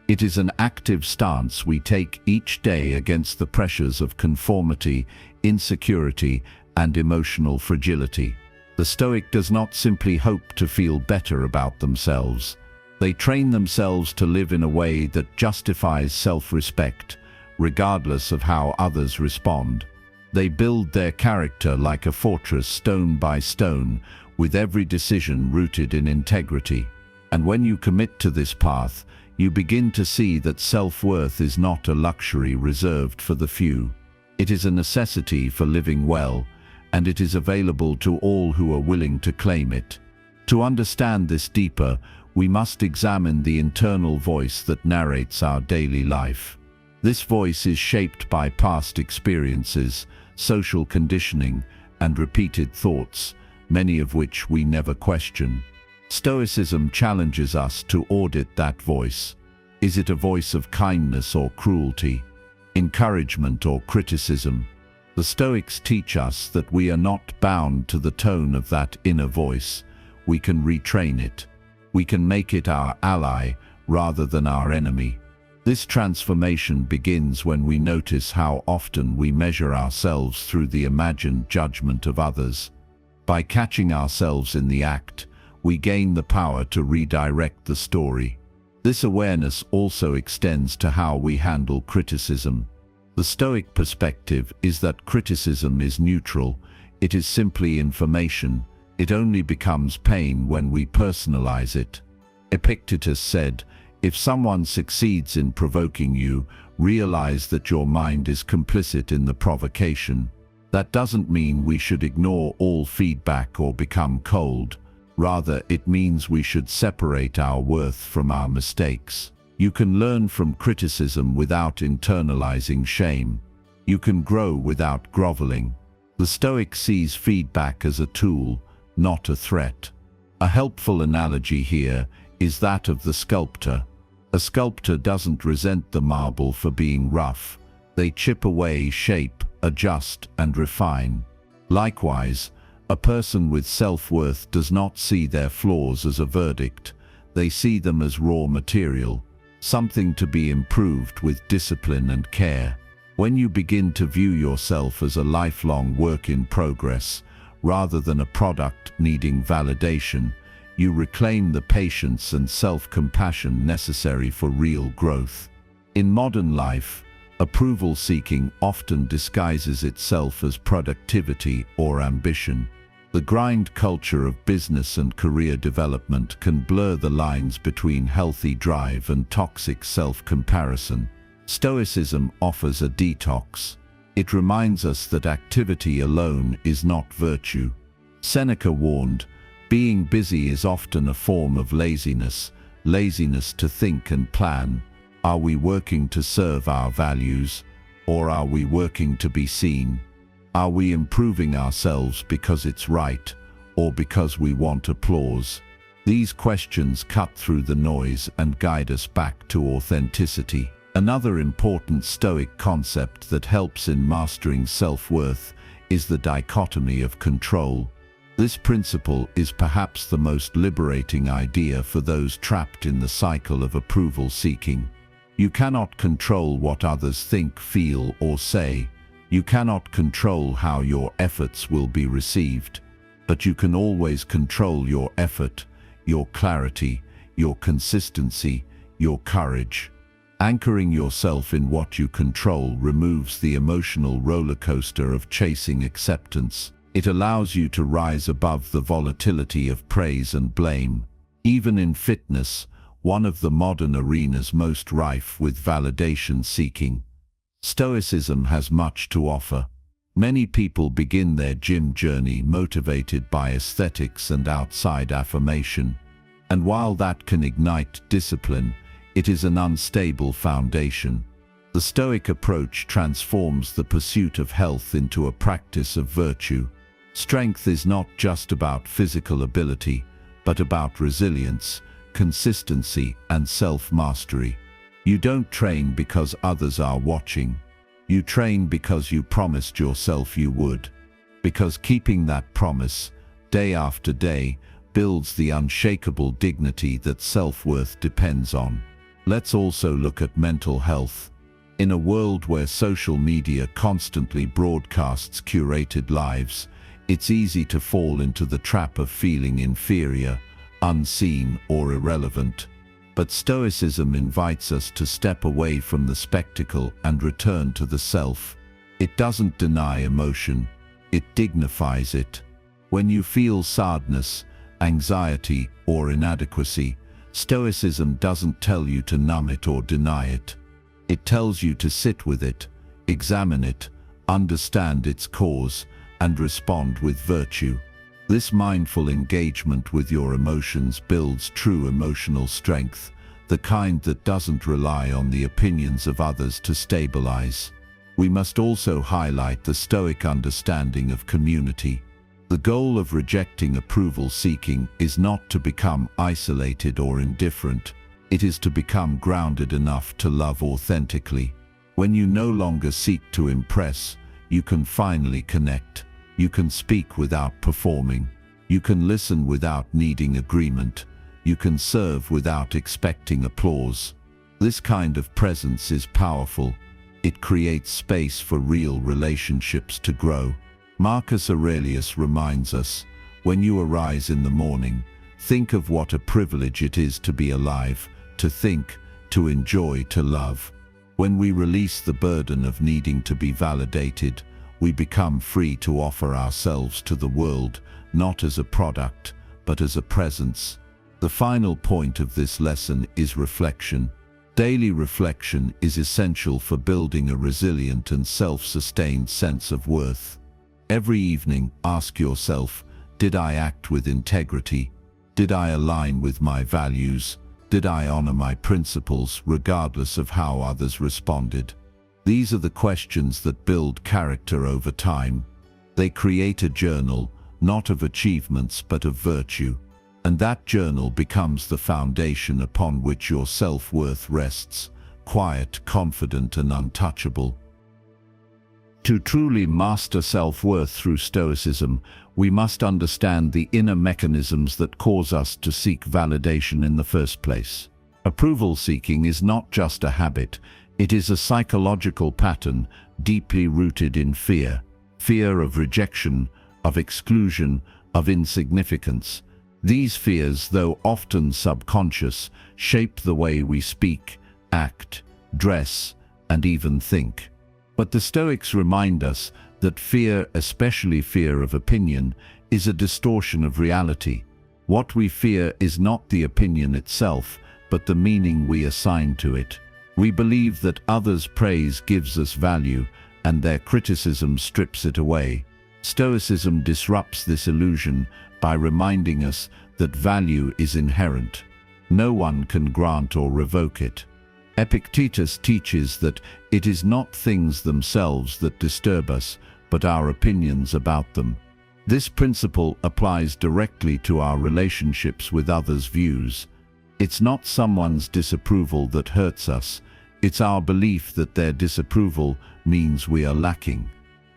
It is an active stance we take each day against the pressures of conformity, insecurity, and emotional fragility. The Stoic does not simply hope to feel better about themselves. They train themselves to live in a way that justifies self-respect, regardless of how others respond. They build their character like a fortress stone by stone, with every decision rooted in integrity. And when you commit to this path, you begin to see that self-worth is not a luxury reserved for the few. It is a necessity for living well, and it is available to all who are willing to claim it. To understand this deeper, we must examine the internal voice that narrates our daily life. This voice is shaped by past experiences, social conditioning, and repeated thoughts, many of which we never question. Stoicism challenges us to audit that voice. Is it a voice of kindness or cruelty, encouragement or criticism? The Stoics teach us that we are not bound to the tone of that inner voice. We can retrain it. We can make it our ally rather than our enemy. This transformation begins when we notice how often we measure ourselves through the imagined judgment of others. By catching ourselves in the act, we gain the power to redirect the story. This awareness also extends to how we handle criticism. The Stoic perspective is that criticism is neutral. It is simply information. It only becomes pain when we personalize it. Epictetus said, "If someone succeeds in provoking you, realize that your mind is complicit in the provocation." That doesn't mean we should ignore all feedback or become cold. Rather, it means we should separate our worth from our mistakes. You can learn from criticism without internalizing shame. You can grow without groveling. The Stoic sees feedback as a tool, not a threat. A helpful analogy here is that of the sculptor. A sculptor doesn't resent the marble for being rough. They chip away, shape, adjust, and refine. Likewise, a person with self-worth does not see their flaws as a verdict. They see them as raw material, something to be improved with discipline and care. When you begin to view yourself as a lifelong work in progress, rather than a product needing validation, you reclaim the patience and self-compassion necessary for real growth. In modern life, approval-seeking often disguises itself as productivity or ambition. The grind culture of business and career development can blur the lines between healthy drive and toxic self-comparison. Stoicism offers a detox. It reminds us that activity alone is not virtue. Seneca warned, "Being busy is often a form of laziness, laziness to think and plan." Are we working to serve our values, or are we working to be seen? Are we improving ourselves because it's right, or because we want applause? These questions cut through the noise and guide us back to authenticity. Another important Stoic concept that helps in mastering self-worth is the dichotomy of control. This principle is perhaps the most liberating idea for those trapped in the cycle of approval seeking. You cannot control what others think, feel, or say. You cannot control how your efforts will be received. But you can always control your effort, your clarity, your consistency, your courage. Anchoring yourself in what you control removes the emotional roller coaster of chasing acceptance. It allows you to rise above the volatility of praise and blame. Even in fitness, one of the modern arenas most rife with validation seeking, Stoicism has much to offer. Many people begin their gym journey motivated by aesthetics and outside affirmation. And while that can ignite discipline, it is an unstable foundation. The Stoic approach transforms the pursuit of health into a practice of virtue. Strength is not just about physical ability, but about resilience, consistency, and self-mastery. You don't train because others are watching. You train because you promised yourself you would. Because keeping that promise, day after day, builds the unshakable dignity that self-worth depends on. Let's also look at mental health. In a world where social media constantly broadcasts curated lives, it's easy to fall into the trap of feeling inferior, unseen, or irrelevant. But Stoicism invites us to step away from the spectacle and return to the self. It doesn't deny emotion, it dignifies it. When you feel sadness, anxiety, or inadequacy, Stoicism doesn't tell you to numb it or deny it. It tells you to sit with it, examine it, understand its cause, and respond with virtue. This mindful engagement with your emotions builds true emotional strength, the kind that doesn't rely on the opinions of others to stabilize. We must also highlight the Stoic understanding of community. The goal of rejecting approval seeking is not to become isolated or indifferent. It is to become grounded enough to love authentically. When you no longer seek to impress, you can finally connect. You can speak without performing. You can listen without needing agreement. You can serve without expecting applause. This kind of presence is powerful. It creates space for real relationships to grow. Marcus Aurelius reminds us, when you arise in the morning, think of what a privilege it is to be alive, to think, to enjoy, to love. When we release the burden of needing to be validated, we become free to offer ourselves to the world, not as a product, but as a presence. The final point of this lesson is reflection. Daily reflection is essential for building a resilient and self-sustained sense of worth. Every evening, ask yourself, did I act with integrity? Did I align with my values? Did I honor my principles regardless of how others responded? These are the questions that build character over time. They create a journal, not of achievements but of virtue. And that journal becomes the foundation upon which your self-worth rests, quiet, confident, and untouchable. To truly master self-worth through Stoicism, we must understand the inner mechanisms that cause us to seek validation in the first place. Approval seeking is not just a habit, it is a psychological pattern deeply rooted in fear. Fear of rejection, of exclusion, of insignificance. These fears, though often subconscious, shape the way we speak, act, dress, and even think. But the Stoics remind us that fear, especially fear of opinion, is a distortion of reality. What we fear is not the opinion itself, but the meaning we assign to it. We believe that others' praise gives us value, and their criticism strips it away. Stoicism disrupts this illusion by reminding us that value is inherent. No one can grant or revoke it. Epictetus teaches that it is not things themselves that disturb us, but our opinions about them. This principle applies directly to our relationships with others' views. It's not someone's disapproval that hurts us, it's our belief that their disapproval means we are lacking.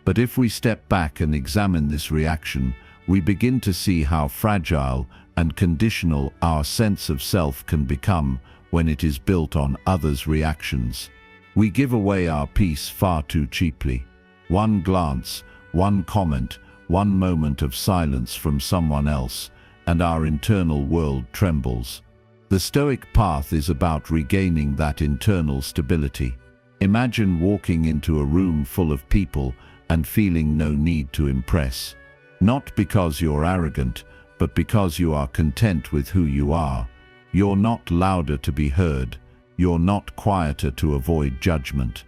But if we step back and examine this reaction, we begin to see how fragile and conditional our sense of self can become when it is built on others' reactions. We give away our peace far too cheaply. One glance, one comment, one moment of silence from someone else, and our internal world trembles. The Stoic path is about regaining that internal stability. Imagine walking into a room full of people and feeling no need to impress. Not because you're arrogant, but because you are content with who you are. You're not louder to be heard. You're not quieter to avoid judgment.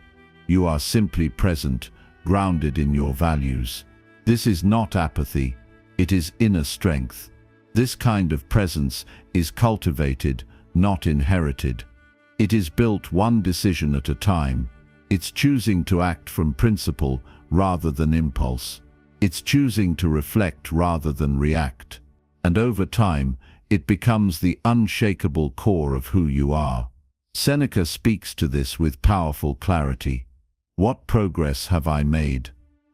You are simply present, grounded in your values. This is not apathy, it is inner strength. This kind of presence is cultivated, not inherited. It is built one decision at a time. It's choosing to act from principle rather than impulse. It's choosing to reflect rather than react. And over time, it becomes the unshakable core of who you are. Seneca speaks to this with powerful clarity. What progress have I made?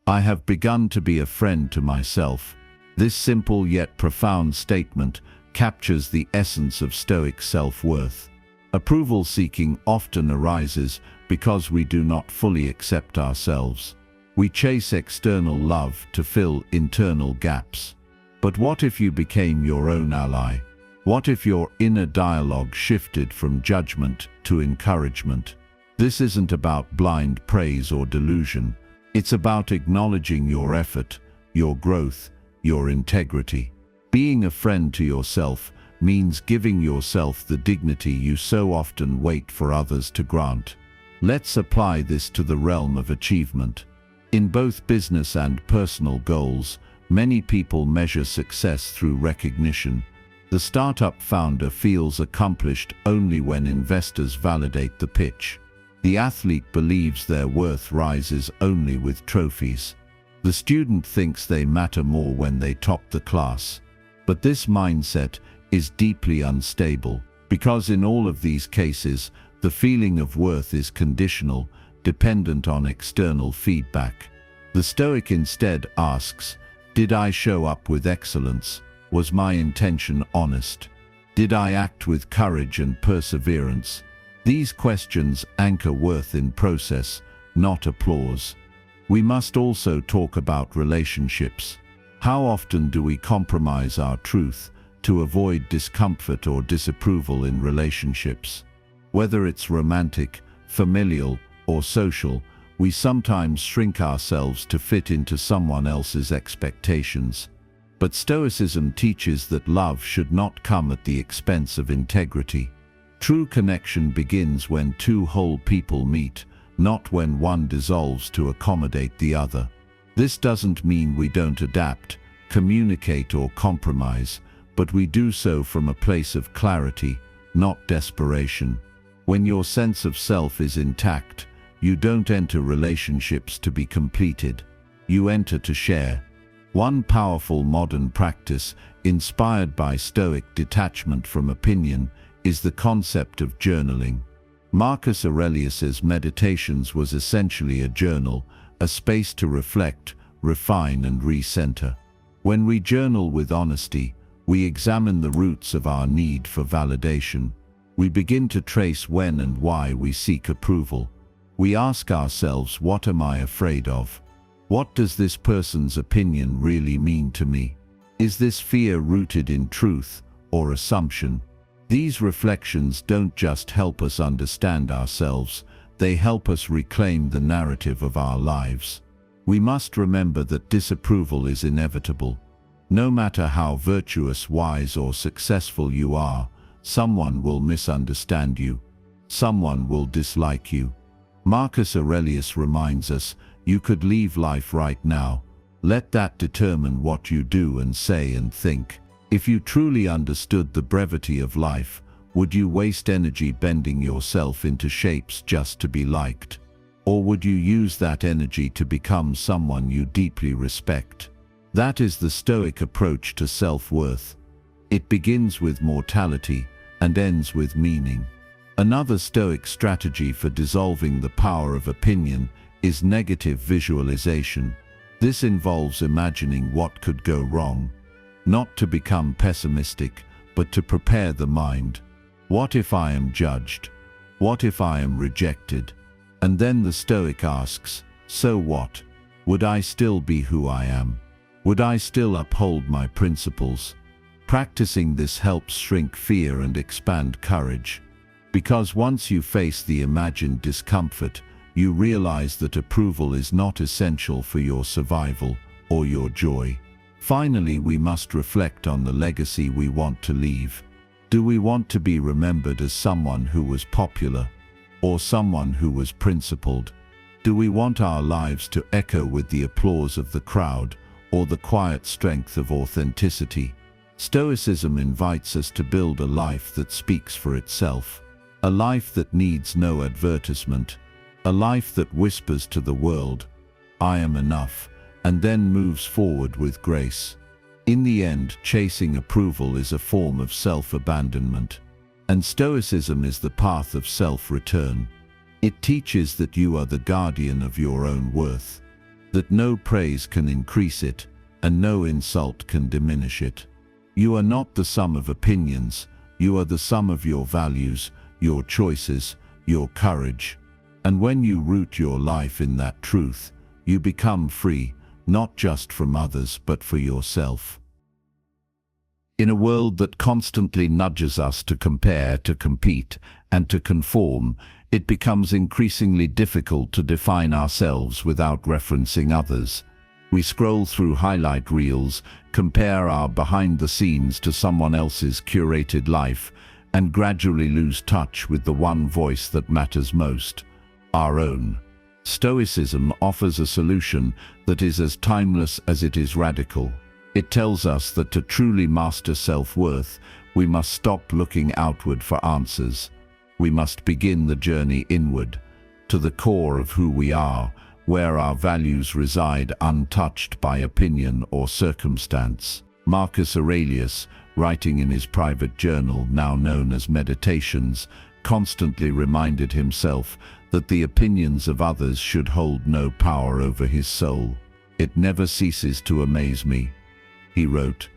I have begun to be a friend to myself. This simple yet profound statement captures the essence of Stoic self-worth. Approval seeking often arises because we do not fully accept ourselves. We chase external love to fill internal gaps. But what if you became your own ally? What if your inner dialogue shifted from judgment to encouragement? This isn't about blind praise or delusion. It's about acknowledging your effort, your growth, your integrity. Being a friend to yourself means giving yourself the dignity you so often wait for others to grant. Let's apply this to the realm of achievement. In both business and personal goals, many people measure success through recognition. The startup founder feels accomplished only when investors validate the pitch. The athlete believes their worth rises only with trophies. The student thinks they matter more when they top the class. But this mindset is deeply unstable, because in all of these cases, the feeling of worth is conditional, dependent on external feedback. The Stoic instead asks, did I show up with excellence? Was my intention honest? Did I act with courage and perseverance? These questions anchor worth in process, not applause. We must also talk about relationships. How often do we compromise our truth to avoid discomfort or disapproval in relationships? Whether it's romantic, familial, or social, we sometimes shrink ourselves to fit into someone else's expectations. But Stoicism teaches that love should not come at the expense of integrity. True connection begins when two whole people meet, not when one dissolves to accommodate the other. This doesn't mean we don't adapt, communicate, or compromise, but we do so from a place of clarity, not desperation. When your sense of self is intact, you don't enter relationships to be completed. You enter to share. One powerful modern practice, inspired by Stoic detachment from opinion, is the concept of journaling. Marcus Aurelius's Meditations was essentially a journal, a space to reflect, refine, and recenter. When we journal with honesty, we examine the roots of our need for validation. We begin to trace when and why we seek approval. We ask ourselves, what am I afraid of? What does this person's opinion really mean to me? Is this fear rooted in truth or assumption? These reflections don't just help us understand ourselves, they help us reclaim the narrative of our lives. We must remember that disapproval is inevitable. No matter how virtuous, wise, or successful you are, someone will misunderstand you. Someone will dislike you. Marcus Aurelius reminds us, you could leave life right now. Let that determine what you do and say and think. If you truly understood the brevity of life, would you waste energy bending yourself into shapes just to be liked? Or would you use that energy to become someone you deeply respect? That is the Stoic approach to self-worth. It begins with mortality and ends with meaning. Another Stoic strategy for dissolving the power of opinion is negative visualization. This involves imagining what could go wrong, not to become pessimistic, but to prepare the mind. What if I am judged? What if I am rejected? And then the Stoic asks, so what? Would I still be who I am? Would I still uphold my principles? Practicing this helps shrink fear and expand courage. Because once you face the imagined discomfort, you realize that approval is not essential for your survival or your joy. Finally, we must reflect on the legacy we want to leave. Do we want to be remembered as someone who was popular, or someone who was principled? Do we want our lives to echo with the applause of the crowd, or the quiet strength of authenticity? Stoicism invites us to build a life that speaks for itself, a life that needs no advertisement, a life that whispers to the world, I am enough, and then moves forward with grace. In the end, chasing approval is a form of self-abandonment, and Stoicism is the path of self-return. It teaches that you are the guardian of your own worth, that no praise can increase it, and no insult can diminish it. You are not the sum of opinions, you are the sum of your values, your choices, your courage. And when you root your life in that truth, you become free, not just from others but for yourself. In a world that constantly nudges us to compare, to compete, and to conform, it becomes increasingly difficult to define ourselves without referencing others. We scroll through highlight reels, compare our behind the scenes to someone else's curated life, and gradually lose touch with the one voice that matters most, our own. Stoicism offers a solution that is as timeless as it is radical. It tells us that to truly master self-worth, we must stop looking outward for answers. We must begin the journey inward, to the core of who we are, where our values reside untouched by opinion or circumstance. Marcus Aurelius, writing in his private journal, now known as Meditations, constantly reminded himself that the opinions of others should hold no power over his soul. It never ceases to amaze me, he wrote.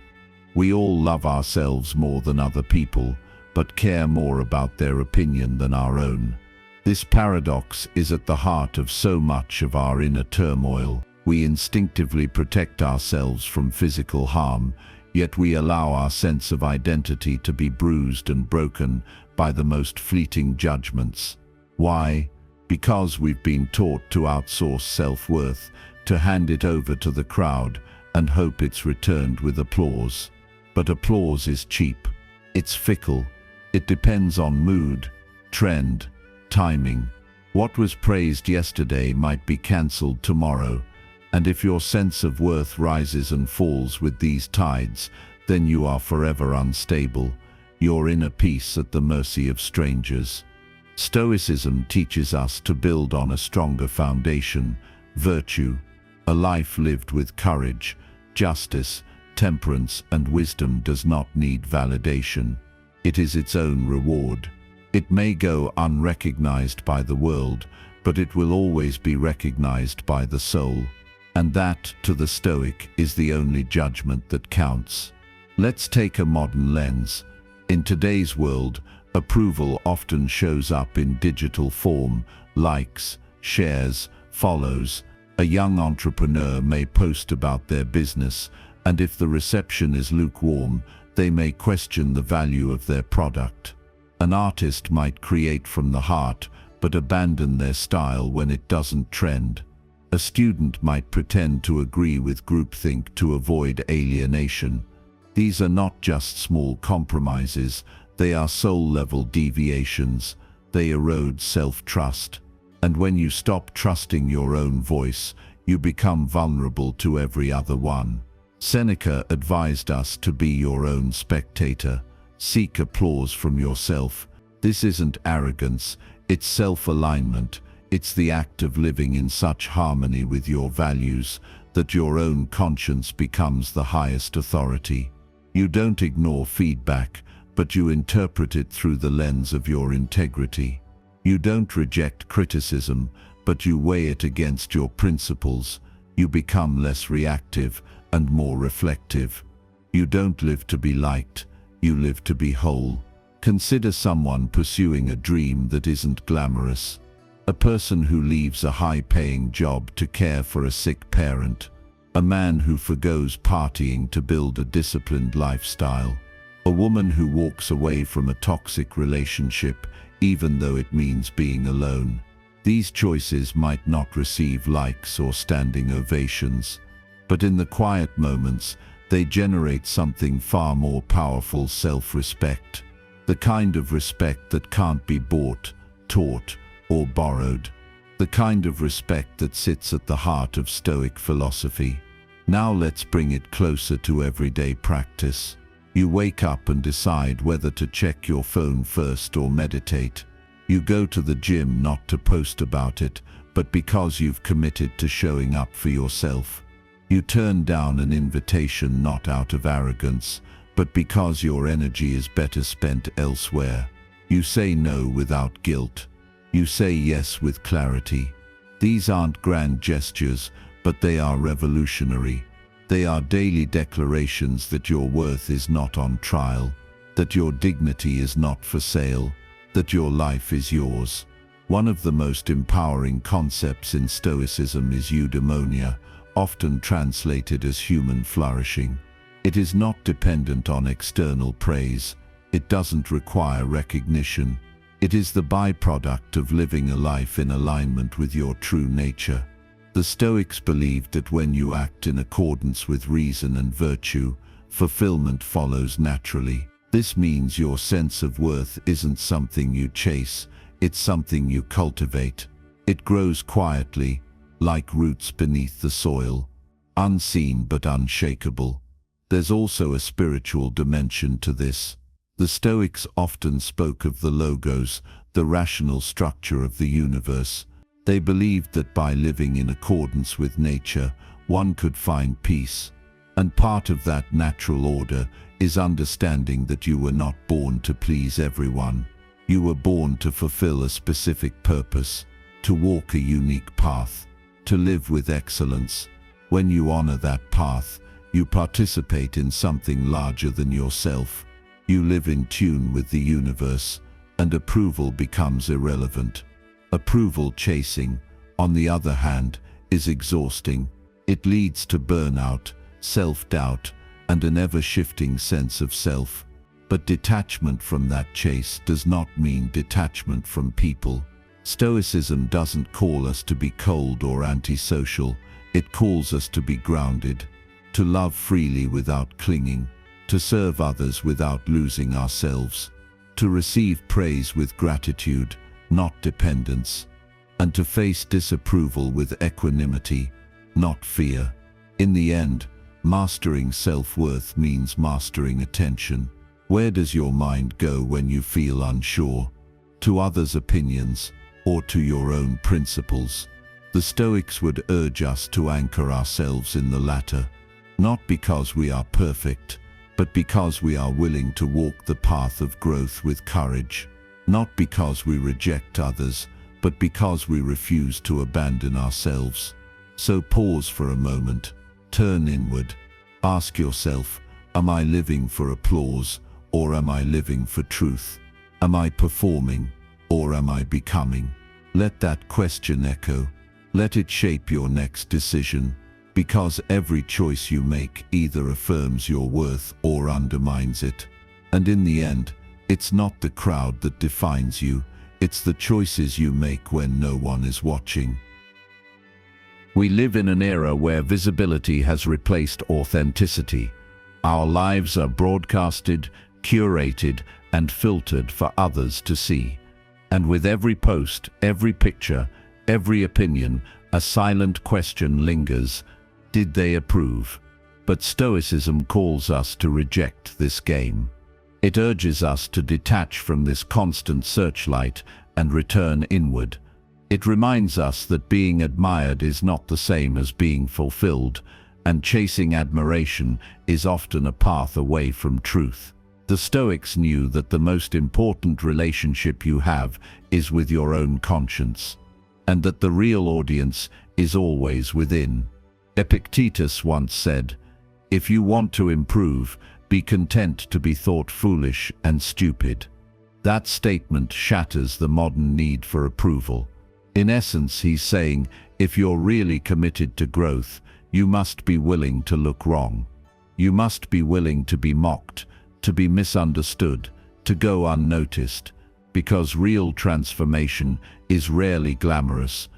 We all love ourselves more than other people, but care more about their opinion than our own. This paradox is at the heart of so much of our inner turmoil. We instinctively protect ourselves from physical harm, yet we allow our sense of identity to be bruised and broken by the most fleeting judgments. Why? Because we've been taught to outsource self-worth, to hand it over to the crowd and hope it's returned with applause. But applause is cheap. It's fickle. It depends on mood, trend, timing. What was praised yesterday might be cancelled tomorrow, and if your sense of worth rises and falls with these tides, then you are forever unstable, your inner peace at the mercy of strangers. Stoicism teaches us to build on a stronger foundation, virtue, a life lived with courage, justice, temperance, and wisdom does not need validation. It is its own reward. It may go unrecognized by the world, but it will always be recognized by the soul. And that, to the Stoic, is the only judgment that counts. Let's take a modern lens. In today's world, approval often shows up in digital form: likes, shares, follows. A young entrepreneur may post about their business, and if the reception is lukewarm, they may question the value of their product. An artist might create from the heart, but abandon their style when it doesn't trend. A student might pretend to agree with groupthink to avoid alienation. These are not just small compromises, they are soul-level deviations. They erode self-trust. And when you stop trusting your own voice, you become vulnerable to every other one. Seneca advised us to be your own spectator. Seek applause from yourself. This isn't arrogance, it's self-alignment. It's the act of living in such harmony with your values that your own conscience becomes the highest authority. You don't ignore feedback, but you interpret it through the lens of your integrity. You don't reject criticism, but you weigh it against your principles. You become less reactive and more reflective. You don't live to be liked, you live to be whole. Consider someone pursuing a dream that isn't glamorous. A person who leaves a high-paying job to care for a sick parent. A man who forgoes partying to build a disciplined lifestyle. A woman who walks away from a toxic relationship even though it means being alone. These choices might not receive likes or standing ovations, but in the quiet moments, they generate something far more powerful: self-respect. The kind of respect that can't be bought, taught, or borrowed. The kind of respect that sits at the heart of Stoic philosophy. Now let's bring it closer to everyday practice. You wake up and decide whether to check your phone first or meditate. You go to the gym not to post about it, but because you've committed to showing up for yourself. You turn down an invitation not out of arrogance, but because your energy is better spent elsewhere. You say no without guilt. You say yes with clarity. These aren't grand gestures, but they are revolutionary. They are daily declarations that your worth is not on trial, that your dignity is not for sale, that your life is yours. One of the most empowering concepts in Stoicism is eudaimonia, often translated as human flourishing. It is not dependent on external praise. It doesn't require recognition. It is the byproduct of living a life in alignment with your true nature. The Stoics believed that when you act in accordance with reason and virtue, fulfillment follows naturally. This means your sense of worth isn't something you chase, it's something you cultivate. It grows quietly, like roots beneath the soil, unseen but unshakable. There's also a spiritual dimension to this. The Stoics often spoke of the logos, the rational structure of the universe. They believed that by living in accordance with nature, one could find peace. And part of that natural order is understanding that you were not born to please everyone. You were born to fulfill a specific purpose, to walk a unique path, to live with excellence. When you honor that path, you participate in something larger than yourself. You live in tune with the universe, and approval becomes irrelevant. Approval chasing, on the other hand, is exhausting. It leads to burnout, self-doubt, and an ever-shifting sense of self. But detachment from that chase does not mean detachment from people. Stoicism doesn't call us to be cold or antisocial. It calls us to be grounded, to love freely without clinging, to serve others without losing ourselves, to receive praise with gratitude, not dependence, and to face disapproval with equanimity, not fear. In the end, mastering self-worth means mastering attention. Where does your mind go when you feel unsure? To others' opinions or to your own principles? The Stoics would urge us to anchor ourselves in the latter, not because we are perfect, but because we are willing to walk the path of growth with courage. Not because we reject others, but because we refuse to abandon ourselves. So pause for a moment, turn inward. Ask yourself, am I living for applause, or am I living for truth? Am I performing, or am I becoming? Let that question echo. Let it shape your next decision, because every choice you make either affirms your worth or undermines it. And in the end, it's not the crowd that defines you, it's the choices you make when no one is watching. We live in an era where visibility has replaced authenticity. Our lives are broadcasted, curated, and filtered for others to see. And with every post, every picture, every opinion, a silent question lingers: did they approve? But Stoicism calls us to reject this game. It urges us to detach from this constant searchlight and return inward, It reminds us that being admired is not the same as being fulfilled, and chasing admiration is often a path away from truth. The Stoics knew that the most important relationship you have is with your own conscience, and that the real audience is always within. Epictetus once said, "If you want to improve, be content to be thought foolish and stupid." That statement shatters the modern need for approval. In essence, he's saying, if you're really committed to growth, you must be willing to look wrong. You must be willing to be mocked, to be misunderstood, to go unnoticed, because real transformation is rarely glamorous.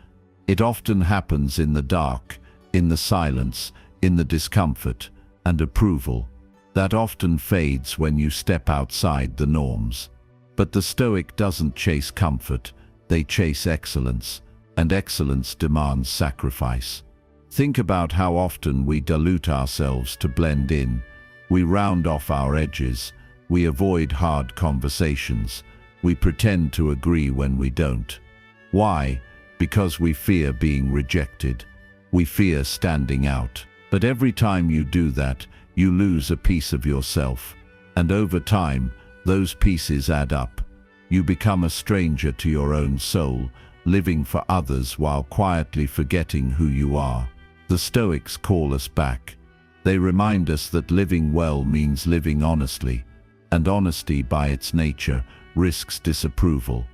It often happens in the dark, in the silence, in the discomfort, and approval that often fades when you step outside the norms. But the Stoic doesn't chase comfort, they chase excellence, and excellence demands sacrifice. Think about how often we dilute ourselves to blend in. We round off our edges, we avoid hard conversations, we pretend to agree when we don't. Why? Because we fear being rejected. We fear standing out. But every time you do that, you lose a piece of yourself. And over time, those pieces add up. You become a stranger to your own soul, living for others while quietly forgetting who you are. The Stoics call us back. They remind us that living well means living honestly, and honesty by its nature risks disapproval.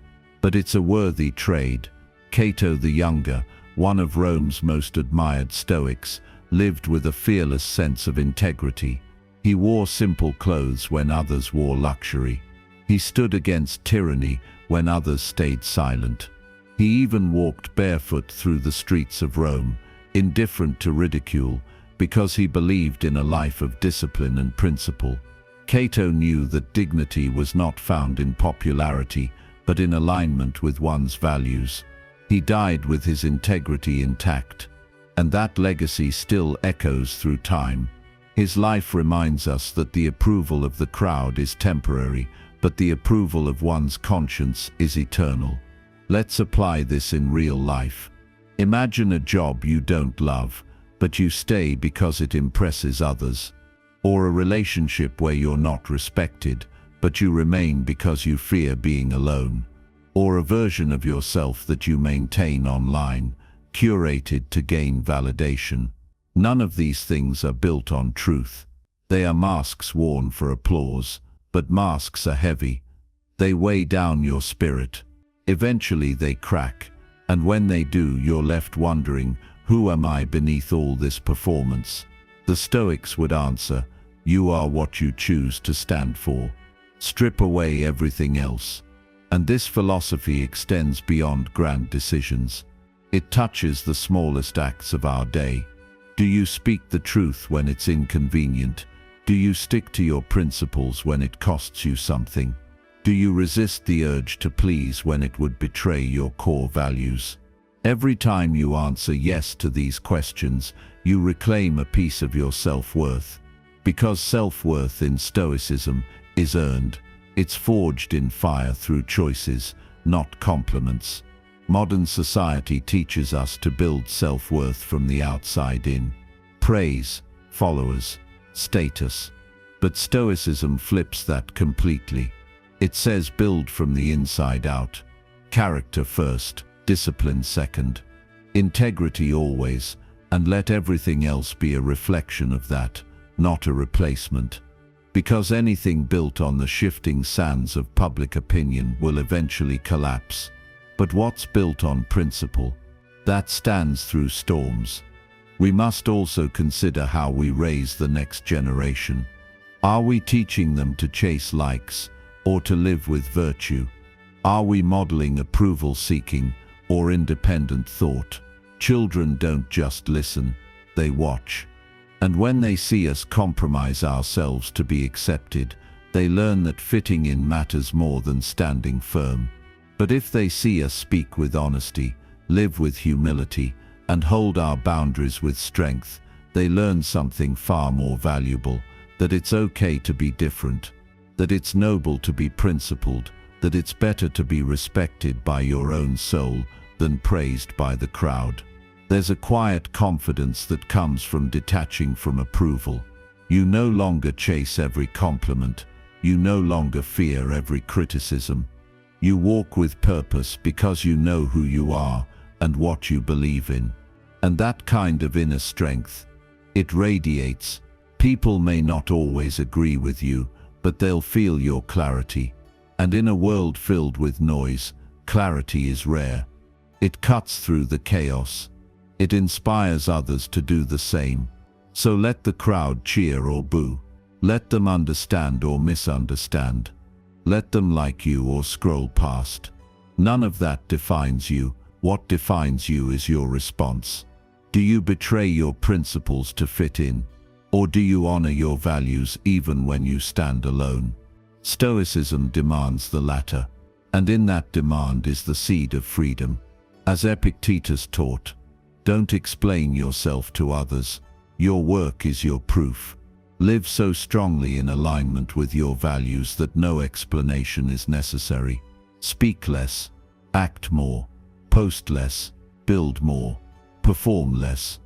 But it's a worthy trade. Cato the Younger, one of Rome's most admired Stoics, lived with a fearless sense of integrity. He wore simple clothes when others wore luxury. He stood against tyranny when others stayed silent. He even walked barefoot through the streets of Rome, indifferent to ridicule, because he believed in a life of discipline and principle. Cato knew that dignity was not found in popularity, but in alignment with one's values. He died with his integrity intact, and that legacy still echoes through time. His life reminds us that the approval of the crowd is temporary, but the approval of one's conscience is eternal. Let's apply this in real life. Imagine a job you don't love, but you stay because it impresses others. Or a relationship where you're not respected, but you remain because you fear being alone. Or a version of yourself that you maintain online, curated to gain validation. None of these things are built on truth. They are masks worn for applause, but masks are heavy. They weigh down your spirit. Eventually they crack, and when they do, you're left wondering, who am I beneath all this performance? The Stoics would answer, you are what you choose to stand for. Strip away everything else. And this philosophy extends beyond grand decisions. It touches the smallest acts of our day. Do you speak the truth when it's inconvenient? Do you stick to your principles when it costs you something? Do you resist the urge to please when it would betray your core values? Every time you answer yes to these questions, you reclaim a piece of your self-worth. Because self-worth in Stoicism is earned. It's forged in fire through choices, not compliments. Modern society teaches us to build self-worth from the outside in. Praise, followers, status. But Stoicism flips that completely. It says build from the inside out. Character first, discipline second. Integrity always, and let everything else be a reflection of that, not a replacement. Because anything built on the shifting sands of public opinion will eventually collapse. But what's built on principle, that stands through storms. We must also consider how we raise the next generation. Are we teaching them to chase likes or to live with virtue? Are we modeling approval-seeking or independent thought? Children don't just listen, they watch. And when they see us compromise ourselves to be accepted, they learn that fitting in matters more than standing firm. But if they see us speak with honesty, live with humility, and hold our boundaries with strength, they learn something far more valuable, that it's okay to be different, that it's noble to be principled, that it's better to be respected by your own soul than praised by the crowd. There's a quiet confidence that comes from detaching from approval. You no longer chase every compliment. You no longer fear every criticism. You walk with purpose because you know who you are and what you believe in. And that kind of inner strength, it radiates. People may not always agree with you, but they'll feel your clarity. And in a world filled with noise, clarity is rare. It cuts through the chaos. It inspires others to do the same. So let the crowd cheer or boo. Let them understand or misunderstand. Let them like you or scroll past. None of that defines you. What defines you is your response. Do you betray your principles to fit in? Or do you honor your values even when you stand alone? Stoicism demands the latter, and in that demand is the seed of freedom. As Epictetus taught, don't explain yourself to others. Your work is your proof. Live so strongly in alignment with your values that no explanation is necessary. Speak less, act more, post less, build more, perform less,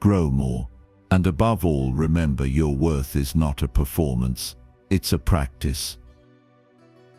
grow more. And above all, remember your worth is not a performance, it's a practice.